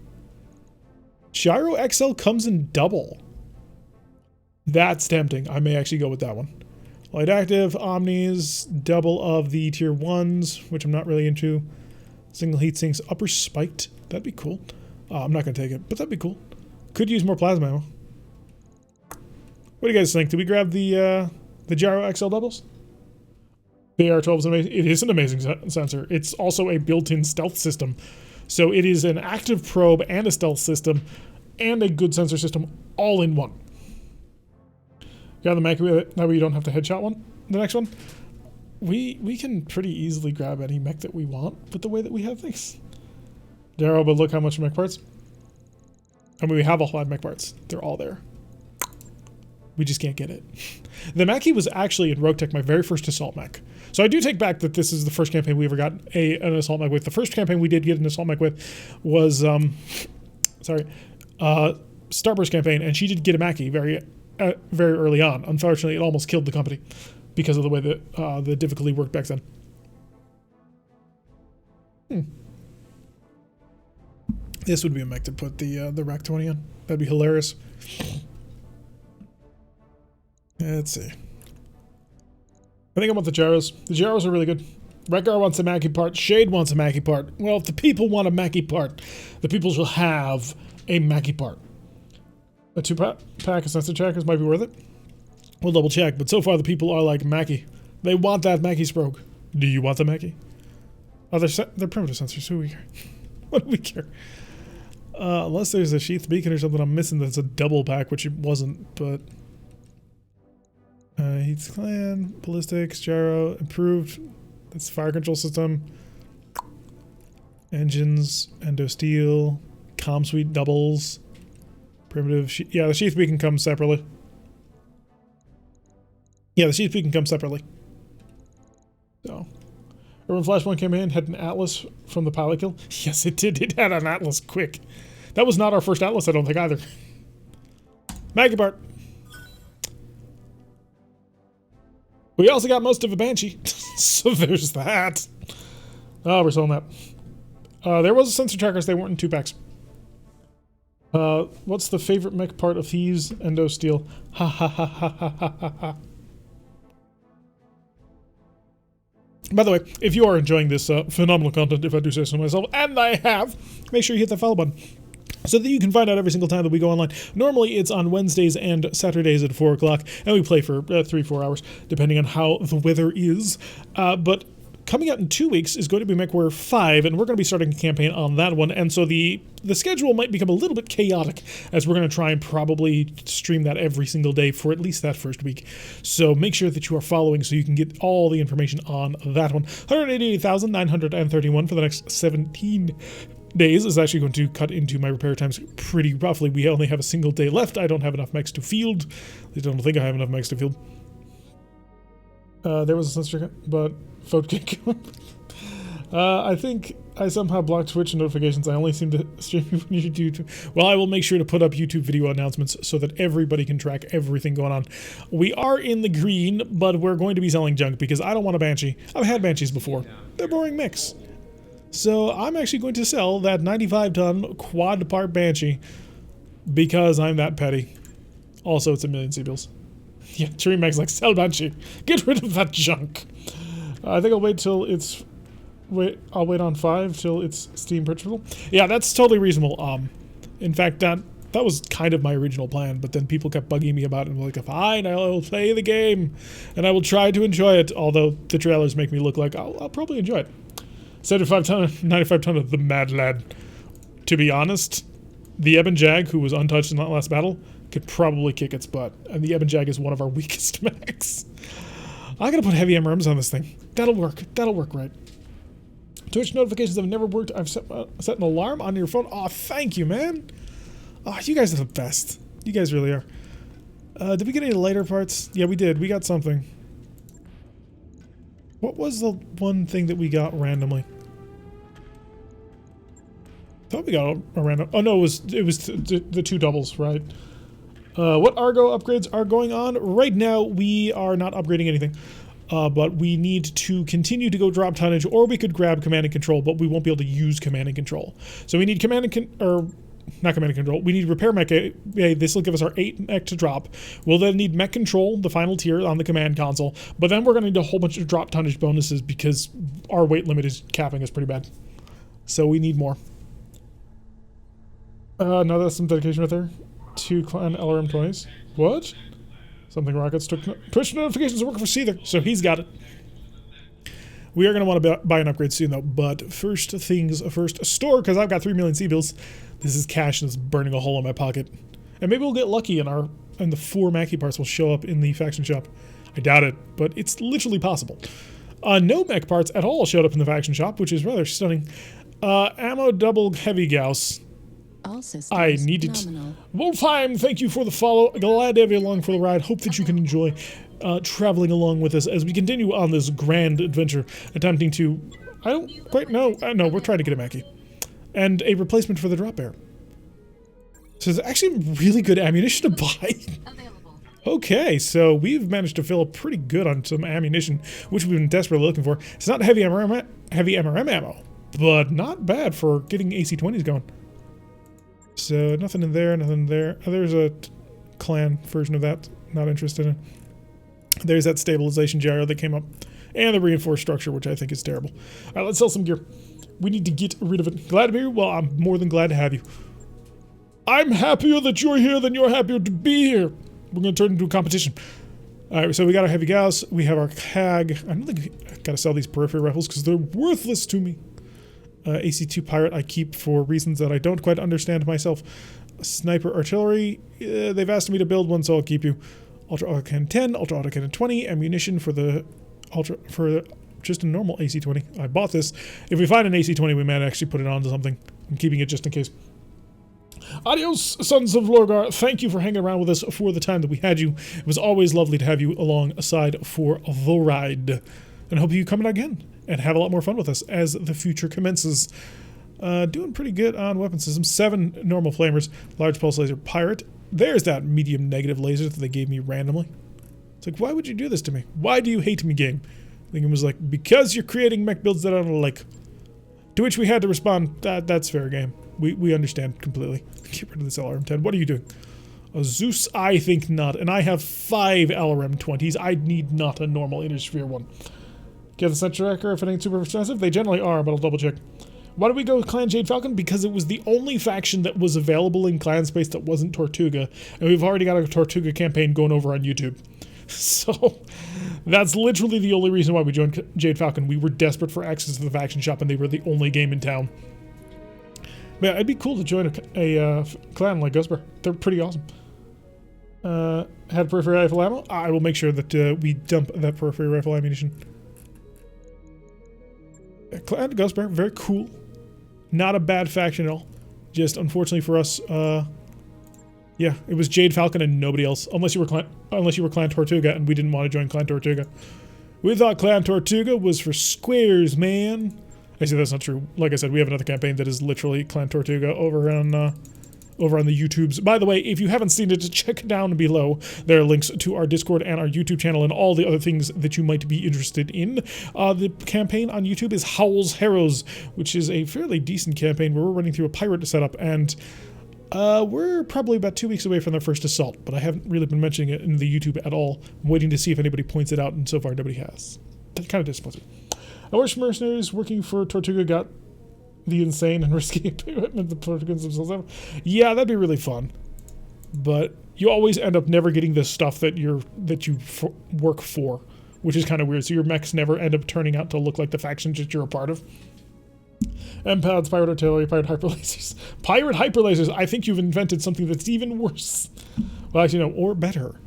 Gyro XL comes in double. That's tempting. I may actually go with that one. Light active, Omnis, double of the tier 1s, which I'm not really into. Single heat sinks, upper spiked. That'd be cool. I'm not going to take it, but that'd be cool. Could use more plasma ammo. What do you guys think? Did we grab the Gyro XL doubles? The AR-12 is amazing. It is an amazing sensor. It's also a built-in stealth system. So it is an active probe and a stealth system and a good sensor system all in one. Got the mech with it. That way you don't have to headshot one. The next one. We can pretty easily grab any mech that we want with the way that we have things. Darrow, but look how much mech parts. I mean, we have all 5 mech parts. They're all there. We just can't get it. The Mackie was actually in RogueTech my very first assault mech. So I do take back that this is the first campaign we ever got an assault mech with. The first campaign we did get an assault mech with was, Starburst campaign, and she did get a Mackie very early on. Unfortunately, it almost killed the company because of the way that the difficulty worked back then. This would be a mech to put the Rack 20 on. That'd be hilarious. Let's see. I think I want the gyros. The gyros are really good. Rekgar wants a Mackie part. Shade wants a Mackie part. Well, if the people want a Mackie part, the people shall have a Mackie part. A 2-pack of sensor checkers might be worth it. We'll double check, but so far the people are like Mackie. They want that Mackie Sprogue. Do you want the Mackie? Oh, they're primitive sensors. Who do we care? What do we care? Unless there's a sheath beacon or something I'm missing that's a double pack, which it wasn't, but... Heat's Clan, Ballistics, Gyro, Improved. That's Fire Control System. Engines, Endo Steel, Comm Suite doubles. Primitive, yeah, the Sheath Beacon comes separately. Yeah, the Sheath Beacon comes separately. So, Urban Flashpoint came in, had an Atlas from the pilot kill. Yes, it did. It had an Atlas quick. That was not our first Atlas, I don't think, either. Maggie Bart. We also got most of a Banshee. So there's that. Oh, we're selling that. There was a sensor trackers. They weren't in 2-packs. What's the favorite mech part of Thieves? Endo Steel. Ha ha ha ha ha ha ha ha. By the way, if you are enjoying this phenomenal content, if I do say so myself, and I have, make sure you hit that follow button so that you can find out every single time that we go online. Normally, it's on Wednesdays and Saturdays at 4 o'clock, and we play for 3-4 hours, depending on how the weather is. But coming out in 2 weeks is going to be MechWarrior 5, and we're going to be starting a campaign on that one. And so the schedule might become a little bit chaotic, as we're going to try and probably stream that every single day for at least that first week. So make sure that you are following so you can get all the information on that one. 188,931 for the next 17 days is actually going to cut into my repair times pretty roughly. We only have a single day left. I don't have enough mechs to field. I don't think I have enough mechs to field. There was a sensor, but vote kick. I think I somehow blocked Twitch notifications. I only seem to stream YouTube. Well, I will make sure to put up YouTube video announcements so that everybody can track everything going on. We are in the green, but we're going to be selling junk because I don't want a Banshee. I've had Banshees before. They're boring mix. So I'm actually going to sell that 95-ton quad-part Banshee because I'm that petty. Also, it's a million C-bills. Yeah, Tree Meg's like, sell Banshee. Get rid of that junk. I think I'll wait till it's... I'll wait on 5 till it's Steam purchasable. Yeah, that's totally reasonable. In fact, that was kind of my original plan, but then people kept bugging me about it. And I'm like, fine, I'll play the game, and I will try to enjoy it, although the trailers make me look like I'll probably enjoy it. 75-ton, 95-ton of the Mad Lad. To be honest, the Ebon Jag, who was untouched in that last battle, could probably kick its butt. And the Ebon Jag is one of our weakest mechs. I gotta put heavy MRMs on this thing. That'll work. That'll work right. Twitch notifications have never worked. I've set an alarm on your phone. Oh, thank you, man. Oh, you guys are the best. You guys really are. Did we get any lighter parts? Yeah, we did. We got something. What was the one thing that we got randomly? I thought we got a random... Oh, no, it was the 2 doubles, right? What Argo upgrades are going on? Right now, we are not upgrading anything. But we need to continue to go drop tonnage, or we could grab command and control, but we won't be able to use command and control. So we need command and not command and control. We need repair mech. This will give us our 8 mech to drop. We'll then need mech control, the final tier on the command console. But then we're going to need a whole bunch of drop tonnage bonuses because our weight limit is capping us pretty bad. So we need more. No, that's some dedication right there. 2 clan LRM-20s. What? Something rockets took... Push notifications are working for Seether, so he's got it. We are going to want to buy an upgrade soon, though. But first things first. Store, because I've got 3 million C-bills. This is cash and it's burning a hole in my pocket. And maybe we'll get lucky and the 4 Mackie parts will show up in the faction shop. I doubt it, but it's literally possible. No mech parts at all showed up in the faction shop, which is rather stunning. Ammo double heavy Gauss. I need it. Wolfheim, thank you for the follow. Glad to have you along for the ride. Hope that you can enjoy traveling along with us as we continue on this grand adventure, attempting to... I don't quite know. No, we're trying to get a Mackie. And a replacement for the drop bear. So there's actually really good ammunition to buy. Okay, so we've managed to fill up pretty good on some ammunition, which we've been desperately looking for. It's not heavy MRM ammo, but not bad for getting AC-20s going. So nothing in there, nothing there. Oh, there's a clan version of that. Not interested in. There's that stabilization gyro that came up. And the reinforced structure, which I think is terrible. Alright, let's sell some gear. We need to get rid of it. Glad to be here? Well, I'm more than glad to have you. I'm happier that you're here than you're happier to be here. We're going to turn into a competition. Alright, so we got our heavy Gauss. We have our CAG. I don't think I've got to sell these periphery rifles because they're worthless to me. AC-2 Pirate I keep for reasons that I don't quite understand myself. Sniper Artillery, they've asked me to build one, so I'll keep you. Ultra Autocannon 10, Ultra Autocannon 20, ammunition for the just a normal AC-20. I bought this. If we find an AC-20, we might actually put it onto something. I'm keeping it just in case. Adios, Sons of Lorgar. Thank you for hanging around with us for the time that we had you. It was always lovely to have you alongside for the ride. And I hope you come out again. and have a lot more fun with us as the future commences. Doing pretty good on weapon systems. 7 normal flamers, large pulse laser pirate. There's that medium negative laser that they gave me randomly. It's like, why would you do this to me? Why do you hate me, game? I think it was like, because you're creating mech builds that I don't like. To which we had to respond, that's fair game. We understand completely. Get rid of this LRM-10. What are you doing? A Zeus? I think not. And I have 5 LRM-20s. I need not a normal Intersphere one. Get the Sentry Tracker if it ain't super expensive. They generally are, but I'll double check. Why did we go with Clan Jade Falcon? Because it was the only faction that was available in clan space that wasn't Tortuga. And we've already got a Tortuga campaign going over on YouTube. So, that's literally the only reason why we joined Jade Falcon. We were desperate for access to the faction shop, and they were the only game in town. Man, it'd be cool to join a clan like Ghostbear. They're pretty awesome. Had periphery rifle ammo? I will make sure that we dump that periphery rifle ammunition. Clan Ghostbear, very cool. Not a bad faction at all. Just, unfortunately for us, yeah, it was Jade Falcon and nobody else. Unless you were Clan Tortuga, and we didn't want to join Clan Tortuga. We thought Clan Tortuga was for squares, man. Actually, that's not true. Like I said, we have another campaign that is literally Clan Tortuga over on the YouTubes. By the way, if you haven't seen it, check down below. There are links to our Discord and our YouTube channel and all the other things that you might be interested in. The campaign on YouTube is Howl's Harrows, which is a fairly decent campaign where we're running through a pirate setup, and we're probably about 2 weeks away from the first assault, but I haven't really been mentioning it in the YouTube at all. I'm waiting to see if anybody points it out, and so far nobody has. That kind of disappoints me. Our mercenaries working for Tortuga got the insane and risky equipment the Tortugans themselves have. Yeah, that'd be really fun. But you always end up never getting the stuff that you work for, which is kind of weird. So your mechs never end up turning out to look like the factions that you're a part of. MPADs, pirate artillery, pirate hyperlasers. Pirate hyperlasers! I think you've invented something that's even worse. Well, actually, no, or better.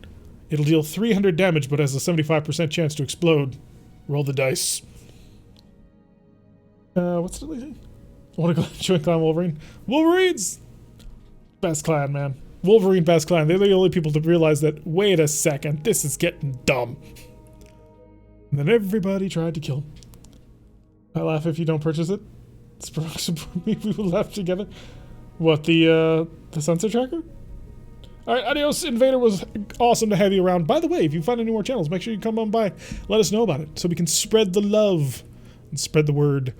It'll deal 300 damage, but has a 75% chance to explode. Roll the dice. What's the other thing? I want to join Clan Wolverine. Wolverines! Best clan, man. Wolverine, best clan. They're the only people to realize that, wait a second, this is getting dumb. And then everybody tried to kill him. I laugh if you don't purchase it. Support me, we will laugh together. What, the sensor tracker? Alright, adios, Invader. Was awesome to have you around. By the way, if you find any more channels, make sure you come on by. Let us know about it, so we can spread the love and spread the word.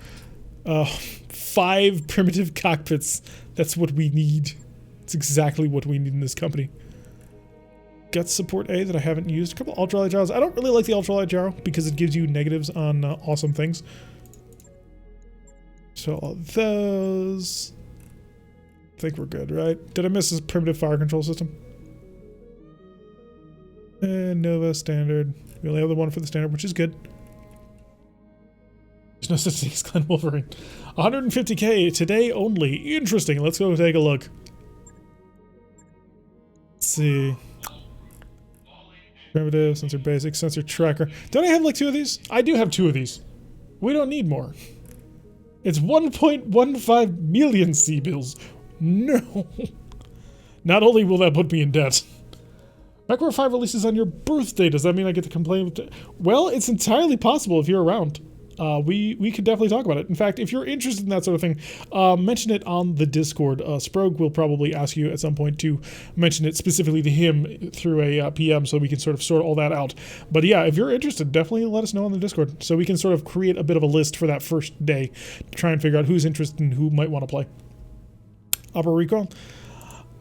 5 primitive cockpits. That's what we need. It's exactly what we need in this company. Got support A that I haven't used. A couple ultralight gyros. I don't really like the ultralight gyro because it gives you negatives on awesome things. So all those. I think we're good, right? Did I miss this primitive fire control system? And Nova standard. We only have the one for the standard, which is good. There's no such thing as Clan Wolverine. 150k today only. Interesting. Let's go take a look. Let's see. Primitive, sensor basic, sensor tracker. Don't I have like 2 of these? I do have 2 of these. We don't need more. It's 1.15 million C-bills. No. Not only will that put me in debt. Macro 5 releases on your birthday. Does that mean I get to complain with well, it's entirely possible if you're around. We could definitely talk about it. In fact, if you're interested in that sort of thing, mention it on the Discord. Sprogue will probably ask you at some point to mention it specifically to him through a PM so we can sort all that out. But yeah, if you're interested, definitely let us know on the Discord so we can sort of create a bit of a list for that first day to try and figure out who's interested and who might want to play. Upper Recall?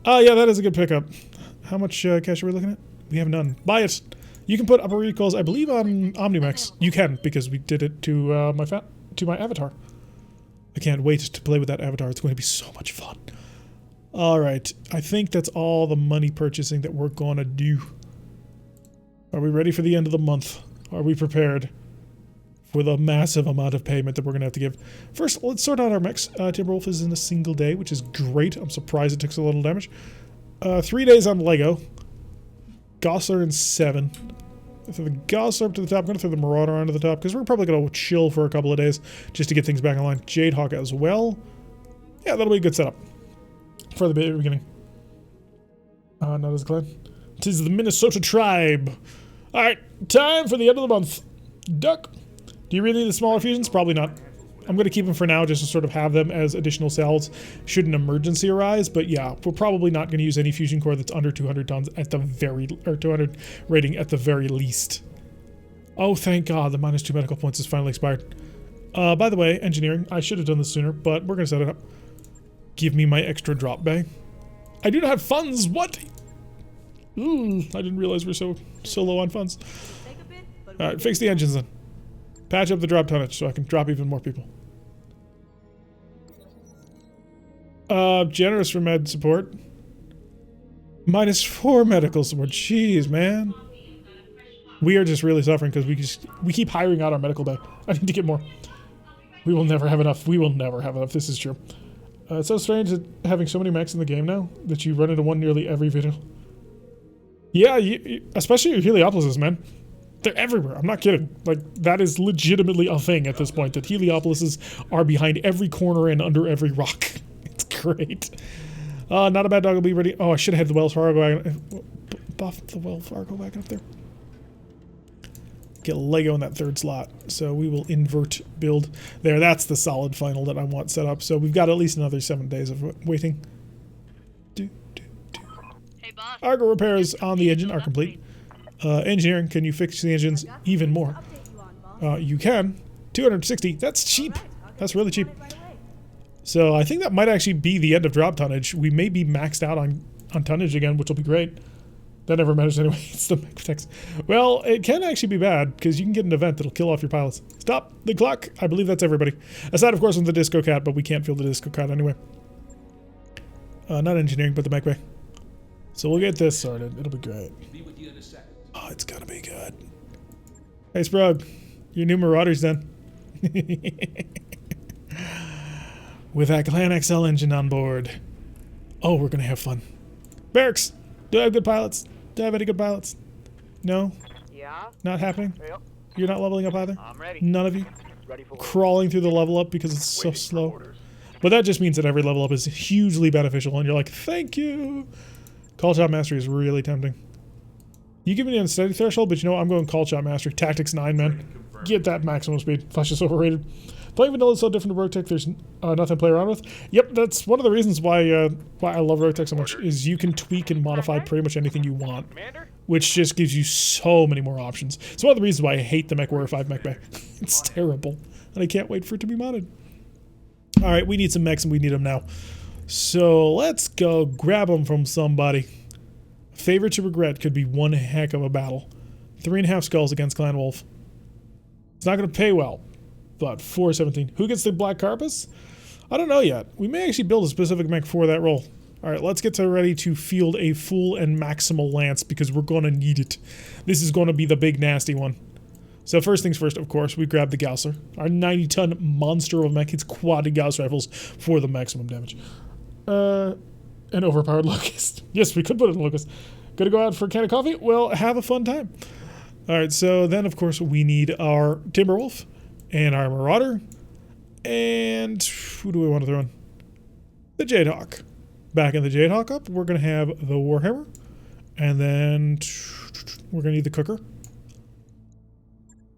Yeah, that is a good pickup. How much cash are we looking at? We have none. Buy it! You can put upper recalls, I believe, on Omnimax. You can, because we did it to my avatar. I can't wait to play with that avatar. It's going to be so much fun. Alright, I think that's all the money purchasing that we're going to do. Are we ready for the end of the month? Are we prepared for the massive amount of payment that we're going to have to give? First, let's sort out our mechs. Timberwolf is in a single day, which is great. I'm surprised it took so little damage. 3 days on Lego. Gosler in 7. Throw the Gosler up to the top. I'm going to throw the Marauder onto the top because we're probably going to chill for a couple of days just to get things back online. Jadehawk as well. Yeah, that'll be a good setup for the beginning. Not as clan. 'Tis the Minnesota tribe. Alright, time for the end of the month. Duck. Do you really need the smaller fusions? Probably not. I'm going to keep them for now just to sort of have them as additional cells should an emergency arise. But yeah, we're probably not going to use any fusion core that's under 200 tons at the very, or 200 rating at the very least. Oh, thank God, the -2 medical points has finally expired. By the way, engineering, I should have done this sooner, but we're going to set it up. Give me my extra drop bay. I do not have funds, what? I didn't realize we're so low on funds. Alright, fix the engines then. Patch up the drop tonnage so I can drop even more people. Generous for med support. -4 medical support. Jeez, man. We are just really suffering because we keep hiring out our medical bay. I need to get more. We will never have enough. We will never have enough. This is true. It's so strange that having so many mechs in the game now that you run into one nearly every video. Yeah, especially your Heliopolises, man. They're everywhere. I'm not kidding. Like, that is legitimately a thing at this point, that Heliopolises are behind every corner and under every rock. It's great. Not a bad dog will be ready. Oh, I should have had the Wells Fargo wagon. Buff the Wells Fargo wagon up there. Get Lego in that third slot. So we will invert build there. That's the solid final that I want set up. So we've got at least another 7 days of waiting. Hey, boss. Cargo repairs on the engine are complete. Engineering, can you fix the engines even more? You can. 260. That's cheap. That's really cheap. So I think that might actually be the end of drop tonnage. We may be maxed out on tonnage again, which will be great. That never matters anyway. It's the mech text. Well, it can actually be bad because you can get an event that'll kill off your pilots. Stop the clock. I believe that's everybody. Aside, of course, from the Disco Cat, but we can't feel the Disco Cat anyway. Not engineering, but the mech bay. So we'll get this sorted. It'll be great. Oh, it's gonna be good. Hey, Sprug. Your new Marauders done. With that Clan XL engine on board. Oh, we're gonna have fun. Barracks! Do I have good pilots? Do I have any good pilots? No? Yeah? Not happening? Yep. You're not leveling up either? I'm ready. None of you? Ready for Crawling through the level up because it's so slow. But that just means that every level up is hugely beneficial and you're like, thank you! Call Shot Mastery is really tempting. You give me the unsteady threshold, but you know what? I'm going Call Shot Mastery. Tactics 9, man. Get that maximum speed. Flash is overrated. Playing vanilla is so different to RogueTech, there's nothing to play around with. Yep, that's one of the reasons why I love RogueTech so much, is you can tweak and modify pretty much anything you want, which just gives you so many more options. It's one of the reasons why I hate the MechWarrior 5 mech bay. It's terrible, and I can't wait for it to be modded. Alright, we need some mechs, and we need them now. So let's go grab them from somebody. Favorite to regret could be one heck of a battle. 3.5 skulls against Clan Wolf. It's not going to pay well. But 417. Who gets the Black Carpus? I don't know yet. We may actually build a specific mech for that role. Alright, let's get ready to field a full and maximal lance because we're going to need it. This is going to be the big nasty one. So first things first, of course, we grab the Gausser. Our 90-ton monster of a mech hits quad Gauss rifles for the maximum damage. An overpowered Locust. Yes, we could put it in Locust. Gonna go out for a can of coffee? Well, have a fun time. Alright, so then, of course, we need our Timberwolf. And our Marauder. And who do we want to throw in? The Jadehawk. Back in the Jadehawk up, we're going to have the Warhammer. And then we're going to need the Cooker.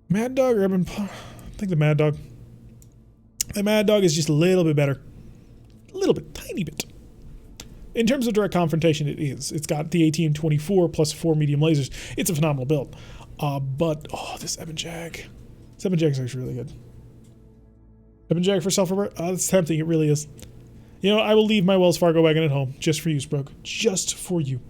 Mad Dog or Urban... I think the Mad Dog. The Mad Dog is just a little bit better. A little bit. Tiny bit. In terms of direct confrontation, it is. It's got the ATM-24 plus 4 medium lasers. It's a phenomenal build. But, oh, this Ebon Jag... 7 Jag's actually really good. Ebon Jag for self-report? That's tempting, it really is. You know, I will leave my Wells Fargo wagon at home. Just for you, Sprog. Just for you.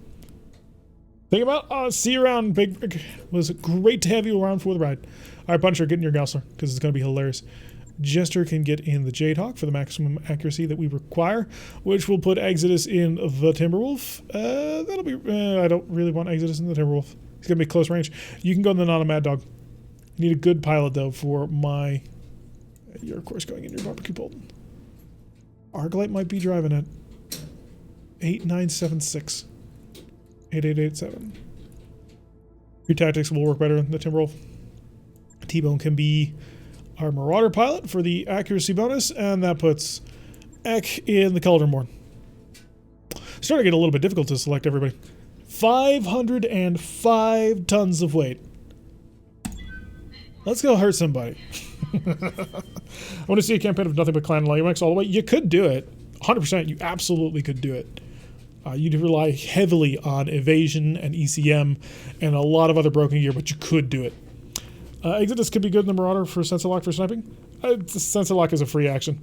Think about, see you around, Big Rig. It was great to have you around for the ride. Alright, Puncher, get in your Gausler, because it's going to be hilarious. Jester can get in the Jadehawk for the maximum accuracy that we require, which will put Exodus in the Timberwolf. That'll be, I don't really want Exodus in the Timberwolf. He's going to be close range. You can go in the non-Mad Dog. Need a good pilot, though, for my... You're, of course, going in your barbecue Bolton. Arclight might be driving it. 8976. 8887. Your tactics will work better in the Timberwolf. T-Bone can be our Marauder pilot for the accuracy bonus, and that puts Ek in the Cauldronborn. Starting to get a little bit difficult to select everybody. 505 tons of weight. Let's go hurt somebody. I want to see a campaign of nothing but clan Legamex all the way. You could do it. 100%. You absolutely could do it. You'd rely heavily on evasion and ECM and a lot of other broken gear, but you could do it. Exodus could be good in the Marauder for sensor lock for sniping. Sensor lock is a free action.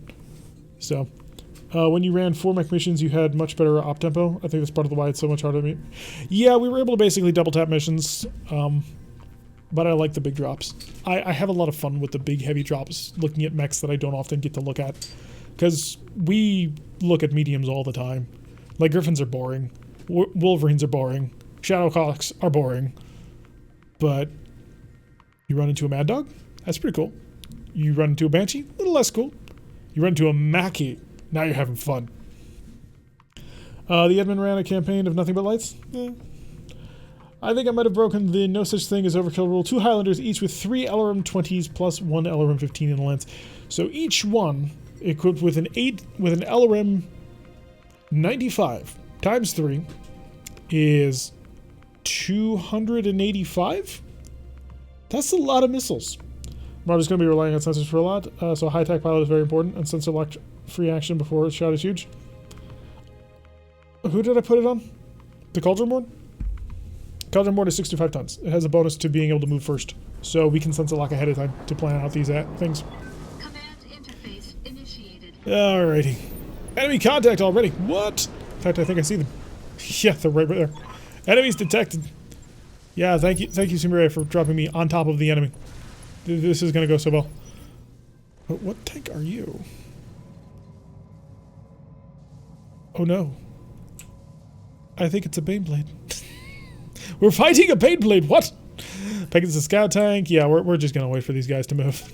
So, when you ran 4 mech missions, you had much better op tempo. I think that's part of the why it's so much harder to meet. Yeah, we were able to basically double tap missions, but I like the big drops. I have a lot of fun with the big heavy drops, looking at mechs that I don't often get to look at. Because we look at mediums all the time. Like, Griffins are boring. Wolverines are boring. Shadowcocks are boring. But you run into a Mad Dog? That's pretty cool. You run into a Banshee? A little less cool. You run into a Mackie? Now you're having fun. The Edmund ran a campaign of nothing but lights? I think I might have broken the no such thing as overkill rule. 2 Highlanders, each with 3 LRM 20s plus 1 LRM 15 in the lens. So each one equipped with an LRM 95 times 3 is 285? That's a lot of missiles. Marauder's going to be relying on sensors for a lot, so high-tech pilot is very important, and sensor lock free action before a shot is huge. Who did I put it on? The Cauldron Board? Cauldron Board is 65 tons. It has a bonus to being able to move first, so we can sensor lock ahead of time to plan out these things. Command interface initiated. Alrighty. Enemy contact already. What? In fact, I think I see them. Yeah, they're right there. Enemies detected. Yeah, thank you, Sumire, for dropping me on top of the enemy. This is gonna go so well. But what tank are you? Oh no. I think it's a Baneblade. We're fighting a Baneblade, what? Pegasus a scout tank. Yeah, we're just gonna wait for these guys to move.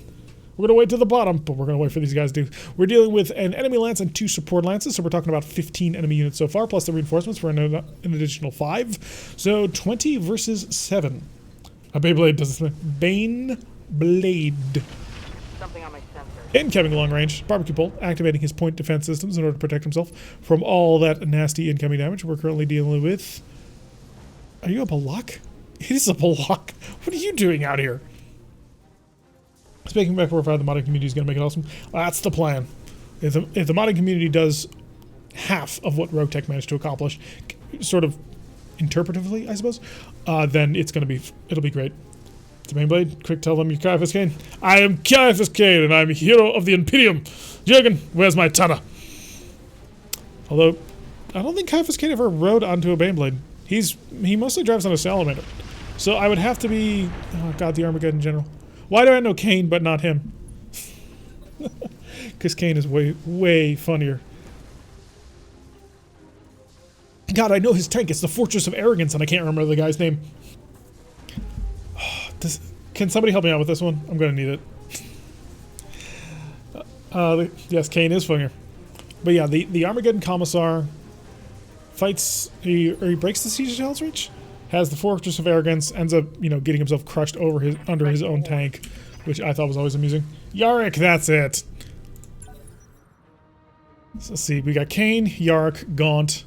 We're going to wait to the bottom, but we're going to wait for these guys to do. We're dealing with an enemy lance and 2 support lances, so we're talking about 15 enemy units so far, plus the reinforcements for an additional 5. So 20 versus 7. A Beyblade does this. Baneblade. Something on my sensor. Incoming long range. Barbecue Bolt, activating his point defense systems in order to protect himself from all that nasty incoming damage. We're currently dealing with... Are you a Balak? It is a Balak. What are you doing out here? Speaking back Warfare, the modding community is going to make it awesome. That's the plan. If the modding community does half of what RogueTech managed to accomplish, sort of interpretively, I suppose, then it'll be great. The Baneblade, quick tell them you're Caiaphas Cain. I am Caiaphas Cain, and I'm a hero of the Imperium. Jürgen, where's my Tana? Although, I don't think Caiaphas Cain ever rode onto a Baneblade. He mostly drives on a Salamander. So I would have to be... Oh god, the Armageddon General. Why do I know Kane but not him? Because Kane is way funnier. God, I know his tank. It's the Fortress of Arrogance, and I can't remember the guy's name. Can somebody help me out with this one? I'm going to need it. Yes, Kane is funnier. But yeah, the Armageddon Commissar fights... He breaks the Siege of Hell's Reach? Has the Fortress of Arrogance, ends up, getting himself crushed under his own tank, which I thought was always amusing. Yarick, that's it. So let's see, we got Kane, Yarick, Gaunt,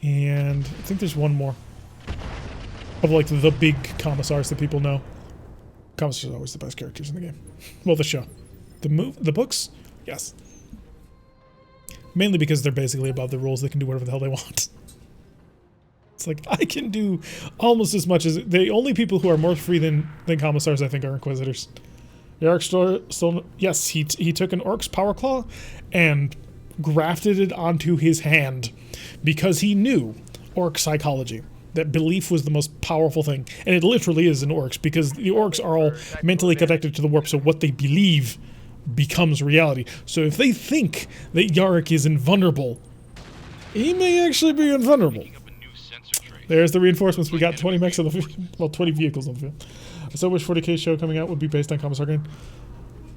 and I think there's one more of like the big commissars that people know. Commissars are always the best characters in the game. Well, the show, the books, yes. Mainly because they're basically above the rules; they can do whatever the hell they want. It's like, I can do almost as much as... The only people who are more free than Commissars, I think, are Inquisitors. Yarrick still... Yes, he took an Orc's Power Claw and grafted it onto his hand because he knew Orc psychology. That belief was the most powerful thing. And it literally is in Orcs because the Orcs are all mentally connected to the warp, so what they believe becomes reality. So if they think that Yarrick is invulnerable, he may actually be invulnerable. There's the reinforcements. We got 20 mechs on the field. Well, 20 vehicles on the field. I so wish 40k show coming out would be based on Commissar Kane.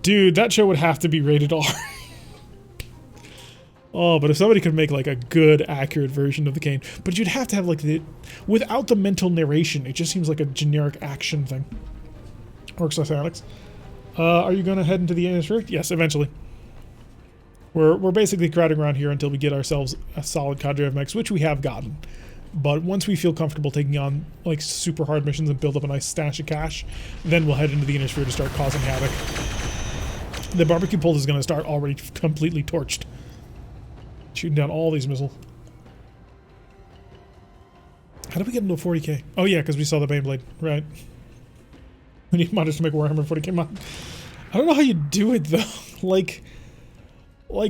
Dude, that show would have to be rated R. Oh, but if somebody could make like a good, accurate version of the Kane, but you'd have to have like without the mental narration, it just seems like a generic action thing. Orcs less Alex. Are you going to head into the atmosphere? Yes, eventually. We're basically crowding around here until we get ourselves a solid cadre of mechs, which we have gotten. But once we feel comfortable taking on like super hard missions and build up a nice stash of cash, then we'll head into the Innisphere to start causing havoc. The barbecue pole is going to start already completely torched. Shooting down all these missiles. How did we get into a 40k? Oh yeah, because we saw the Baneblade. Right. We need modders to make Warhammer 40k mod. I don't know how you do it though. Like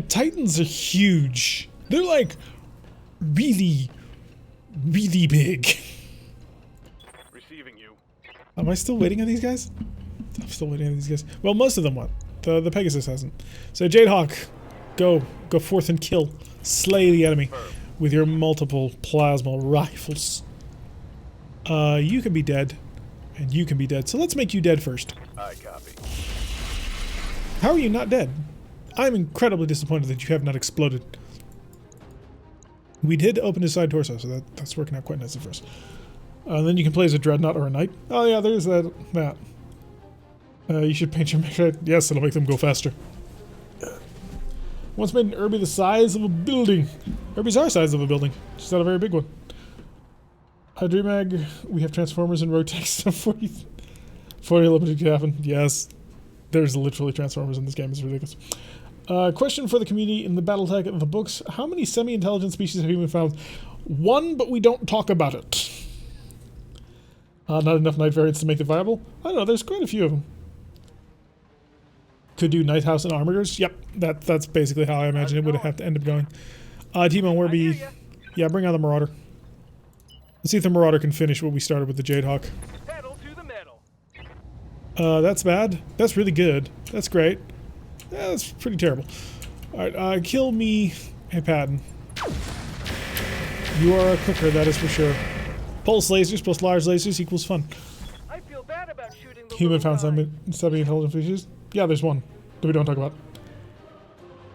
Titans are huge. They're like really, really big. Receiving you. Am I still waiting on these guys? I'm still waiting on these guys. Well, most of them won't. The Pegasus hasn't. So Jadehawk, go forth and kill. Slay the enemy with your multiple plasma rifles. You can be dead. And you can be dead. So let's make you dead first. I copy. How are you not dead? I'm incredibly disappointed that you have not exploded. We did open his side torso, so that's working out quite nicely for us. Then you can play as a dreadnought or a knight. Oh yeah, there's that. You should paint your mech. Yes, it'll make them go faster. Once made an Irby the size of a building. Irby's our size of a building. Just not a very big one. DreamHag, we have Transformers and RogueTech stuff 40 limited cabin. Yes. There's literally Transformers in this game. It's ridiculous. Question for the community in the Battletech of the books. How many semi-intelligent species have you found? One, but we don't talk about it. Not enough night variants to make it viable? I don't know, there's quite a few of them. Could do Night House and Armators? Yep, that's basically how I imagine it would have to end up going. Timo Werby, yeah, bring on the Marauder. Let's see if the Marauder can finish what we started with the Jadehawk. Pedal to the metal. That's bad. That's really good. That's great. Yeah, that's pretty terrible. Alright, kill me. Hey, Patton. You are a cooker, that is for sure. Pulse lasers plus large lasers equals fun. I feel bad about shooting the Human little found guy. semi-intelligent species? Yeah, there's one that we don't talk about.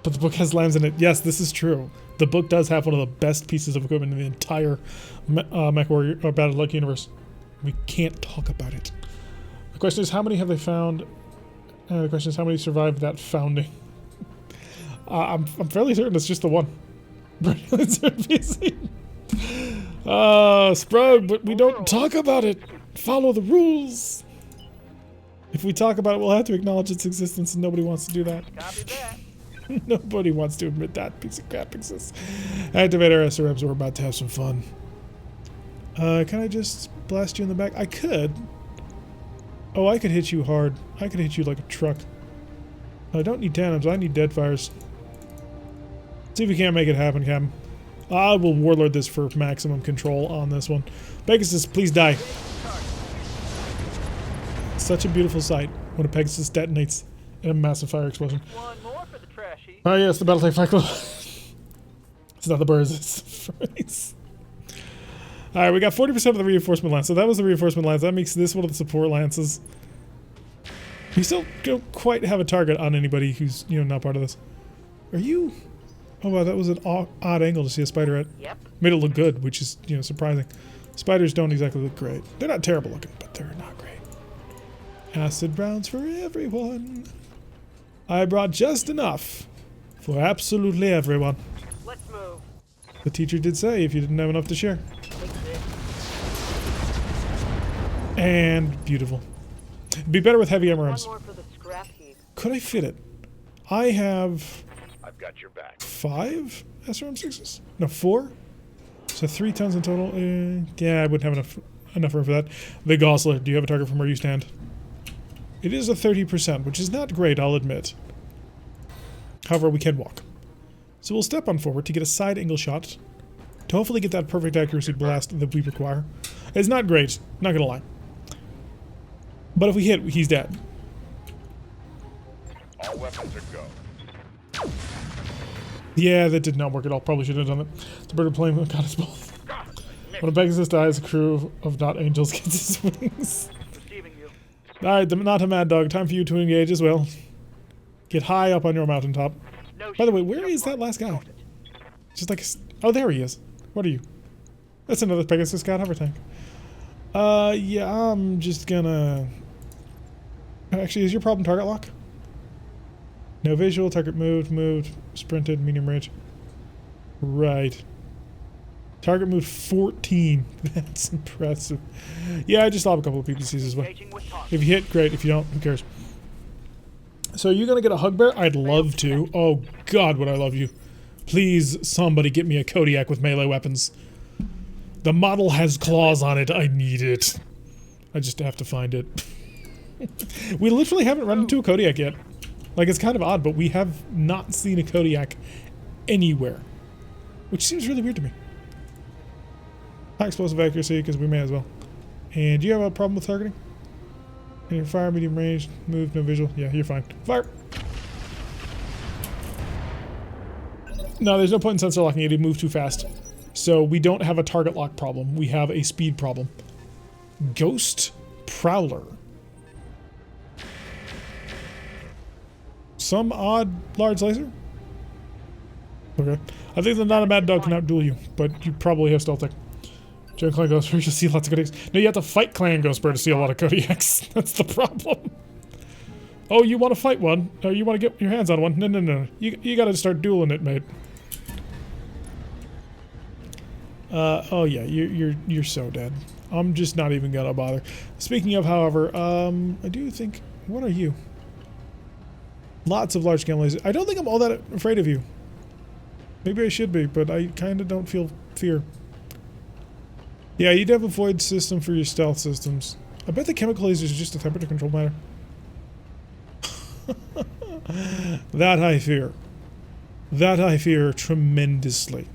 But the book has lambs in it. Yes, this is true. The book does have one of the best pieces of equipment in the entire Mech Warrior or Battletech universe. We can't talk about it. The question is, how many have they found? The question is, how many survived that founding? I'm fairly certain it's just the one. Sprug, but we don't talk about it. Follow the rules. If we talk about it, we'll have to acknowledge its existence, and nobody wants to do that. Copy that. Nobody wants to admit that piece of crap exists. Activate our SRMs, we're about to have some fun. Can I just blast you in the back? I could. Oh, I could hit you hard. I could hit you like a truck. I don't need tandems, I need dead fires. See if we can't make it happen, Captain. I will warlord this for maximum control on this one. Pegasus, please die. Such a beautiful sight when a Pegasus detonates in a massive fire explosion. One more for the trash heap. Oh yes, the Battletech Cycle. It's not the birds, it's the phrase. Alright, we got 40% of the reinforcement lance. So that was the reinforcement lance. That makes this one of the support lances. We still don't quite have a target on anybody who's, you know, not part of this. Are you... Oh wow, that was an odd angle to see a spider at. Yep. Made it look good, which is, you know, surprising. Spiders don't exactly look great. They're not terrible looking, but they're not great. Acid rounds for everyone. I brought just enough for absolutely everyone. Let's move. The teacher did say if you didn't have enough to share. And beautiful. It'd be better with heavy One MRMs. more for the scrap heap. Could I fit it? I have I've got your back. 5 SRM6s? No, 4? So 3 tons in total. Yeah, I wouldn't have enough room for that. The Gosler, do you have a target from where you stand? It is a 30%, which is not great, I'll admit. However, we can walk. So we'll step on forward to get a side angle shot to hopefully get that perfect accuracy blast that we require. It's not great, not gonna lie. But if we hit, he's dead. All weapons are go. Yeah, that did not work at all. Probably should have done it. The bird of plane got us both. When a Pegasus dies, a crew of not angels gets his wings. Receiving you. Alright, not a mad dog. Time for you to engage as well. Get high up on your mountaintop. No By the way, shit. where Jump is that right. last guy? Just like... Oh, there he is. What are you? That's another Pegasus Scout hover tank. Yeah, I'm just gonna... Actually, is your problem target lock? No visual, target moved, sprinted, medium range. Right. Target moved 14. That's impressive. Yeah, I just lobbed a couple of PPCs as well. Engaging with target. If you hit, great. If you don't, who cares? So are you gonna get a hug bear? I'd love to. Oh God, would I love you. Please, somebody get me a Kodiak with melee weapons. The model has claws on it. I need it. I just have to find it. We literally haven't run into a Kodiak yet. Like, it's kind of odd, but we have not seen a Kodiak anywhere. Which seems really weird to me. High explosive accuracy, because we may as well. And do you have a problem with targeting? And your fire, medium range, move, no visual. Yeah, you're fine. Fire! No, there's no point in sensor locking it. It move too fast. So we don't have a target lock problem. We have a speed problem. Ghost Prowler. Some odd large laser? Okay. I think the not a mad dog can outduel you, but you probably have stealth tech. Join Clan Ghost Bear, you'll see lots of Kodiaks. No, you have to fight Clan Ghost Bear to see a lot of Kodiaks. That's the problem. Oh, you want to fight one? Or you want to get your hands on one? No, no, no. You gotta start dueling it, mate. Oh yeah, you're so dead. I'm just not even gonna bother. Speaking of, however, I do think... What are you? Lots of large scale lasers. I don't think I'm all that afraid of you. Maybe I should be, but I kind of don't feel fear. Yeah, you'd have a void system for your stealth systems. I bet the chemical lasers are just a temperature control matter. That I fear. That I fear tremendously.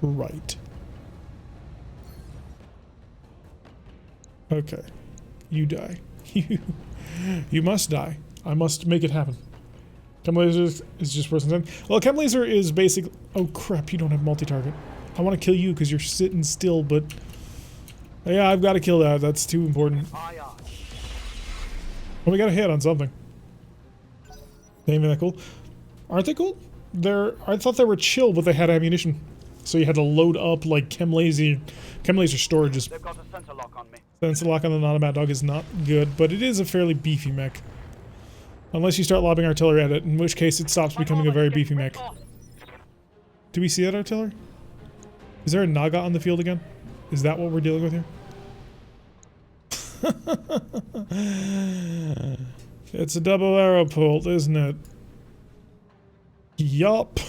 Right. Okay. You die. You must die. I must make it happen. Chem laser is just worse than... Well, chem laser is basic... Oh crap, you don't have multi-target. I want to kill you because you're sitting still, but... Yeah, I've got to kill that. That's too important. Aye, aye. Well, we got a hit on something. They ain't that cool. Aren't they cool? I thought they were chill, but they had ammunition. So you had to load up like chem laser storages. They've got a sensor lock on me. Sensor lock on the not a mad dog is not good, but it is a fairly beefy mech. Unless you start lobbing artillery at it, in which case it stops becoming a very beefy mech. Do we see that artillery? Is there a Naga on the field again? Is that what we're dealing with here? It's a double arrow bolt, isn't it? Yup.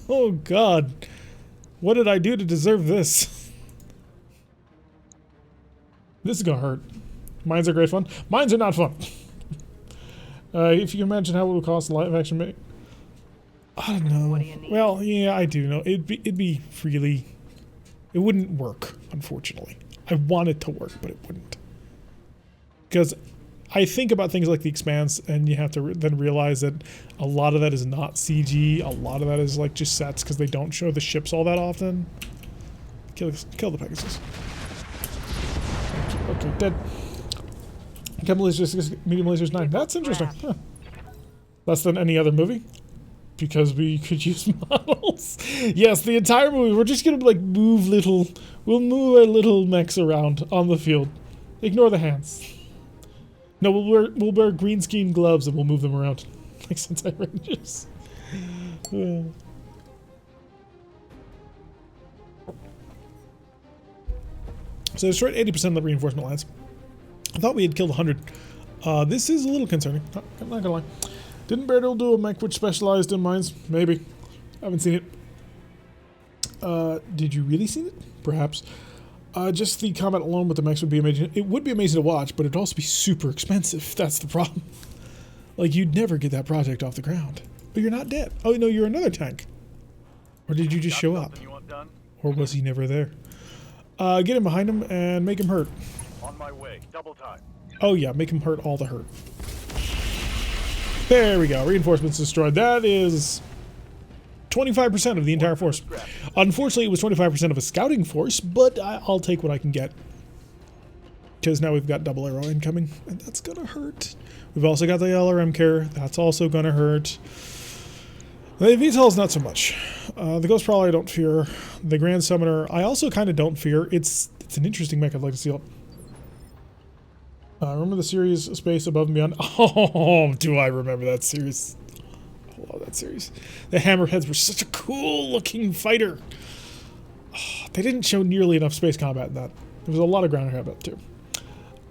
Oh god. What did I do to deserve this? This is gonna hurt. Mines are great fun. Mines are not fun. If you can imagine how it would cost a live action make. I don't know. What do you need? Well, yeah, I do know. It'd be really... It wouldn't work, unfortunately. I want it to work, but it wouldn't. Because I think about things like The Expanse, and you have to then realize that a lot of that is not CG. A lot of that is like just sets because they don't show the ships all that often. Kill the Pegasus. Okay, dead. Chem laser 6, medium lasers 9. That's interesting. Huh. Less than any other movie. Because we could use models. Yes, the entire movie. We're just gonna like move little... We'll move our little mechs around on the field. Ignore the hands. No, we'll wear green screen gloves and we'll move them around. Like Sensei Rangers. So destroyed 80% of the reinforcement lines. I thought we had killed 100. This is a little concerning. I'm not gonna lie. Didn't Beardle do a mech which specialized in mines? Maybe. I haven't seen it. Did you really see it? Perhaps. Just the combat alone with the mechs would be amazing. It would be amazing to watch, but it'd also be super expensive. That's the problem. Like, you'd never get that project off the ground. But you're not dead. Oh, no, you're another tank. Or did you just show up? You want done? Or was he never there? Get him behind him and make him hurt. On my way. Double time. Oh, yeah, make him hurt all the hurt. There we go. Reinforcements destroyed. That is 25% of the entire force. Unfortunately, it was 25% of a scouting force, but I'll take what I can get. Because now we've got double arrow incoming, and that's gonna hurt. We've also got the LRM carrier. That's also gonna hurt. The VTOL's not so much. The Ghost Prowler I don't fear. The Grand Summoner I also kind of don't fear. It's an interesting mech I'd like to see up. Remember the series Space Above and Beyond? Oh, do I remember that series. I love that series. The Hammerheads were such a cool looking fighter. Oh, they didn't show nearly enough space combat in that. There was a lot of ground combat too.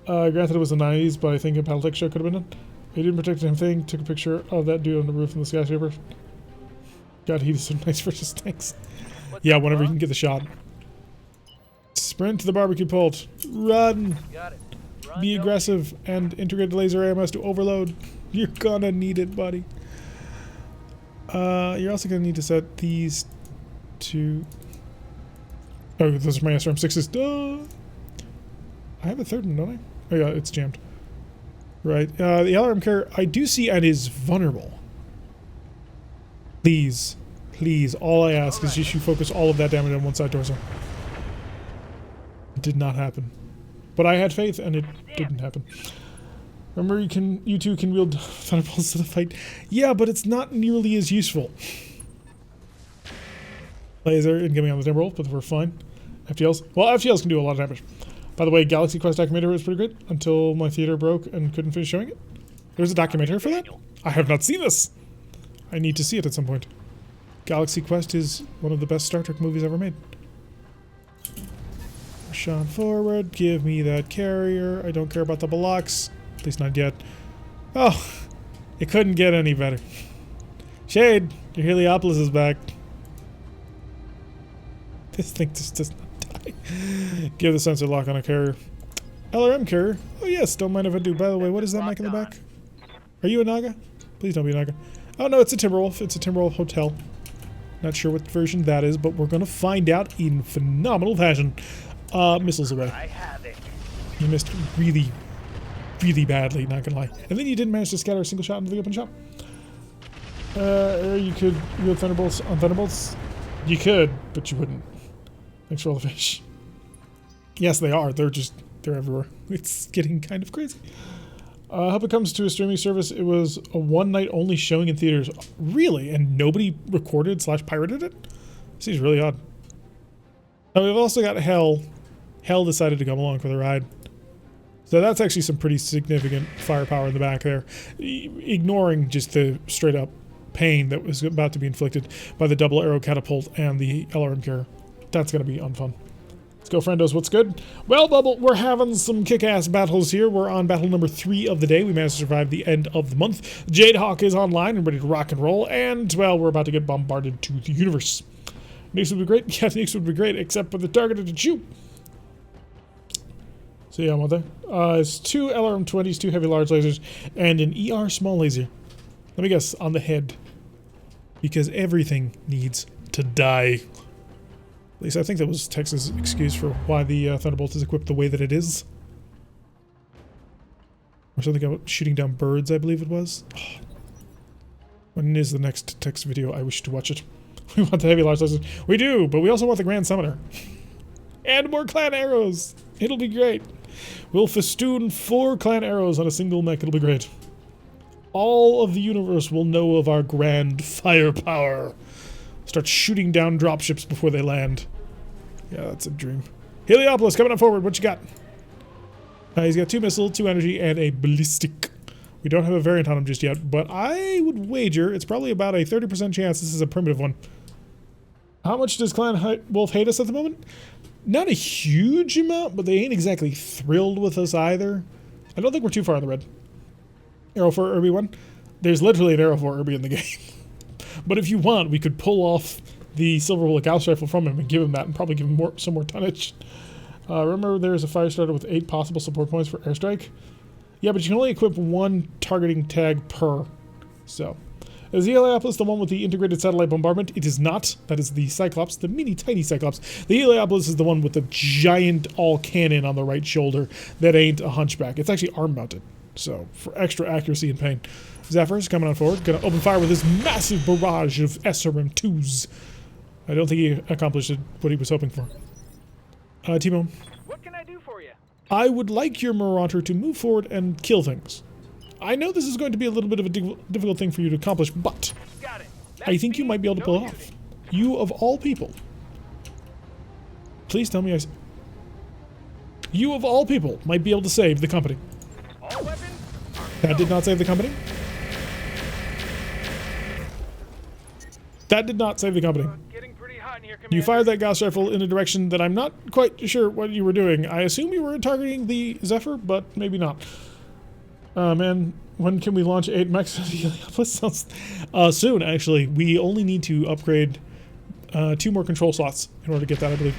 Granted it was the 90s, but I think a Battletech show could have been done. He didn't protect him thing. Took a picture of that dude on the roof in the skyscraper. God, he was so nice for his tanks. Yeah, whenever you can get the shot. Sprint to the barbecue pult. Run. Got it. Run, Be go. aggressive and integrate the laser AMS to overload. You're gonna need it, buddy. You're also gonna need to set these to... Oh, those are my SRM6s. Duh! I have a third one, don't I? Oh yeah, it's jammed. Right. The LRM carrier I do see and is vulnerable. Please. Please. All I ask is just you focus all of that damage on one side torso. It did not happen. But I had faith and it didn't happen. Remember you two can wield thunderbolts to the fight. Yeah, but it's not nearly as useful. Laser incoming on the timberwolf, but we're fine. FTLs. Well, FTLs can do a lot of damage. By the way, Galaxy Quest documentary was pretty good until my theater broke and couldn't finish showing it. There's a documentary for that? I have not seen this. I need to see it at some point. Galaxy Quest is one of the best Star Trek movies ever made. Push on forward. Give me that carrier. I don't care about the blocks. At least not yet. Oh, it couldn't get any better. Shade, your Heliopolis is back. This thing just does not die. Give the sensor lock on a carrier. LRM carrier? Oh yes, don't mind if I do. By the way, what is that mic in the back? Are you a Naga? Please don't be a Naga. Oh no, it's a Timberwolf. It's a Timberwolf hotel. Not sure what version that is, but we're gonna find out in phenomenal fashion. Missiles away. I have it. You missed really, really badly, not gonna lie. And then you didn't manage to scatter a single shot into the open shop. You could wield Thunderbolts on Thunderbolts? You could, but you wouldn't. Thanks for all the fish. Yes, they are. They're everywhere. It's getting kind of crazy. I hope it comes to a streaming service. It was a one night only showing in theaters. Really? And nobody recorded / pirated it? Seems really odd. Now we've also got Hell. Hell decided to come along for the ride. So that's actually some pretty significant firepower in the back there. Ignoring just the straight up pain that was about to be inflicted by the double arrow catapult and the LRM carrier. That's going to be unfun. Let's go, friendos. What's good? Well, Bubble, we're having some kick-ass battles here. We're on battle number 3 of the day. We managed to survive the end of the month. Jadehawk is online and ready to rock and roll. And, well, we're about to get bombarded to the universe. Nukes would be great. Yeah, nukes would be great, except for the targeted to shoot. So, yeah, I'm on there. It's 2 LRM-20s, 2 heavy large lasers, and an ER small laser. Let me guess, on the head. Because everything needs to die. At least I think that was Tex's excuse for why the Thunderbolt is equipped the way that it is. Or something about shooting down birds, I believe it was. Oh. When is the next Tex video? I wish to watch it. We want the heavy large lasers. We do, but we also want the Grand Summoner. And more clan arrows. It'll be great. We'll festoon 4 clan arrows on a single mech. It'll be great. All of the universe will know of our grand firepower. Start shooting down dropships before they land. Yeah, that's a dream. Heliopolis coming up forward. What you got? He's got 2 missile, 2 energy, and a ballistic. We don't have a variant on him just yet, but I would wager it's probably about a 30% chance this is a primitive one. How much does Clan Wolf hate us at the moment? Not a huge amount, but they ain't exactly thrilled with us either. I don't think we're too far in the red. Arrow for Irby 1. There's literally an arrow for Irby in the game. But if you want, we could pull off the silver bullet Gauss rifle from him and give him that and probably give him some more tonnage. Remember there's a fire starter with 8 possible support points for airstrike? Yeah, but you can only equip 1 targeting tag per. So, is the Heliopolis the one with the integrated satellite bombardment? It is not. That is the Cyclops, the mini tiny Cyclops. The Heliopolis is the one with the giant all cannon on the right shoulder that ain't a hunchback. It's actually arm mounted. So, for extra accuracy and pain. Zephyr's coming on forward. Gonna open fire with his massive barrage of SRM-2s. I don't think he accomplished what he was hoping for. T-Bone. What can I do for you? I would like your Marauder to move forward and kill things. I know this is going to be a little bit of a difficult thing for you to accomplish, but Got it. I think you might be able to pull it off. You, of all people. Please tell me you, of all people, might be able to save the company. All weapons? That did not save the company. That did not save the company. Getting pretty hot in here, Commander. You fired that Gauss rifle in a direction that I'm not quite sure what you were doing. I assume you were targeting the Zephyr, but maybe not. Man, When can we launch 8 mechs? Soon, actually. We only need to upgrade 2 more control slots in order to get that, I believe.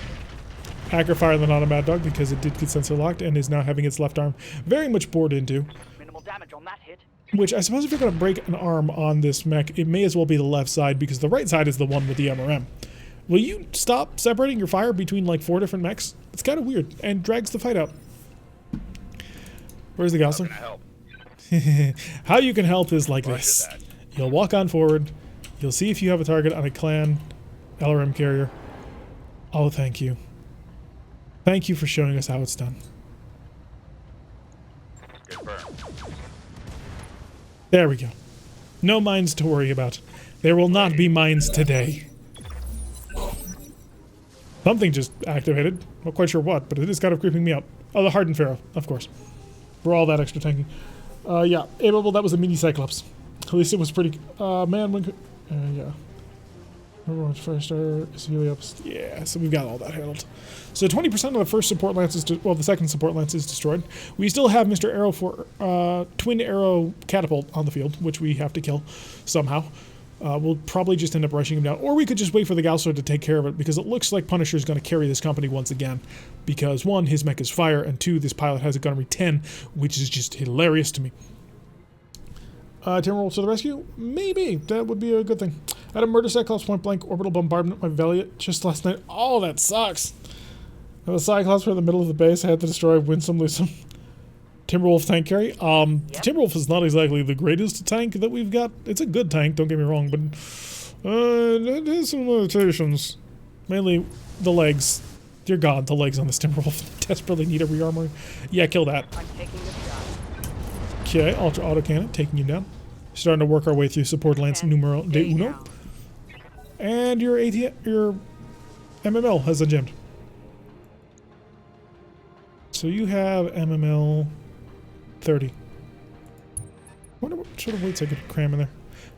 Hacker fire than not a mad dog because it did get sensor locked and is now having its left arm very much bored into. Minimal damage on that hit. Which I suppose if you're going to break an arm on this mech, it may as well be the left side because the right side is the one with the MRM. Will you stop separating your fire between like 4 different mechs? It's kind of weird and drags the fight out. Where's the Gaussler? Help. How you can help is like Roger this. that. You'll walk on forward. You'll see if you have a target on a clan LRM carrier. Oh, thank you. Thank you for showing us how it's done. Confirmed. There we go. No mines to worry about. There will not be mines today. Something just activated. Not quite sure what, but it is kind of creeping me out. Oh, the Hardened Pharaoh, of course. For all that extra tanking. Yeah, Able, that was a mini Cyclops. At least it was pretty... man, when could... yeah. Remember when first star is really up... Yeah, so we've got all that handled. So 20% of the first support lance is... Well, the second support lance is destroyed. We still have Mr. Arrow for... Twin Arrow Catapult on the field, which we have to kill somehow. We'll probably just end up rushing him down. Or we could just wait for the Gaussler to take care of it, because it looks like Punisher is going to carry this company once again. Because, 1, his mech is fire, and 2, this pilot has a gunnery 10, which is just hilarious to me. Timberwolf to the rescue? Maybe. That would be a good thing. I had a murder Cyclops point blank orbital bombardment of my Valiant just last night. Oh, that sucks. I have a Cyclops in the middle of the base. I had to destroy, win some, lose some. Timberwolf tank carry. The Timberwolf is not exactly the greatest tank that we've got. It's a good tank, don't get me wrong, but it has some limitations. Mainly the legs. Dear God, the legs on this Timberwolf desperately need a rearmoring. Yeah, kill that. I'm taking this shot. Okay, Ultra Autocannon, taking you down. Starting to work our way through support lance numero de uno. And your your MML has unjammed. So you have MML 30. I wonder what sort of weights I could cram in there.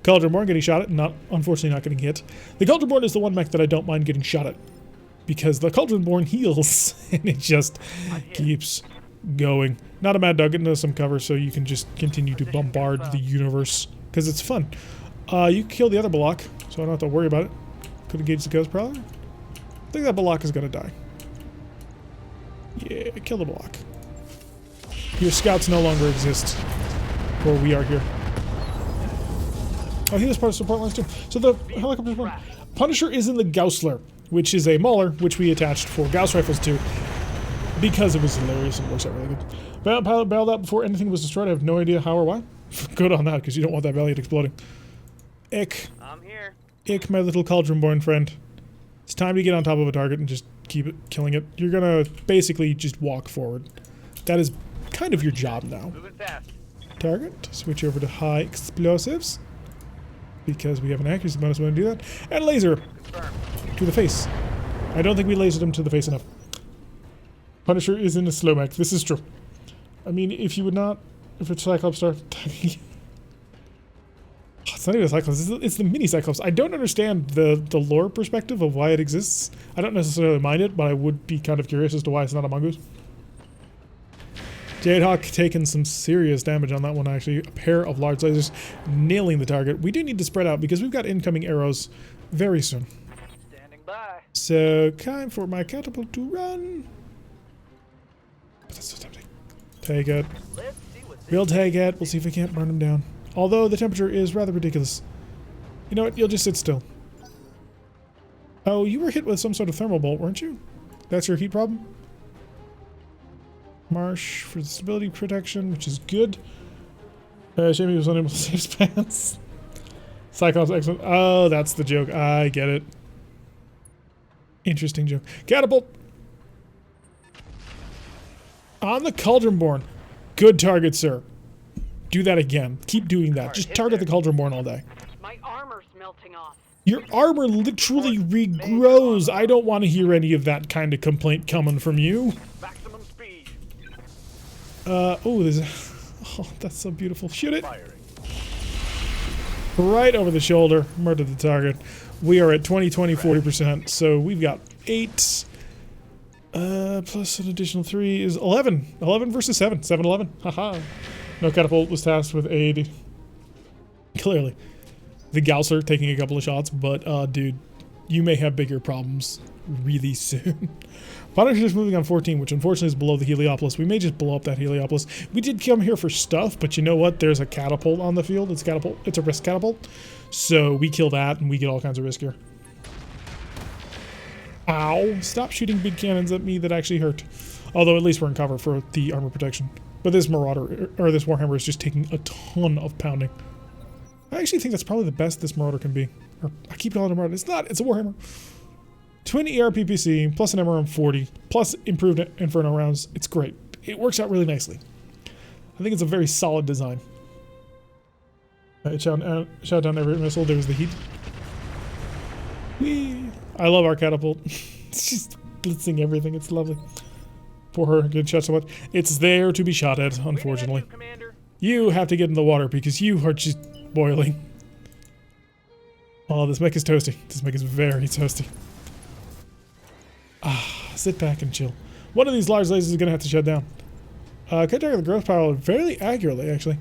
Cauldronborn getting shot at, unfortunately not getting hit. The Cauldronborn is the one mech that I don't mind getting shot at. Because the Cauldronborn heals, and it just keeps going. Not a mad dog, it knows some cover, so you can just continue to bombard the universe. Because it's fun. You kill the other Balak, so I don't have to worry about it. Could engage the Ghost Prowler. I think that Balak is going to die. Yeah, kill the Balak. Your scouts no longer exist. Or we are here. Oh, he was part of support lines too. So the helicopter's one. Punisher is in the Gaussler, which is a Mauler, which we attached 4 Gauss rifles to. Because it was hilarious and works out really good. Pilot bailed out before anything was destroyed. I have no idea how or why. Good on that, because you don't want that Valiant exploding. Ick. I'm here. Ick, my little Cauldron-born friend. It's time to get on top of a target and just keep it, killing it. You're gonna basically just walk forward. That is kind of your job now. Moving fast. Target. Switch over to high explosives. Because we have an accuracy bonus when we do that. And laser. Confirmed. To the face. I don't think we lasered him to the face enough. Punisher is in a slow mech. This is true. I mean, if you would not... If it's Cyclops starts attacking... It's not even a Cyclops. It's the mini Cyclops. I don't understand the lore perspective of why it exists. I don't necessarily mind it, but I would be kind of curious as to why it's not a mongoose. Jadehawk taking some serious damage on that one, actually. A pair of large lasers nailing the target. We do need to spread out because we've got incoming arrows very soon. Standing by. So, time for my catapult to run. But that's so tempting. Take it. Let's see what this We'll take it. We'll see if we can't burn him down. Although the temperature is rather ridiculous. You know what? You'll just sit still. Oh, you were hit with some sort of thermal bolt, weren't you? That's your heat problem? Marsh for the stability protection, which is good. Shame he was unable to save spans. Cyclops, excellent. Oh, that's the joke. I get it. Interesting joke. Catapult! On the Cauldronborn. Good target, sir. Do that again. Keep doing that. Just target the Cauldronborn all day. My armor's melting off. Your armor literally regrows. I don't want to hear any of that kind of complaint coming from you. Maximum speed. Oh, there's a... Oh, that's so beautiful. Shoot it. Right over the shoulder. Murder the target. We are at 40%. So we've got 8. Plus an additional 3 is 11. 11 versus 7. 7-11. Haha. No catapult was tasked with aid. Clearly. The Gausser taking a couple of shots, but dude, you may have bigger problems really soon. Punisher is moving on 14, which unfortunately is below the Heliopolis. We may just blow up that Heliopolis. We did come here for stuff, but you know what? There's a catapult on the field. It's a risk catapult. So we kill that and we get all kinds of risk here. Ow. Stop shooting big cannons at me that actually hurt. Although at least we're in cover for the armor protection. But this Marauder, or this Warhammer is just taking a ton of pounding. I actually think that's probably the best this Marauder can be. Or, I keep calling it a Marauder. It's not. It's a Warhammer. Twin ERPPC, plus an MRM 40, plus improved Inferno rounds. It's great. It works out really nicely. I think it's a very solid design. Shot down every missile. There's the heat. Whee! I love our catapult. It's just blitzing everything. It's lovely. Poor her. Good shot so much. It's there to be shot at, unfortunately. You have to get in the water because you are just boiling. Oh, this mech is toasty. This mech is very toasty. Ah, sit back and chill. One of these large lasers is going to have to shut down. Can target the growth power fairly accurately, actually.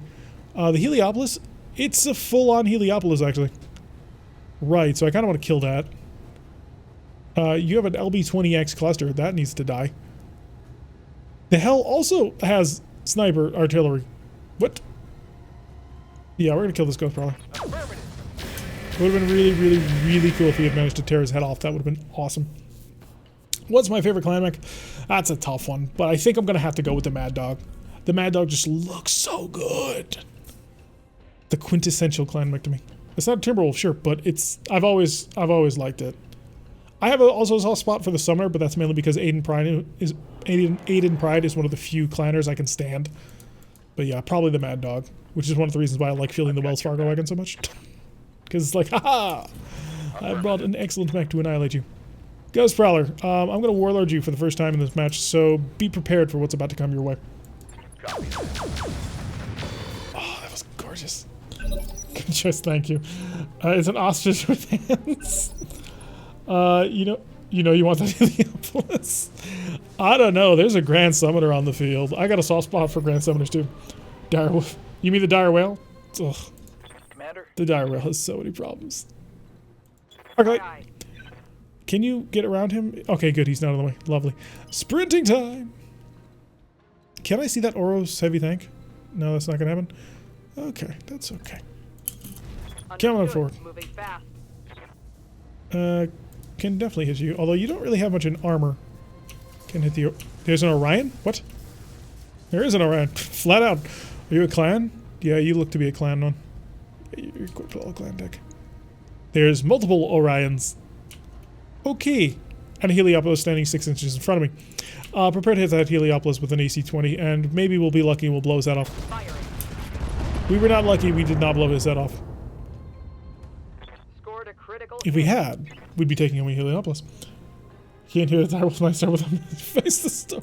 The Heliopolis, it's a full-on Heliopolis, actually. Right, so I kind of want to kill that. You have an LB-20X cluster. That needs to die. The Hell also has sniper artillery. What? Yeah, we're going to kill this ghost probably. It would have been really, really, really cool if he had managed to tear his head off. That would have been awesome. What's my favorite clan mech? That's a tough one, but I think I'm going to have to go with the Mad Dog. The Mad Dog just looks so good. The quintessential clan mech to me. It's not a Timberwolf, sure, but it's I've always liked it. I have also a soft spot for the Summoner, but that's mainly because Aiden Pride is one of the few clanners I can stand. But yeah, probably the Mad Dog, which is one of the reasons why I like fielding the Wells Fargo wagon so much. Because it's like, haha! I brought an excellent mech to annihilate you. Ghost Prowler, I'm going to Warlord you for the first time in this match, so be prepared for what's about to come your way. Oh, that was gorgeous. Good choice, thank you. It's an ostrich with hands. You want that Heliopolis? I don't know. There's a Grand Summoner on the field. I got a soft spot for Grand Summoners too. Dire Wolf. You mean the Dire Whale? Ugh. Commander. The Dire Whale has so many problems. Okay. Can you get around him? Okay, good. He's not on the way. Lovely. Sprinting time. Can I see that Oros heavy tank? No, that's not going to happen. Okay, that's okay. Come on forward. Moving fast. Can definitely hit you. Although you don't really have much in armor. Can hit the... There's an Orion? What? There is an Orion. Flat out. Are you a clan? Yeah, you look to be a clan one. Yeah, you're equipped with all clan deck. There's multiple Orions. Okay. And a Heliopolis standing 6 inches in front of me. Prepare to hit that Heliopolis with an AC-20, and maybe we'll be lucky and we'll blow his head off. Firing. We were not lucky, we did not blow his head off. Scored a critical If we hit. had, we'd be taking away Heliopolis. Can't hear the Direwolf Meister with him. Face the storm.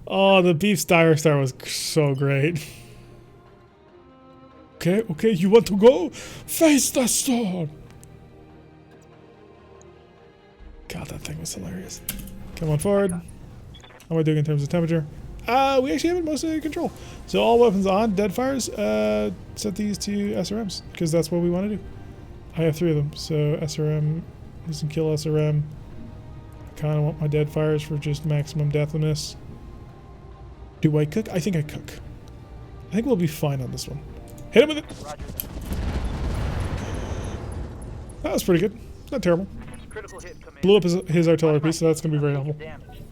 Oh, the Beef Star was so great. Okay, you want to go? Face the storm! God, that thing was hilarious. Come on forward. How am I doing in terms of temperature? We actually have it mostly under control. So all weapons on, dead fires, set these to SRMs, because that's what we want to do. I have 3 of them, so SRM doesn't kill SRM. I kind of want my dead fires for just maximum deathliness. Do I cook? I think I cook. I think we'll be fine on this one. Hit him with it! Roger. That was pretty good. Not terrible. Critical hit, Commander. Blew up his artillery piece, so that's going to be very helpful. Damage.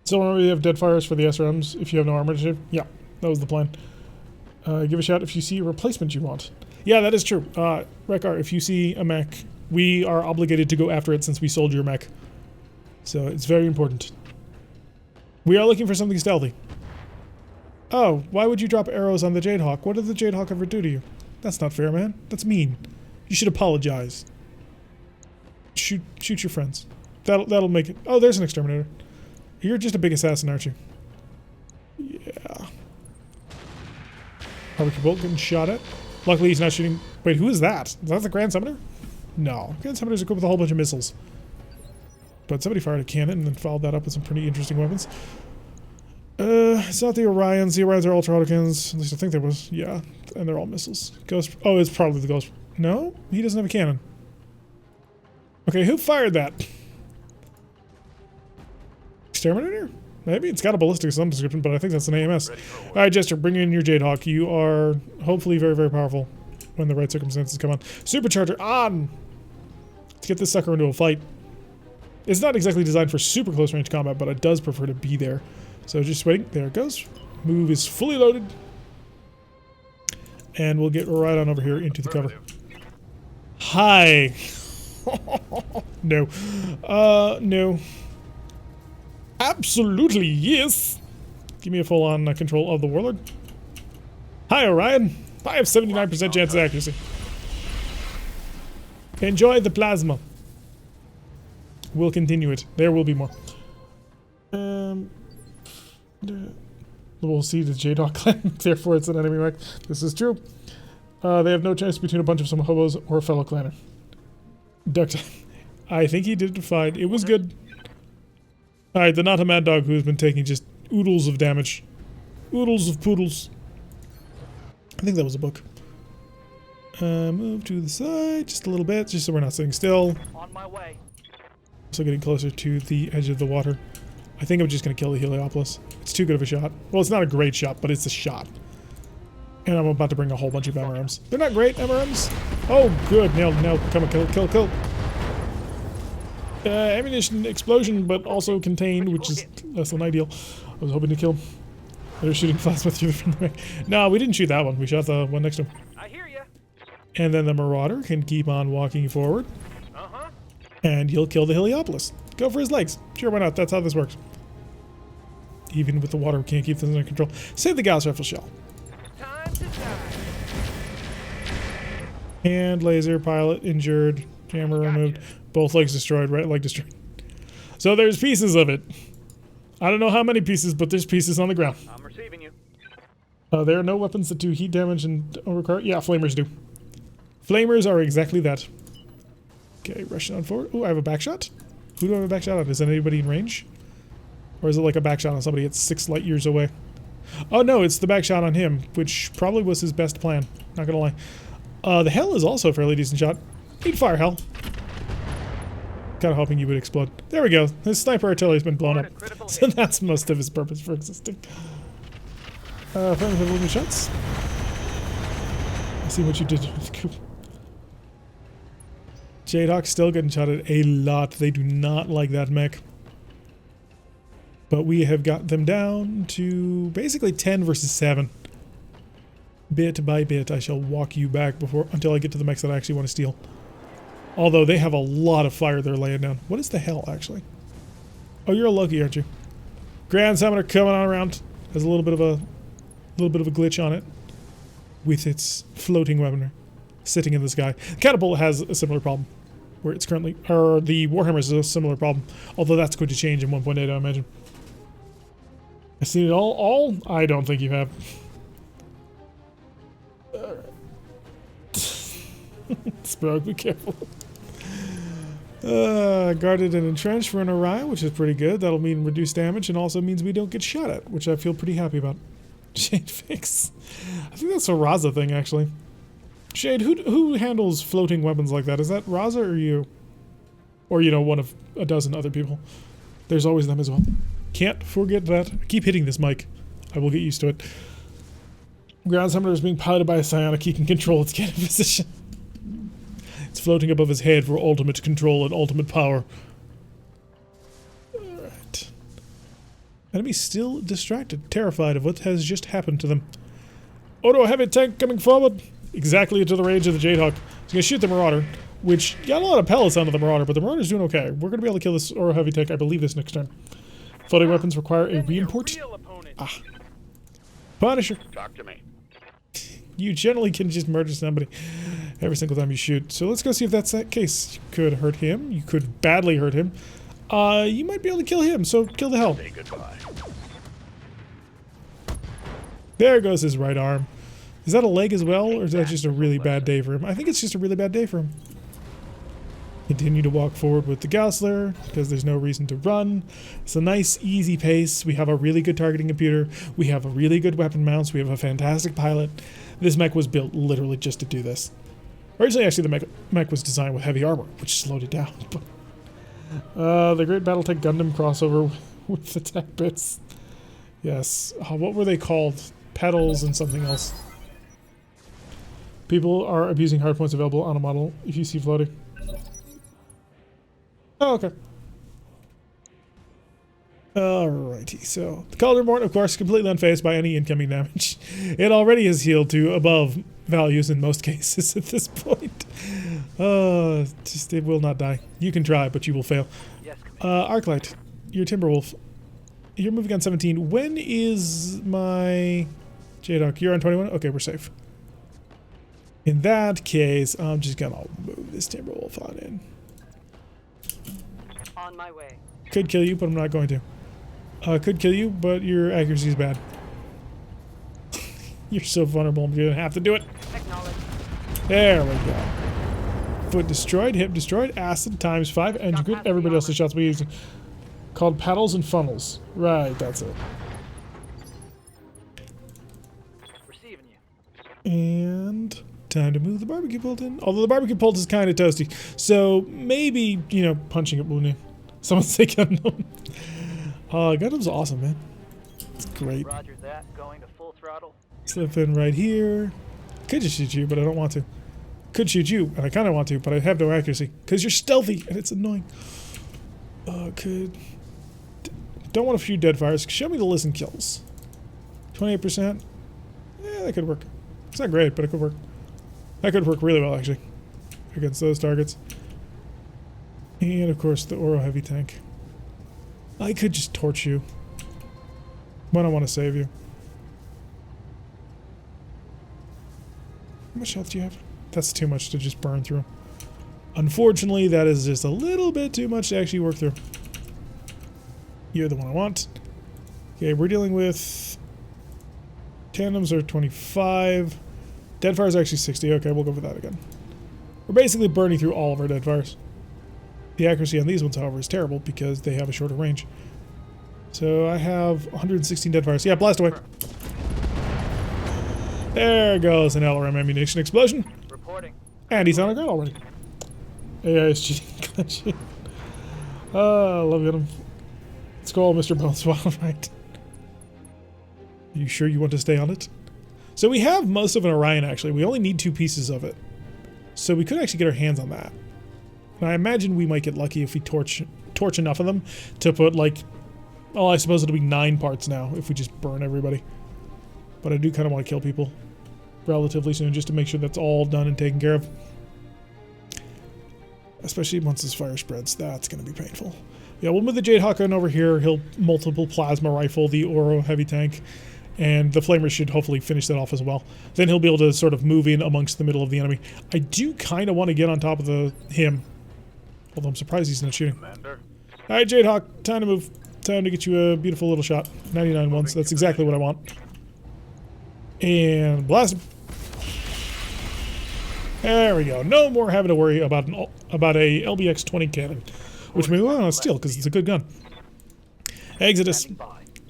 So remember you have dead fires for the SRMs if you have no armor to shave? Yeah, that was the plan. Give a shout if you see a replacement you want. Yeah, that is true. Rekar, if you see a mech, we are obligated to go after it since we sold your mech. So it's very important. We are looking for something stealthy. Oh, why would you drop arrows on the Jadehawk? What did the Jadehawk ever do to you? That's not fair, man. That's mean. You should apologize. Shoot your friends. That'll make it. Oh, there's an exterminator. You're just a big assassin, aren't you? Yeah. Barbecue bolt getting shot at. Luckily, he's not shooting. Wait, who is that? Is that the Grand Summoner? No. Grand Summoner's equipped with a whole bunch of missiles. But somebody fired a cannon and then followed that up with some pretty interesting weapons. It's not the Orions. The Orions are ultra autocannons. At least I think there was. Yeah, and they're all missiles. Ghost. Oh, it's probably the Ghost. No, he doesn't have a cannon. Okay, who fired that? Exterminator? Maybe it's got a ballistic of some description, but I think that's an AMS. All right, Jester, bring in your Jadehawk. You are hopefully very, very powerful when the right circumstances come on. Supercharger on! Let's get this sucker into a fight. It's not exactly designed for super close range combat, but it does prefer to be there. So just waiting. There it goes. Move is fully loaded. And we'll get right on over here into the cover. Hi! No. No. Absolutely, yes! Give me a full-on control of the Warlord. Hi, Orion. I have 79% chance of accuracy. Enjoy the plasma. We'll continue it. There will be more. We'll see the J-Dog clan, therefore it's an enemy mech. This is true. They have no choice between a bunch of some hobos or a fellow clanner. Duct. I think he did it fine. It was good. Alright, the not a mad dog who's been taking just oodles of damage. Oodles of poodles. I think that was a book. Move to the side just a little bit, just so we're not sitting still. On my way. Also getting closer to the edge of the water. I think I'm just going to kill the Heliopolis. It's too good of a shot. Well, it's not a great shot, but it's a shot. And I'm about to bring a whole bunch of MRMs. They're not great, MRMs. Oh, good. Nailed. Come on, kill. Ammunition explosion, but also contained, which is less than ideal. I was hoping to kill. They're shooting plasma through the front of the mech. No, we didn't shoot that one. We shot the one next to him. I hear ya. And then the Marauder can keep on walking forward. And he'll kill the Heliopolis. Go for his legs. Sure, why not? That's how this works. Even with the water, we can't keep things under control. Save the Gauss rifle shell. Time to die. And laser, pilot injured, camera removed. Both legs destroyed, right leg destroyed. So there's pieces of it. I don't know how many pieces, but there's pieces on the ground. I'm receiving you. There are no weapons that do heat damage and overcar. Yeah, flamers do. Flamers are exactly that. Okay, rushing on forward. Oh, I have a back shot. Who do I have a back shot on? Is anybody in range? Or is it like a back shot on somebody that's 6 light years away? Oh no, it's the back shot on him, which probably was his best plan. Not gonna lie. The Hell is also a fairly decent shot. He'd fire Hell. Kinda hoping you would explode. There we go. His sniper artillery's been blown up. So that's most of his purpose for existing. Friends have little shots. I see what you did with the coop. J-Dog's still getting shot at a lot. They do not like that mech. But we have got them down to basically 10 versus 7. Bit by bit, I shall walk you back until I get to the mechs that I actually want to steal. Although they have a lot of fire they're laying down. What is the hell, actually? Oh, you're a Loki, aren't you? Grand Summoner coming on around. Has a little bit of a glitch on it. With its floating weaponry. Sitting in the sky. Catapult has a similar problem. Where it's currently... Or the Warhammer is a similar problem. Although that's going to change in 1.8, I imagine. I've seen it all? I don't think you have. Alright. Sprog, be careful. Guarded and entrenched for an Orion, which is pretty good. That'll mean reduced damage and also means we don't get shot at, which I feel pretty happy about. Shade fix. I think that's a Raza thing, actually. Shade, who handles floating weapons like that? Is that Raza or you? Or, you know, one of a dozen other people. There's always them as well. Can't forget that. Keep hitting this mic. I will get used to it. Ground Summoner is being piloted by a psionic. He can control its cannon position. It's floating above his head for ultimate control and ultimate power. Alright. Enemy still distracted, terrified of what has just happened to them. Oh no, a heavy tank coming forward! Exactly into the range of the Jadehawk. He's gonna shoot the Marauder, which got a lot of pellets onto the Marauder, but the Marauder's doing okay. We're gonna be able to kill this Oro heavy tank, I believe, this next turn. Floating weapons require a reimport. Ah. Punisher. Talk to me. You generally can just murder somebody every single time you shoot. So let's go see if that's that case. You could hurt him. You could badly hurt him. You might be able to kill him, so kill the Hell. Say goodbye. There goes his right arm. Is that a leg as well, or is that just a really bad day for him? I think it's just a really bad day for him. Continue to walk forward with the Gaussler because there's no reason to run. It's a nice, easy pace. We have a really good targeting computer. We have a really good weapon mounts. We have a fantastic pilot. This mech was built literally just to do this. Originally, actually, the mech was designed with heavy armor, which slowed it down. The Great Battletech Gundam crossover with the tech bits. Yes. What were they called? Pedals and something else. People are abusing hardpoints available on a model if you see floating. Oh, okay. Alrighty, so the Caldermort, of course, completely unfazed by any incoming damage. It already is healed to above values in most cases at this point. Just it will not die. You can try, but you will fail. Yes, Commander. Arclight, you're Timberwolf. You're moving on 17. When is my J-Doc? You're on 21? Okay, we're safe. In that case, I'm just gonna move this Timberwolf on in. On my way. Could kill you, but I'm not going to. Could kill you, but your accuracy is bad. You're so vulnerable, I'm gonna have to do it. Acknowledge. There we go. Foot destroyed, hip destroyed, acid times 5, engine crit, everybody else's shots we used. Called paddles and funnels. Right, that's it. Receiving you. And time to move the barbecue pult in. Although the barbecue pult is kind of toasty. So maybe, you know, punching it will. Someone say Gundam. Gundam's awesome, man. It's great. Roger that. Going to full throttle. Slip in right here. Could just shoot you, but I don't want to. Could shoot you, and I kind of want to, but I have no accuracy. Because you're stealthy, and it's annoying. Don't want a few dead fires. Show me the listen kills. 28%. Yeah, that could work. It's not great, but it could work. That could work really well, actually, against those targets. And, of course, the Oro heavy tank. I could just torch you. But I want to save you. How much health do you have? That's too much to just burn through. Unfortunately, that is just a little bit too much to actually work through. You're the one I want. Okay, we're dealing with... Tandems are 25. Deadfire is actually 60. Okay, we'll go for that again. We're basically burning through all of our deadfires. The accuracy on these ones, however, is terrible because they have a shorter range. So I have 116 deadfires. Yeah, blast away. There goes an LRM ammunition explosion. Reporting. And he's on a ground already. AI is cheating. Love him. Let's go all Mr. Boneswell, right? Are you sure you want to stay on it? So we have most of an Orion, actually. We only need 2 pieces of it. So we could actually get our hands on that. And I imagine we might get lucky if we torch enough of them to put, like... Oh, I suppose it'll be 9 parts now if we just burn everybody. But I do kind of want to kill people relatively soon just to make sure that's all done and taken care of. Especially once this fire spreads. That's going to be painful. Yeah, we'll move the Jade Hawk on over here. He'll multiple plasma rifle the Oro heavy tank. And the Flamer should hopefully finish that off as well. Then he'll be able to sort of move in amongst the middle of the enemy. I do kind of want to get on top of him. Although I'm surprised he's not shooting. Commander. Alright, Jade Hawk. Time to move. Time to get you a beautiful little shot. 99 once. That's exactly what I want. And blast him. There we go. No more having to worry about a LBX-20 cannon. Which we want to steal because it's a good gun. Exodus.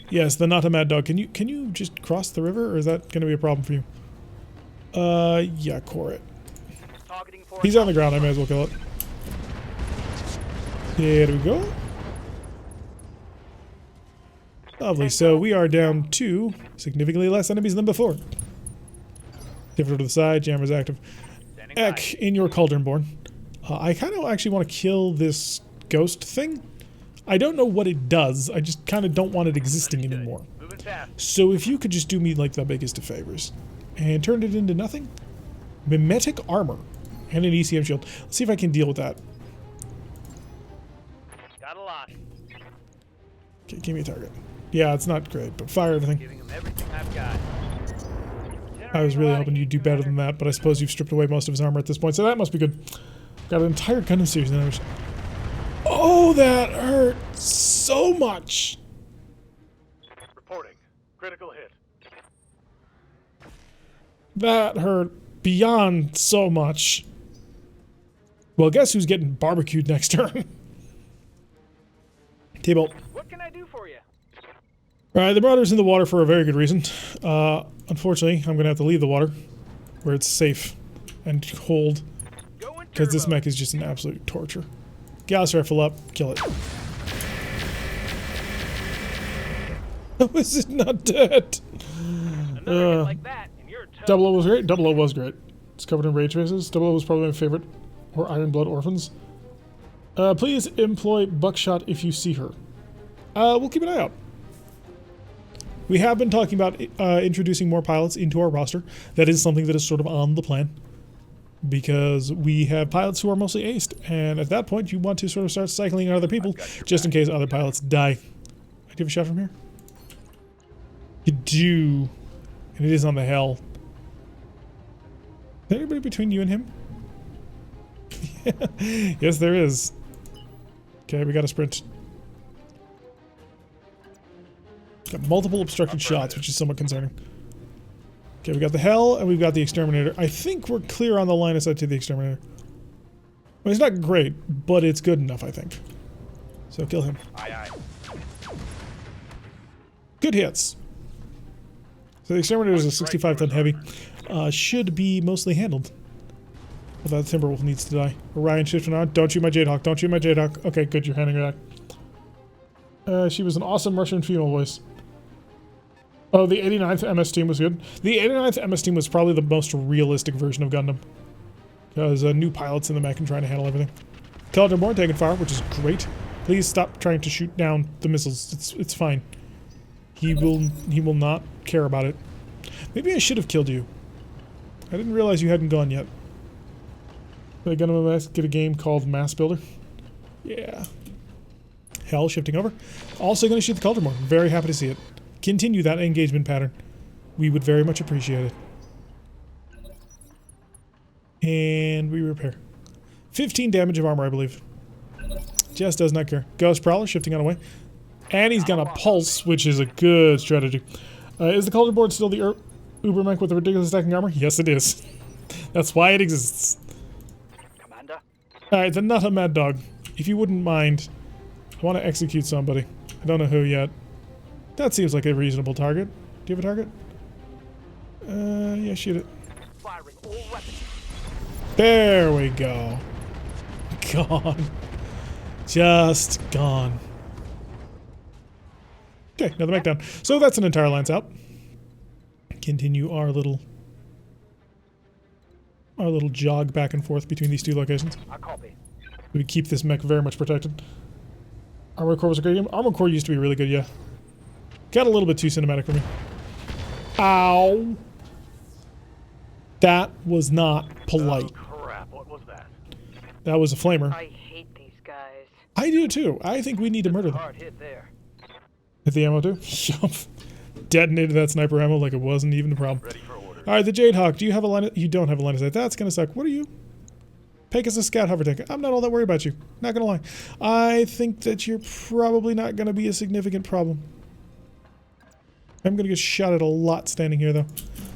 Yes, the not a mad dog. Can you just cross the river, or is that going to be a problem for you? Yeah, core it. He's on the ground. I may as well kill it. There we go. Lovely. So we are down to significantly less enemies than before. Different to the side. Jammer's active. Ek, in your cauldron born. I kind of actually want to kill this ghost thing. I don't know what it does. I just kind of don't want it existing anymore. So if you could just do me like the biggest of favors and turn it into nothing. Mimetic armor and an ECM shield. Let's see if I can deal with that. Got a lot. Okay, give me a target. Yeah, it's not great, but fire everything. Giving them everything I've got. I was really hoping you'd do better than that, but I suppose you've stripped away most of his armor at this point, so that must be good. Got an entire Gundam series now. Oh, that hurt so much. Reporting. Critical hit. That hurt beyond so much. Well, guess who's getting barbecued next turn? T-Bolt. What can I do for you? Alright, the Marauder's in the water for a very good reason. Unfortunately, I'm going to have to leave the water where it's safe and cold. Because this mech is just an absolute torture. Gas rifle up, kill it. How is it not dead? Another hit like that, and you're toast. 00 was great. 00 was great. It's covered in ray traces. 00 was probably my favorite. Or Iron Blood Orphans. Please employ Buckshot if you see her. We'll keep an eye out. We have been talking about introducing more pilots into our roster. That is something that is sort of on the plan. Because we have pilots who are mostly aced. And at that point, you want to sort of start cycling in other people just in case other pilots die. Do you have a shot from here? You do. And it is on the hell. Is there anybody between you and him? Yes, there is. Okay, we got a sprint. Got multiple obstructed shots, which is somewhat concerning. Okay, we got the hell, and we've got the exterminator. I think we're clear on the line of sight to the exterminator. Well, it's not great, but it's good enough, I think. So kill him. Aye, aye. Good hits. So the exterminator is a 65-ton heavy. Should be mostly handled. Although the Timberwolf needs to die. Orion shifting on. Don't shoot my Jadehawk. Don't shoot my Jadehawk. Okay, good. You're handing her back. She was an awesome Russian female voice. Oh, the 89th MS team was good. The 89th MS team was probably the most realistic version of Gundam. Because new pilots in the mech and trying to handle everything. Intelligent Born taking fire, which is great. Please stop trying to shoot down the missiles. It's fine. He will not care about it. Maybe I should have killed you. I didn't realize you hadn't gone yet. Did I get a game called Mass Builder? Yeah. Hell, shifting over. Also going to shoot the Cauldron Born. Very happy to see it. Continue that engagement pattern. We would very much appreciate it. And we repair. 15 damage of armor, I believe. Just does not care. Ghost Prowler shifting on away. And he's got a pulse, which is a good strategy. Is the Cauldron Board still the Uber mech with the ridiculous stacking armor? Yes, it is. That's why it exists. Commander? Alright, then not a mad dog. If you wouldn't mind, I want to execute somebody. I don't know who yet. That seems like a reasonable target. Do you have a target? Yeah, shoot it. Firing all weapons. There we go. Gone. Just gone. Okay, another mech down. So that's an entire lance out. Continue our little jog back and forth between these two locations. I copy. We keep this mech very much protected. Armored Core was a great game. Armored Core used to be really good, yeah. Got a little bit too cinematic for me. Ow! That was not polite. Oh, crap. What was that? That was a flamer. I hate these guys. I do too. I think we need to murder them. Hard hit there. Hit the ammo too? Yup. Detonated that sniper ammo like it wasn't even a problem. Ready for orders. Alright, the Jadehawk. Do you have a line of... You don't have a line of sight. That's gonna suck. What are you? Pegasus Scout Hover Tank. I'm not all that worried about you. Not gonna lie. I think that you're probably not gonna be a significant problem. I'm gonna get shot at a lot standing here though.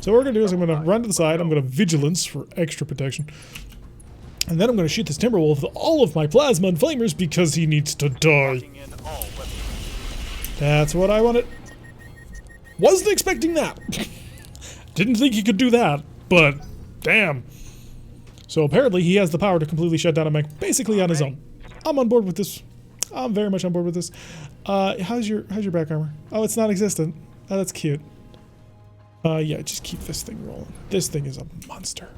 So what we're gonna do is I'm gonna run to the side. I'm gonna Vigilance for extra protection. And then I'm gonna shoot this Timberwolf with all of my plasma and flamers because he needs to die. Locking in all weapons. That's what I wanted. Wasn't expecting that. Didn't think he could do that, but damn. So apparently he has the power to completely shut down a mech basically on his own. I'm on board with this. I'm very much on board with this. How's your back armor? Oh, it's non-existent. Oh, that's cute. Yeah, just keep this thing rolling. This thing is a monster.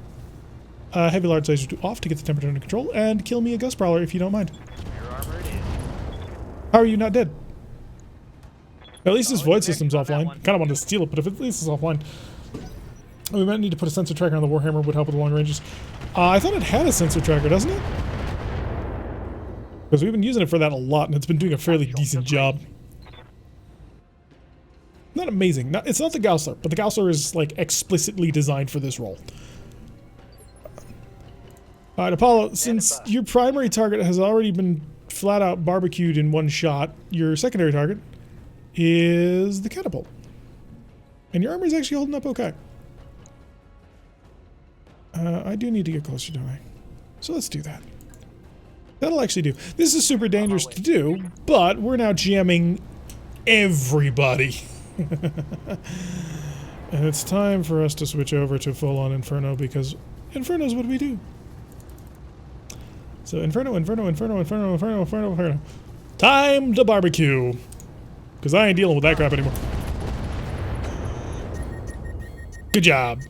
Heavy large laser 2 off to get the temperature under control and kill me a Ghost Prowler if you don't mind. Your armor it is. How are you not dead? At least his void system's offline. Kind of want to steal it, but if at least it's offline. We might need to put a sensor tracker on the Warhammer, would help with long ranges. I thought it had a sensor tracker, doesn't it? Because we've been using it for that a lot, and it's been doing a fairly decent job. Not amazing. It's not the Gaussler, but the Gaussler is like explicitly designed for this role. Alright, Apollo, since your primary target has already been flat out barbecued in one shot, your secondary target is the catapult. And your armor is actually holding up okay. I do need to get closer, don't I? So let's do that. That'll actually do. This is super dangerous to do, but we're now GMing everybody. And it's time for us to switch over to full-on Inferno, because Inferno's what we do. So Inferno. Time to barbecue. Because I ain't dealing with that crap anymore. Good job.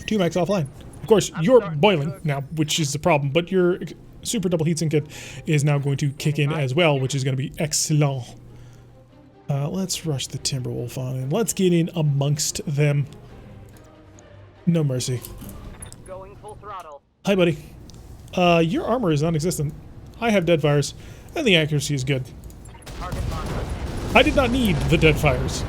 2 max offline. Of course, you're boiling now, which is the problem, but your super double heatsink kit is now going to kick in as well, which is going to be excellent. Let's rush the Timberwolf on in. Let's get in amongst them. No mercy. Going full throttle. Hi, buddy. Your armor is non-existent. I have dead fires, and the accuracy is good. Target locked. I did not need the dead fires.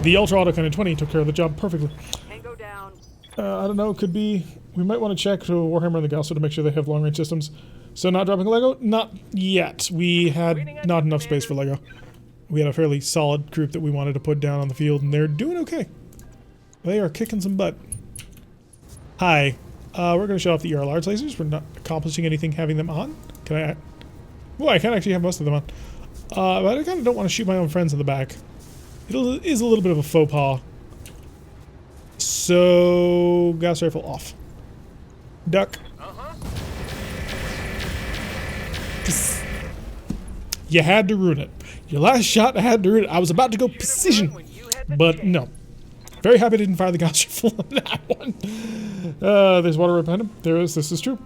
The Ultra Auto Cannon 20 took care of the job perfectly. Tango down. I don't know, it could be... We might want to check to Warhammer and the Gaussa to make sure they have long-range systems. So not dropping Lego? Not yet. We had not enough space for Lego. We had a fairly solid group that we wanted to put down on the field, and they're doing okay. They are kicking some butt. Hi. We're going to shut off the ER large lasers. We're not accomplishing anything having them on. Can I... Well, I can actually have most of them on. But I kind of don't want to shoot my own friends in the back. It is a little bit of a faux pas. So... Gas rifle off. Duck. You had to ruin it. Your last shot, I had to ruin it. I was about to go precision. But no. Very happy I didn't fire the gas rifle on that one. There's water right behind him. There is. This is true.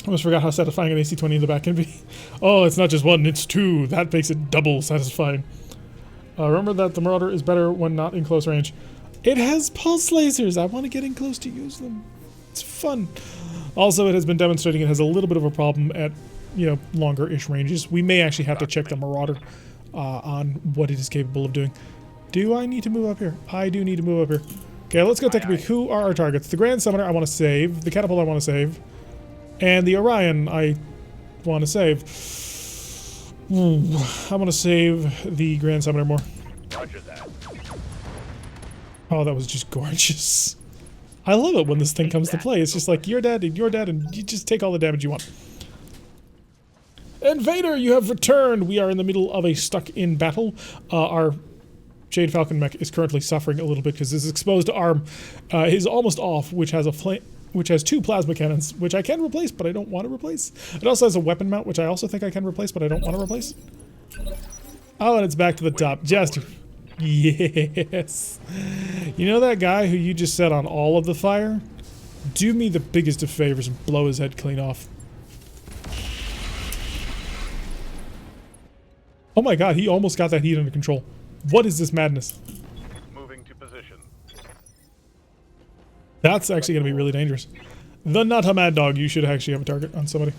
I almost forgot how satisfying an AC-20 in the back can be. Oh, it's not just 1, it's 2. That makes it double satisfying. Remember that the Marauder is better when not in close range. It has pulse lasers. I want to get in close to use them. It's fun. Also, it has been demonstrating it has a little bit of a problem at, you know, longer-ish ranges. We may actually have to check the Marauder on what it is capable of doing. Do I need to move up here? I do need to move up here. Okay, let's go take a peek. Who are our targets? The Grand Summoner I want to save. The Catapult I want to save. And the Orion I want to save. I want to save the Grand Summoner more. Roger that. Oh, that was just gorgeous. I love it when this thing comes to play. It's just like, you're dead, and you just take all the damage you want. Invader, you have returned! We are in the middle of a stuck-in battle. Our Jade Falcon mech is currently suffering a little bit because his exposed arm is almost off, which has which has 2 plasma cannons, which I can replace, but I don't want to replace. It also has a weapon mount, which I also think I can replace, but I don't want to replace. Oh, and it's back to the top. Jester. Yes. You know that guy who you just set on all of the fire? Do me the biggest of favors and blow his head clean off. Oh my god, he almost got that heat under control. What is this madness? Moving to position. That's actually going to be really dangerous. The Not a Mad Dog, you should actually have a target on somebody.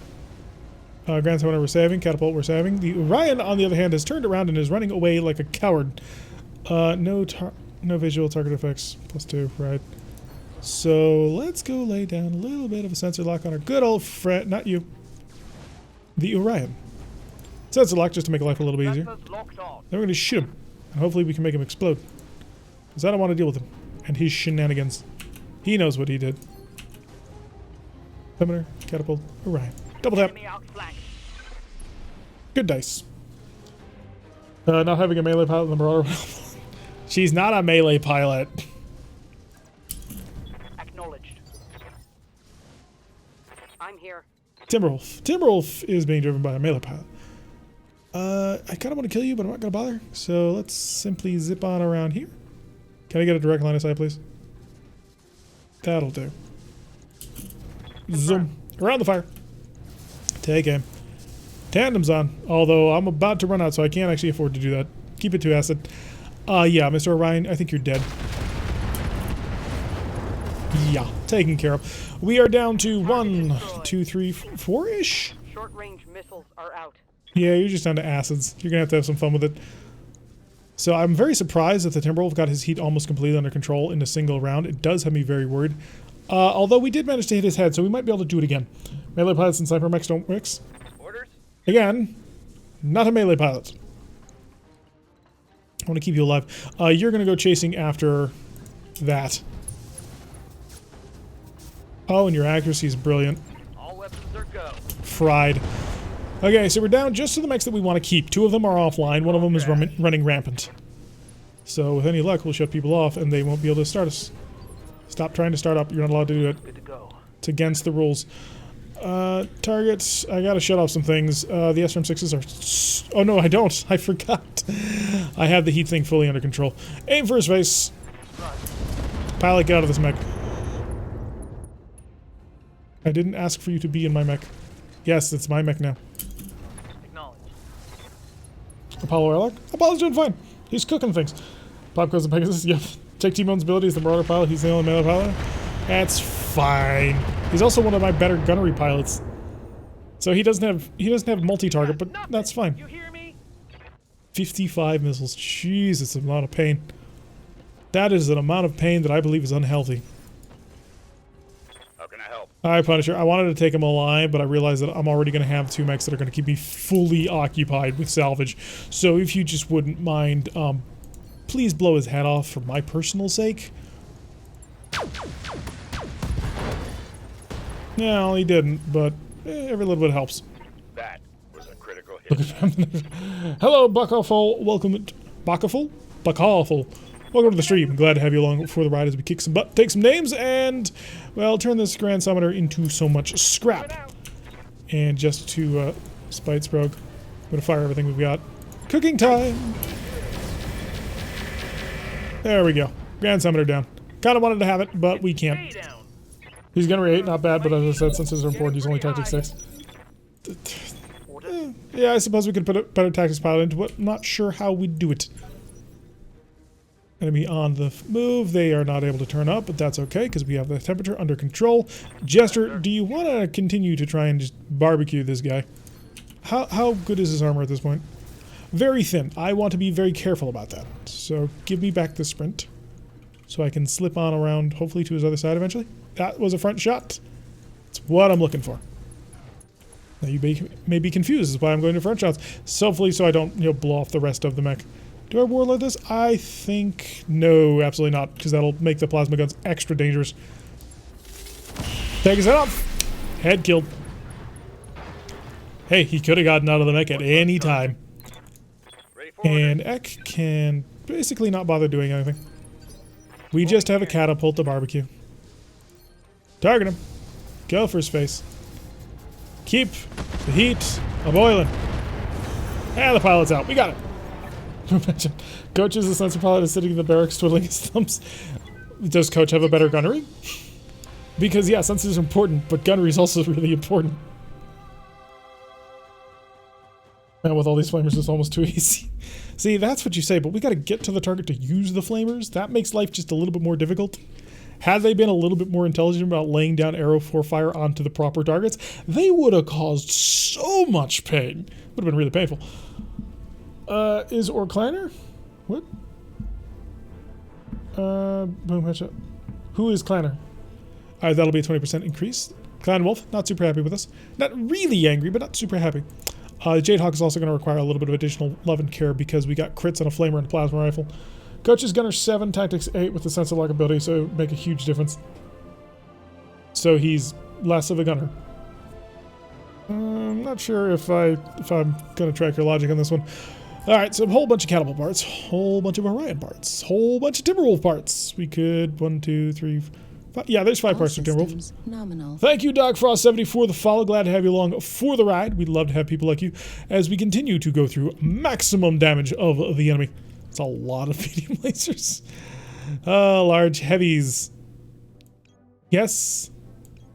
Grand Summoner we're saving, Catapult we're saving. The Orion, on the other hand, has turned around and is running away like a coward. No visual target effects, +2, right. So let's go lay down a little bit of a sensor lock on our good old friend, not you, the Orion. Sensor lock just to make life a little bit easier. Sensors locked on. Then we're going to shoot him, and hopefully we can make him explode. Because I don't want to deal with him and his shenanigans. He knows what he did. Summoner, Catapult, Orion. Double tap. Enemy outflanked. Good dice. Not having a melee pilot in the Marauder. She's not a melee pilot. Acknowledged. I'm here. Timberwolf. Timberwolf is being driven by a melee pilot. I kind of want to kill you, but I'm not going to bother. So let's simply zip on around here. Can I get a direct line of sight, please? That'll do. Zoom. Around the fire. Take aim. Tandem's on, although I'm about to run out, so I can't actually afford to do that. Keep it to acid. Yeah, Mr. Orion, I think you're dead. Yeah, taken care of. We are down to 1, 2, 3, 4-ish? Short-range missiles are out. Yeah, you're just down to acids. You're going to have some fun with it. So I'm very surprised that the Timberwolf got his heat almost completely under control in a single round. It does have me very worried. Although we did manage to hit his head, so we might be able to do it again. Melee pilots and sniper mechs don't mix. Orders? Again, not a melee pilot. I want to keep you alive. You're going to go chasing after that. Oh, and your accuracy is brilliant. All weapons are go. Fried. Okay, so we're down just to the mechs that we want to keep. 2 of them are offline. 1 of them is running rampant. So with any luck, we'll shut people off and they won't be able to start us. Stop trying to start up. You're not allowed to do it. Good to go. It's against the rules. Targets. I gotta shut off some things. The SRM-6s are... Oh no, I don't. I forgot. I have the heat thing fully under control. Aim for his face. Pilot, get out of this mech. I didn't ask for you to be in my mech. Yes, it's my mech now. Acknowledged. Apollo airlock? Apollo's doing fine. He's cooking things. Pop goes to Pegasus. Yep. Take T-Bone's ability as the marauder pilot. He's the only male pilot. That's fine. He's also one of my better gunnery pilots. So he doesn't have multi-target, but that's fine. You hear me? 55 missiles. Jeez, it's a lot of pain. That is an amount of pain that I believe is unhealthy. How can I help? Alright, Punisher. I wanted to take him alive, but I realized that I'm already going to have 2 mechs that are going to keep me fully occupied with salvage. So if you just wouldn't mind, please blow his head off for my personal sake. No, he didn't, but every little bit helps. That was a critical hit. Hello, Buckawful. Welcome to... Buckawful? Buckawful. Welcome to the stream. Glad to have you along for the ride as we kick some butt, take some names, and, well, turn this Grand Summoner into so much scrap. And just to spite Rogue, I'm going to fire everything we've got. Cooking time! There we go. Grand Summoner down. Kind of wanted to have it, but we can't. He's Gunnery 8, not bad, but as I said, since those are important, he's only Tactics 6. Yeah, I suppose we could put a better Tactics pilot into it. Not sure how we'd do it. Enemy on the move. They are not able to turn up, but that's okay, because we have the temperature under control. Jester, do you want to continue to try and just barbecue this guy? How good is his armor at this point? Very thin. I want to be very careful about that. So give me back the sprint, so I can slip on around, hopefully to his other side eventually. That was a front shot. That's what I'm looking for. Now you may be confused. This is why I'm going to front shots. So hopefully so I don't, blow off the rest of the mech. Do I warlord this? I think... No, absolutely not, because that'll make the plasma guns extra dangerous. Take his head off. Head killed. Hey, he could have gotten out of the mech at any time. And Ek can basically not bother doing anything. We just have a catapult to barbecue. Target him. Go for his face. Keep the heat a-boiling. And the pilot's out. We got it. Coach is the sensor pilot is sitting in the barracks twiddling his thumbs. Does Coach have a better gunnery? Because, yeah, sensors are important, but gunnery is also really important. And with all these flamers, it's almost too easy. See, that's what you say, but we got to get to the target to use the flamers. That makes life just a little bit more difficult. Had they been a little bit more intelligent about laying down arrow for fire onto the proper targets, they would have caused so much pain. Would have been really painful. Is Orklaner? What? Boom, headshot. Who is Clanner? That'll be a 20% increase. Clan Wolf, not super happy with us. Not really angry, but not super happy. Jadehawk is also going to require a little bit of additional love and care because we got crits on a flamer and a plasma rifle. Coach is Gunner 7, Tactics 8 with the sense of lock ability, so make a huge difference. So he's less of a gunner. I'm not sure if I'm going to track your logic on this one. Alright, so a whole bunch of catapult parts, whole bunch of Orion parts, whole bunch of Timberwolf parts. We could, 1, 2, 3, 5. Yeah, there's 5 parts for Timberwolf. Nominal. Thank you, Dogfrost70 for the follow. Glad to have you along for the ride. We'd love to have people like you as we continue to go through maximum damage of the enemy. It's a lot of medium lasers. Large heavies. Yes.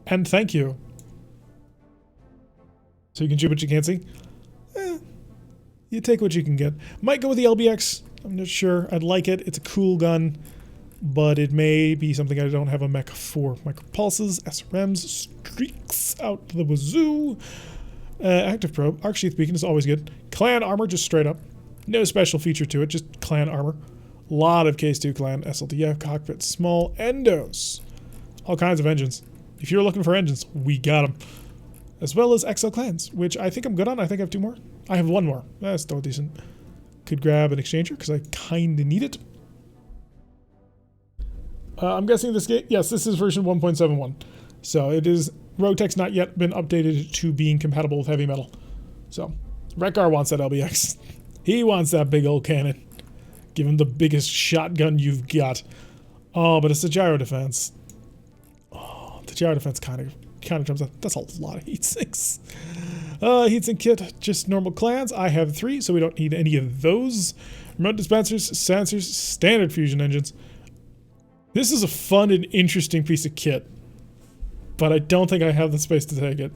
And thank you. So you can shoot what you can't see? You take what you can get. Might go with the LBX. I'm not sure. I'd like it. It's a cool gun. But it may be something I don't have a mech for. Micropulses, SRMs, streaks out the wazoo. Active probe. Arc sheath beacon is always good. Clan armor, just straight up. No special feature to it, just clan armor. A lot of Case 2 clan, SLTF, cockpit, small, endos. All kinds of engines. If you're looking for engines, we got them. As well as XL clans, which I think I'm good on. I think I have 2 more. I have 1 more. That's still decent. Could grab an exchanger because I kind of need it. I'm guessing this game, yes, this is version 1.71. So it is, RogueTech's not yet been updated to being compatible with heavy metal. So, Rekgar wants that LBX. He wants that big old cannon. Give him the biggest shotgun you've got. Oh, but it's the gyro defense. Oh, the gyro defense kind of jumps out. That's a lot of heat sinks. Heat sink kit, just normal clans. I have 3, so we don't need any of those. Remote dispensers, sensors, standard fusion engines. This is a fun and interesting piece of kit, but I don't think I have the space to take it.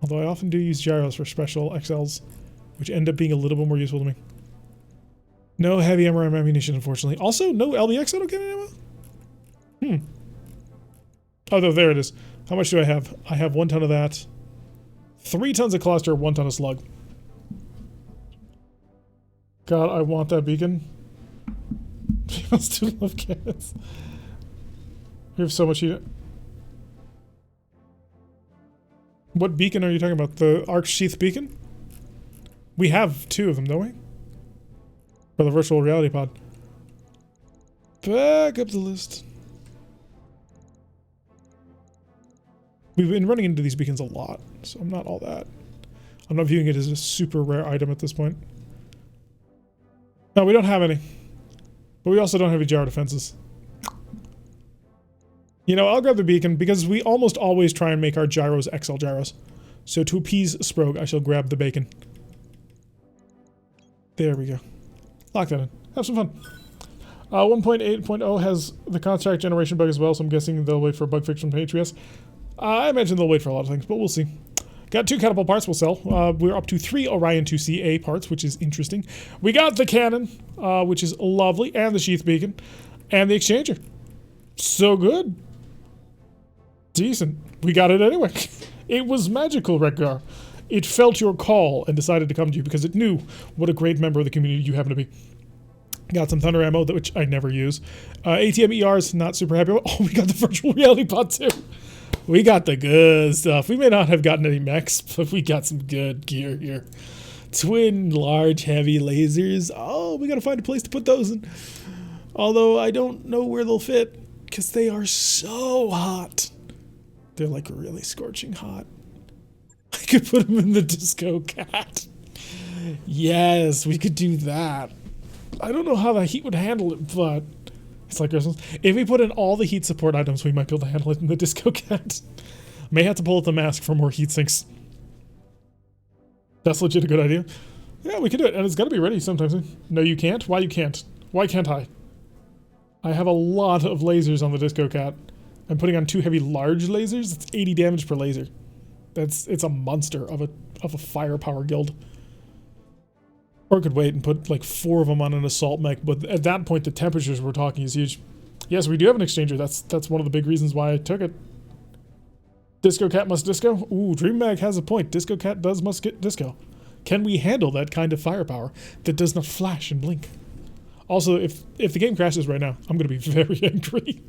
Although I often do use gyros for special XLs, which end up being a little bit more useful to me. No heavy MRM ammunition, unfortunately. Also, no LBX autocannon ammo? Oh, no, there it is. How much do I have? I have 1 ton of that. 3 tons of cluster, 1 ton of slug. God, I want that beacon. Females do love cannons. We have so much heat. What beacon are you talking about? The Arc Sheath beacon? We have 2 of them, don't we? For the virtual reality pod. Back up the list. We've been running into these beacons a lot, so I'm not all that. I'm not viewing it as a super rare item at this point. No, we don't have any. But we also don't have any gyro defenses. You know, I'll grab the beacon because we almost always try and make our gyros XL gyros. So to appease Sprogue, I shall grab the bacon. There we go. Lock that in. Have some fun. 1.8.0 has the construct generation bug as well, so I'm guessing they'll wait for a bug fix from HBS. I imagine they'll wait for a lot of things, but we'll see. Got 2 catapult parts we'll sell. We're up to 3 Orion 2CA parts, which is interesting. We got the cannon, which is lovely, and the sheath beacon, and the exchanger. So good. Decent. We got it anyway. It was magical, Rekgar. It felt your call and decided to come to you because it knew what a great member of the community you happen to be. Got some thunder ammo, which I never use. ATM ERs, not super happy with. Oh, we got the virtual reality pod too. We got the good stuff. We may not have gotten any mechs, but we got some good gear here. Twin large heavy lasers. Oh, we gotta find a place to put those in. Although I don't know where they'll fit because they are so hot. They're like really scorching hot. I could put them in the Disco Cat. Yes, we could do that. I don't know how the heat would handle it, but it's like Christmas. If we put in all the heat support items, we might be able to handle it in the Disco Cat. May have to pull out the mask for more heat sinks. That's legit a good idea. Yeah, we can do it, and it's got to be ready sometime soon. No, you can't? Why you can't? Why can't I? I have a lot of lasers on the Disco Cat. I'm putting on 2 heavy large lasers. It's 80 damage per laser. It's a monster of a firepower guild. Or I could wait and put like 4 of them on an assault mech, but at that point the temperatures we're talking is huge. Yes, we do have an exchanger. That's one of the big reasons why I took it. Disco Cat must disco? Ooh, Dream Mag has a point. Disco Cat must get disco. Can we handle that kind of firepower that does not flash and blink? Also, if the game crashes right now, I'm going to be very angry.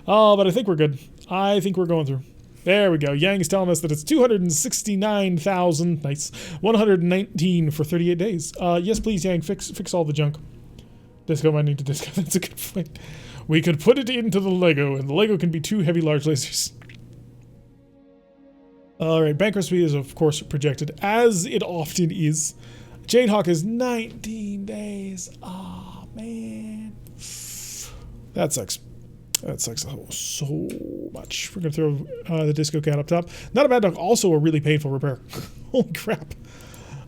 Oh, but I think we're good. I think we're going through. There we go. Yang is telling us that it's 269,000. Nice. 119 for 38 days. Yes, please, Yang. Fix all the junk. Disco might need to disco. That's a good point. We could put it into the Lego, and the Lego can be 2 heavy large lasers. Alright, bankruptcy is, of course, projected, as it often is. Jadehawk is 19 days. Oh, man. That sucks. That sucks so much. We're going to throw the Disco Cat up top. Not a bad dog. Also a really painful repair. Holy crap.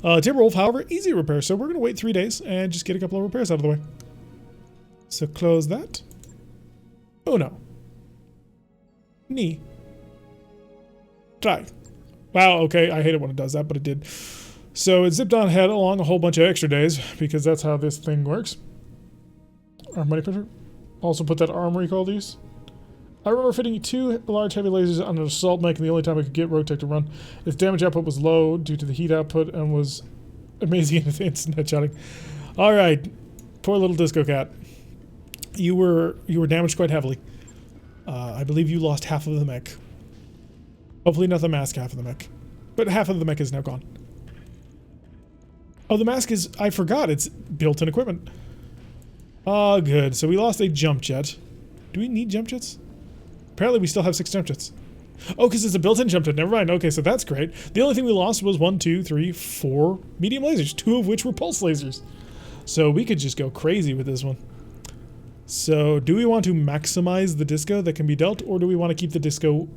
Timberwolf, however, easy repair. So we're going to wait 3 days and just get a couple of repairs out of the way. So close that. Oh no. Knee. Try. Wow, okay. I hate it when it does that, but it did. So it zipped on ahead along a whole bunch of extra days because that's how this thing works. Our money printer. Also put that armory call to use. I remember fitting 2 large heavy lasers on an assault mech, and the only time I could get RogueTech to run. Its damage output was low due to the heat output and was amazing in instant headshotting. Alright. Poor little Disco Cat. You were damaged quite heavily. I believe you lost half of the mech. Hopefully not the mask half of the mech. But half of the mech is now gone. Oh, the mask is... I forgot. It's built-in equipment. Oh, good. So we lost a jump jet. Do we need jump jets? Apparently we still have 6 jump jets. Oh, because it's a built-in jump pit. Never mind. Okay, so that's great. The only thing we lost was 1, 2, 3, 4 medium lasers, 2 of which were pulse lasers. So we could just go crazy with this one. So do we want to maximize the disco that can be dealt, or do we want to keep the disco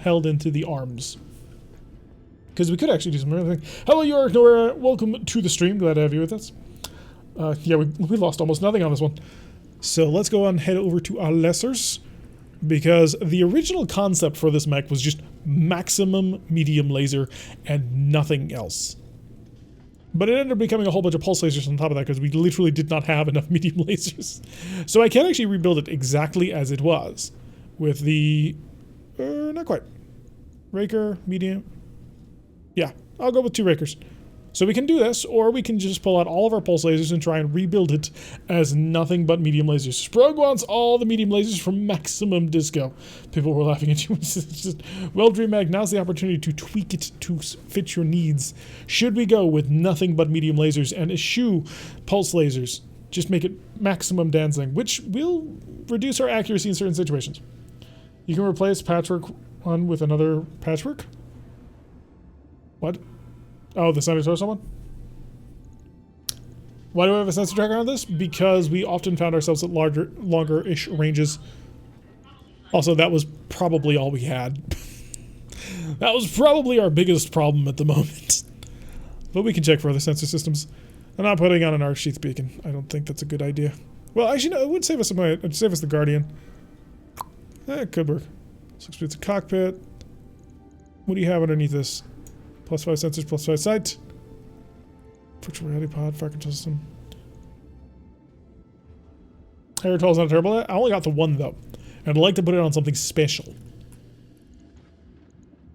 held into the arms? Because we could actually do some other thing. Hello, York Nowhere. Welcome to the stream. Glad to have you with us. Yeah, we lost almost nothing on this one. So let's go on and head over to our lessers. Because the original concept for this mech was just maximum medium laser and nothing else. But it ended up becoming a whole bunch of pulse lasers on top of that because we literally did not have enough medium lasers. So I can actually rebuild it exactly as it was. With the... not quite. Raker, medium... Yeah, I'll go with 2 Rakers. So we can do this, or we can just pull out all of our pulse lasers and try and rebuild it as nothing but medium lasers. Sprog wants all the medium lasers for maximum disco. People were laughing at you. It's just, well, DreamMag, now's the opportunity to tweak it to fit your needs. Should we go with nothing but medium lasers and eschew pulse lasers? Just make it maximum dancing, which will reduce our accuracy in certain situations. You can replace patchwork one with another patchwork? What? Oh, the sensor source one? Why do I have a sensor tracker on this? Because we often found ourselves at longer-ish ranges. Also, that was probably all we had. That was probably our biggest problem at the moment. But we can check for other sensor systems. I'm not putting on an arc sheath beacon. I don't think that's a good idea. Well, actually, no, it would save us some money. It'd save us the Guardian. It could work. 6 feet of cockpit. What do you have underneath this? +5 sensors, +5 sight. Virtual reality pod, fire control system. Air control is not terrible. I only got the 1 though. And I'd like to put it on something special.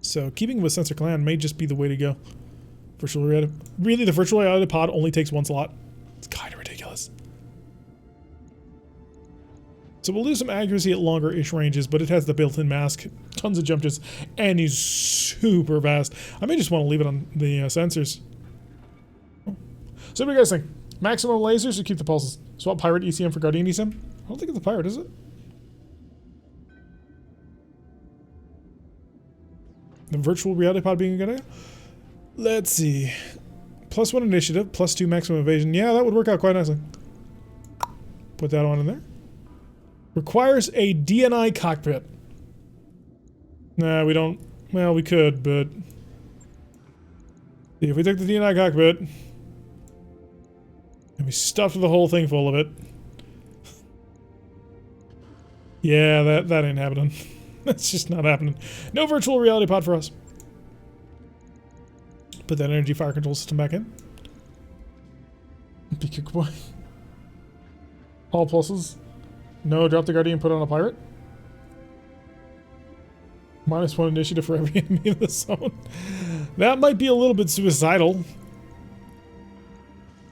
So keeping with sensor clan may just be the way to go. Virtual reality. Really, the virtual reality pod only takes 1 slot. It's kind of ridiculous. So we'll lose some accuracy at longer-ish ranges, but it has the built-in mask, tons of jump jets, and he's super fast. I may just want to leave it on the sensors. So what do you guys think? Maximum lasers or keep the pulses? Swap Pirate ECM for Guardian ECM? I don't think it's a Pirate, is it? The virtual reality pod being a good idea? Let's see. +1 initiative, +2 maximum evasion. Yeah, that would work out quite nicely. Put that on in there. Requires a DNI cockpit. Nah, we don't. Well, we could, but if we took the DNI cockpit and we stuffed the whole thing full of it, yeah, that ain't happening. That's just not happening. No virtual reality pod for us. Put that energy fire control system back in. Be kick boy. All pluses. No, drop the Guardian, put on a Pirate. -1 initiative for every enemy in the zone. That might be a little bit suicidal.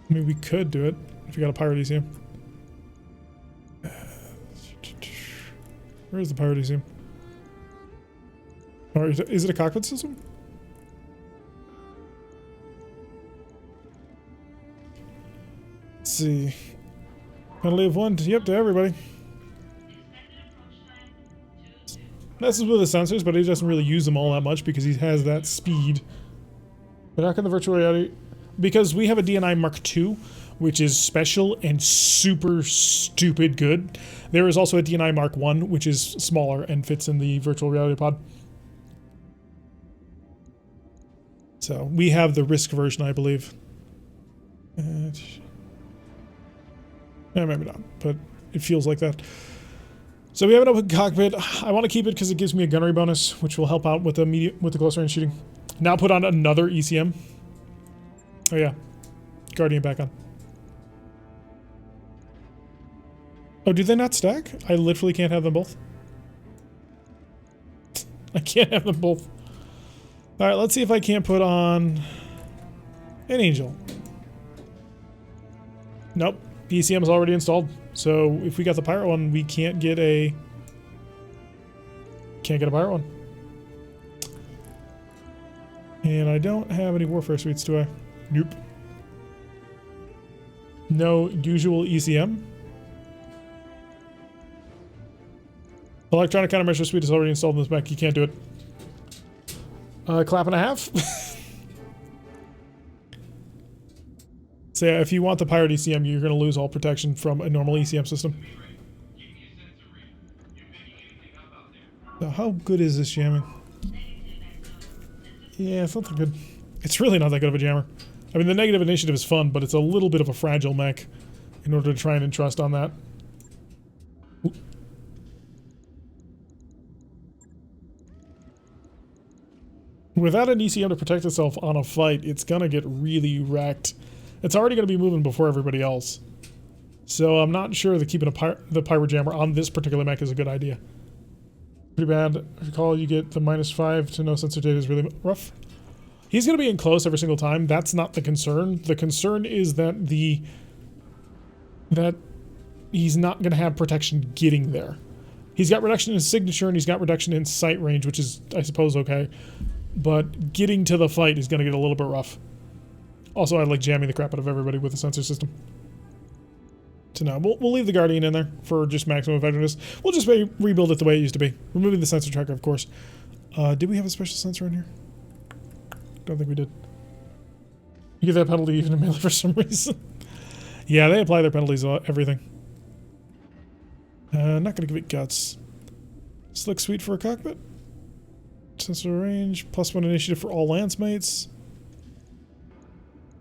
I mean, we could do it if you got a Pirate ECM. Where is the Pirate ECM? Or is it a cockpit system? Let's see. Penalty of 1 to everybody. Messes with the sensors, but he doesn't really use them all that much because he has that speed. But how can the virtual reality... Because we have a DNI Mark II, which is special and super stupid good. There is also a DNI Mark I, which is smaller and fits in the virtual reality pod. So, we have the Risk version, I believe. Maybe not, but it feels like that. So we have an open cockpit. I want to keep it because it gives me a gunnery bonus, which will help out with the close range shooting. Now put on another ECM. Oh yeah, Guardian back on. Oh, do they not stack? I literally can't have them both. I can't have them both. All right, let's see if I can't put on an Angel. Nope, ECM is already installed. So if we got the Pirate one, we can't get a Pirate one. And I don't have any Warfare suites, do I? Nope. No usual ECM. Electronic countermeasure suite is already installed in this mech. You can't do it. Clap and a half. So yeah, if you want the pirate ECM, you're going to lose all protection from a normal ECM system. So how good is this jamming? Yeah, it's not that good. It's really not that good of a jammer. I mean, the negative initiative is fun, but it's a little bit of a fragile mech in order to try and entrust on that. Ooh. Without an ECM to protect itself on a fight, it's going to get really wrecked. It's already going to be moving before everybody else. So I'm not sure that keeping the pirate jammer on this particular mech is a good idea. Pretty bad. Recall you get the -5 to no sensor data is really rough. He's going to be in close every single time. That's not the concern. The concern is that he's not going to have protection getting there. He's got reduction in signature and he's got reduction in sight range, which is, I suppose, okay. But getting to the fight is going to get a little bit rough. Also, I like jamming the crap out of everybody with the sensor system. So now, we'll leave the Guardian in there for just maximum effectiveness. We'll just rebuild it the way it used to be. Removing the sensor tracker, of course. Did we have a special sensor in here? Don't think we did. You get that penalty even in melee for some reason. Yeah, they apply their penalties on everything. Not going to give it guts. Slick Suite for a cockpit. Sensor range. +1 initiative for all lance mates.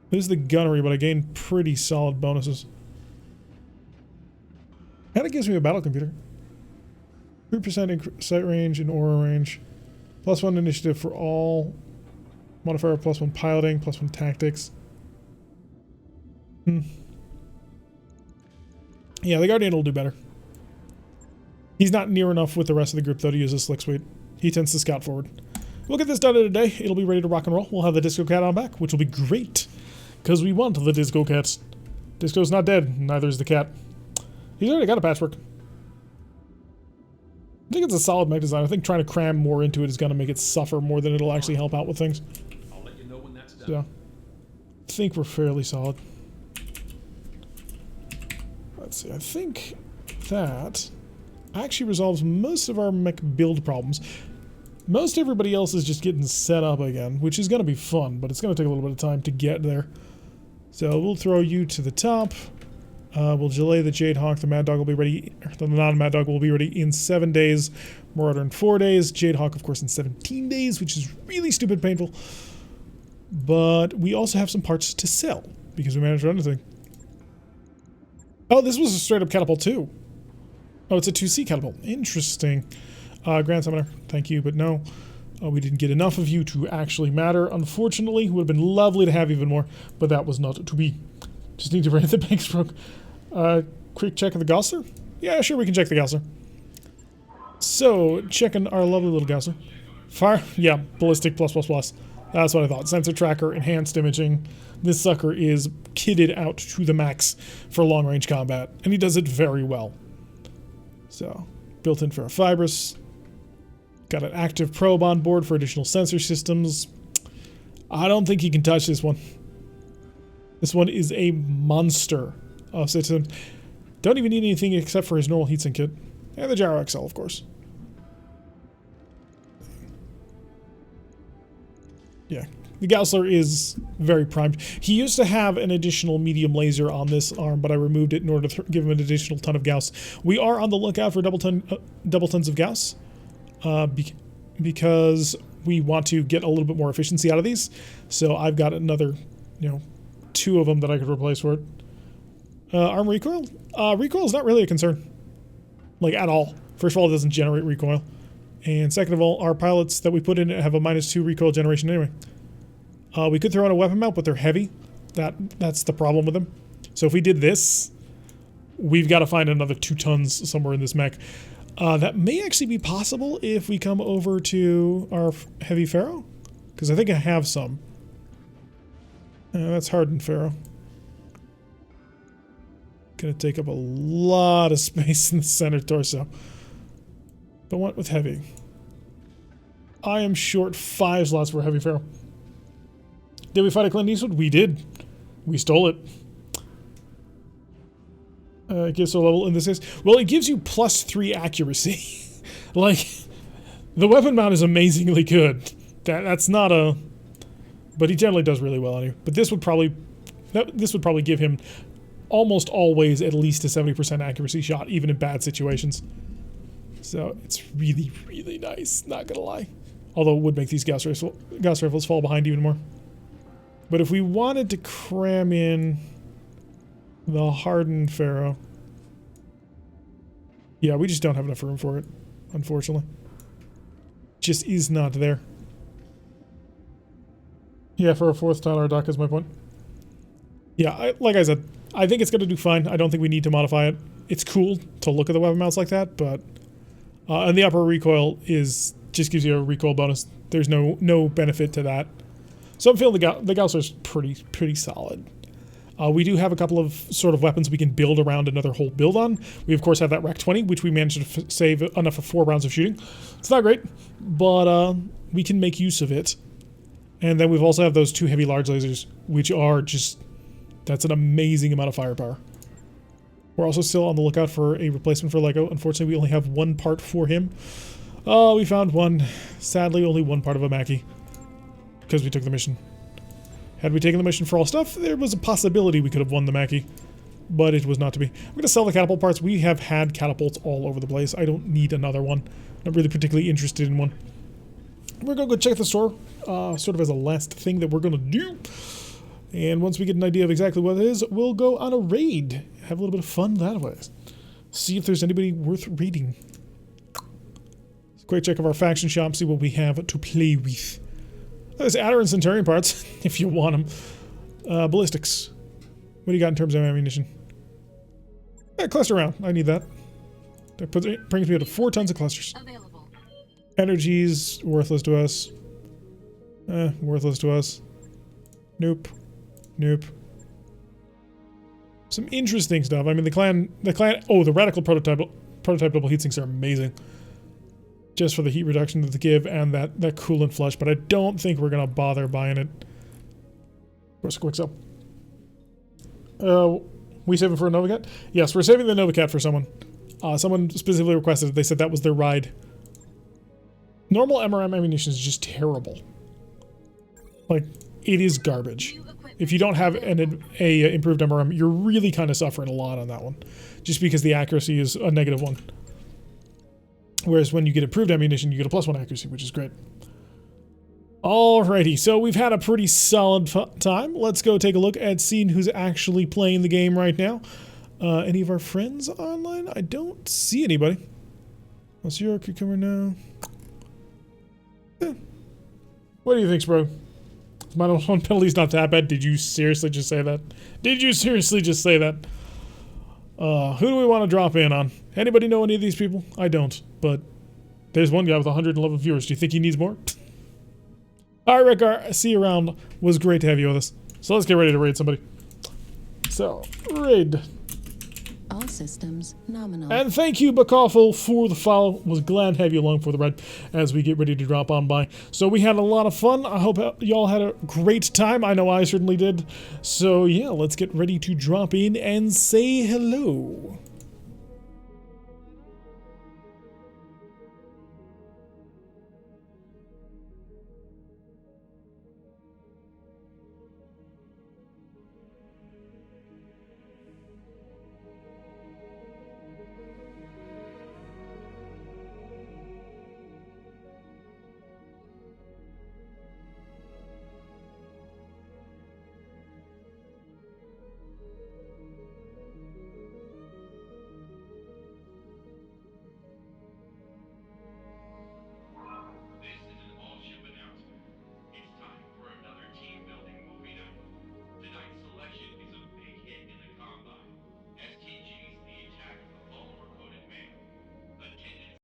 This is the gunnery, but I gain pretty solid bonuses. Kind of gives me a battle computer. 3% sight range and aura range. +1 initiative for all. Modifier +1 piloting, +1 tactics. Yeah, the Guardian will do better. He's not near enough with the rest of the group, though, to use a Slick Suite. He tends to scout forward. We'll get this done in a day. It'll be ready to rock and roll. We'll have the Disco Cat on back, which will be great. Because we want the Disco Cat. Disco's not dead, neither is the cat. He's already got a patchwork. I think it's a solid mech design. I think trying to cram more into it is going to make it suffer more than it'll actually help out with things. I'll let you know when that's done. So, I think we're fairly solid. Let's see, I think that actually resolves most of our mech build problems. Most everybody else is just getting set up again, which is going to be fun, but it's going to take a little bit of time to get there. So we'll throw you to the top. We'll delay the Jade Hawk. The Mad Dog will be ready. The non-Mad Dog will be ready in 7 days. Marauder in 4 days. Jade Hawk, of course, in 17 days, which is really stupid painful. But we also have some parts to sell because we managed to run the thing. Oh, this was a straight-up catapult too. Oh, it's a 2C catapult. Interesting. Grand Summoner, thank you, but no. We didn't get enough of you to actually matter. Unfortunately, it would have been lovely to have even more, but that was not to be. Just need to bring the banks broke. Quick check of the Gaussler? Yeah, sure, we can check the Gaussler. So, checking our lovely little Gaussler. Fire? Yeah, ballistic +++. That's what I thought. Sensor tracker, enhanced imaging. This sucker is kitted out to the max for long-range combat, and he does it very well. So, built-in ferrofibrous. Got an active probe on board for additional sensor systems. I don't think you can touch this one. This one is a monster of systems. Don't even need anything except for his normal heatsink kit. And the Gyro XL, of course. Yeah, the Gaussler is very primed. He used to have an additional medium laser on this arm, but I removed it in order to give him an additional ton of Gauss. We are on the lookout for double tons of Gauss. Because we want to get a little bit more efficiency out of these. So I've got another, 2 of them that I could replace for it. Arm recoil? Recoil is not really a concern. Like, at all. First of all, it doesn't generate recoil. And second of all, our pilots that we put in it have a -2 recoil generation anyway. We could throw in a weapon mount, but they're heavy. That's the problem with them. So if we did this, we've got to find another 2 tons somewhere in this mech. That may actually be possible if we come over to our heavy ferro, because I think I have some. That's hardened ferro. Gonna take up a lot of space in the center torso. But what with heavy? I am short 5 slots for heavy ferro. Did we fight a Clint Eastwood? We did. We stole it. It gives a level in this case. Well, it gives you +3 accuracy. Like, the weapon mount is amazingly good. That's not a... But he generally does really well on you. But this would probably give him almost always at least a 70% accuracy shot, even in bad situations. So it's really, really nice, not gonna lie. Although it would make these Gauss rifles fall behind even more. But if we wanted to cram in the hardened Pharaoh... Yeah, we just don't have enough room for it, unfortunately. Just is not there. Yeah, for a 4th Tyler Duck is my point. Yeah, like I said, I think it's going to do fine. I don't think we need to modify it. It's cool to look at the weapon mounts like that, but... and the upper recoil just gives you a recoil bonus. There's no benefit to that. So I'm feeling the Gausser's pretty solid. We do have a couple of sort of weapons we can build around another whole build on. We of course have that Rec 20, which we managed to save enough for 4 rounds of shooting. It's not great, but we can make use of it. And then we've also have those 2 heavy large lasers, which are just... That's an amazing amount of firepower. We're also still on the lookout for a replacement for Lego. Unfortunately, we only have 1 part for him. Oh, we found one. Sadly, only 1 part of a Mackie. Because we took the mission. Had we taken the mission for all stuff, there was a possibility we could have won the Mackie. But it was not to be. I'm going to sell the catapult parts. We have had catapults all over the place. I don't need another one. Not really particularly interested in one. We're going to go check the store. Sort of as a last thing that we're going to do. And once we get an idea of exactly what it is, we'll go on a raid. Have a little bit of fun that way. See if there's anybody worth raiding. Quick check of our faction shop, see what we have to play with. There's Adder and Centurion parts, if you want them. Ballistics. What do you got in terms of ammunition? Yeah, cluster round. I need that. That brings me up to 4 tons of clusters. Available. Energy's worthless to us. Worthless to us. Nope. Nope. Some interesting stuff. I mean, the clan. Oh, the radical prototype double heatsinks are amazing. Just for the heat reduction that they give and that coolant flush, but I don't think we're gonna bother buying it. Of course, a quick sell. We saving for a Novacat? Yes, we're saving the Novacat for someone. Someone specifically requested it. They said that was their ride. Normal MRM ammunition is just terrible. Like, it is garbage. If you don't have an improved MRM, you're really kind of suffering a lot on that one. Just because the accuracy is a -1. Whereas when you get improved ammunition, you get a +1 accuracy, which is great. Alrighty, so we've had a pretty solid time. Let's go take a look at seeing who's actually playing the game right now. Any of our friends online? I don't see anybody. Let's see our cucumber now. What do you think, bro? -1 penalty's not that bad. Did you seriously just say that? Did you seriously just say that? Who do we want to drop in on? Anybody know any of these people? I don't, but there's one guy with 111 viewers. Do you think he needs more? Alright, Rekar, see you around. Was great to have you with us. So let's get ready to raid somebody. So, raid. All systems nominal. And thank you, Bacawful, for the follow. Was glad to have you along for the ride as we get ready to drop on by. So we had a lot of fun. I hope y'all had a great time. I know I certainly did. So yeah, let's get ready to drop in and say hello.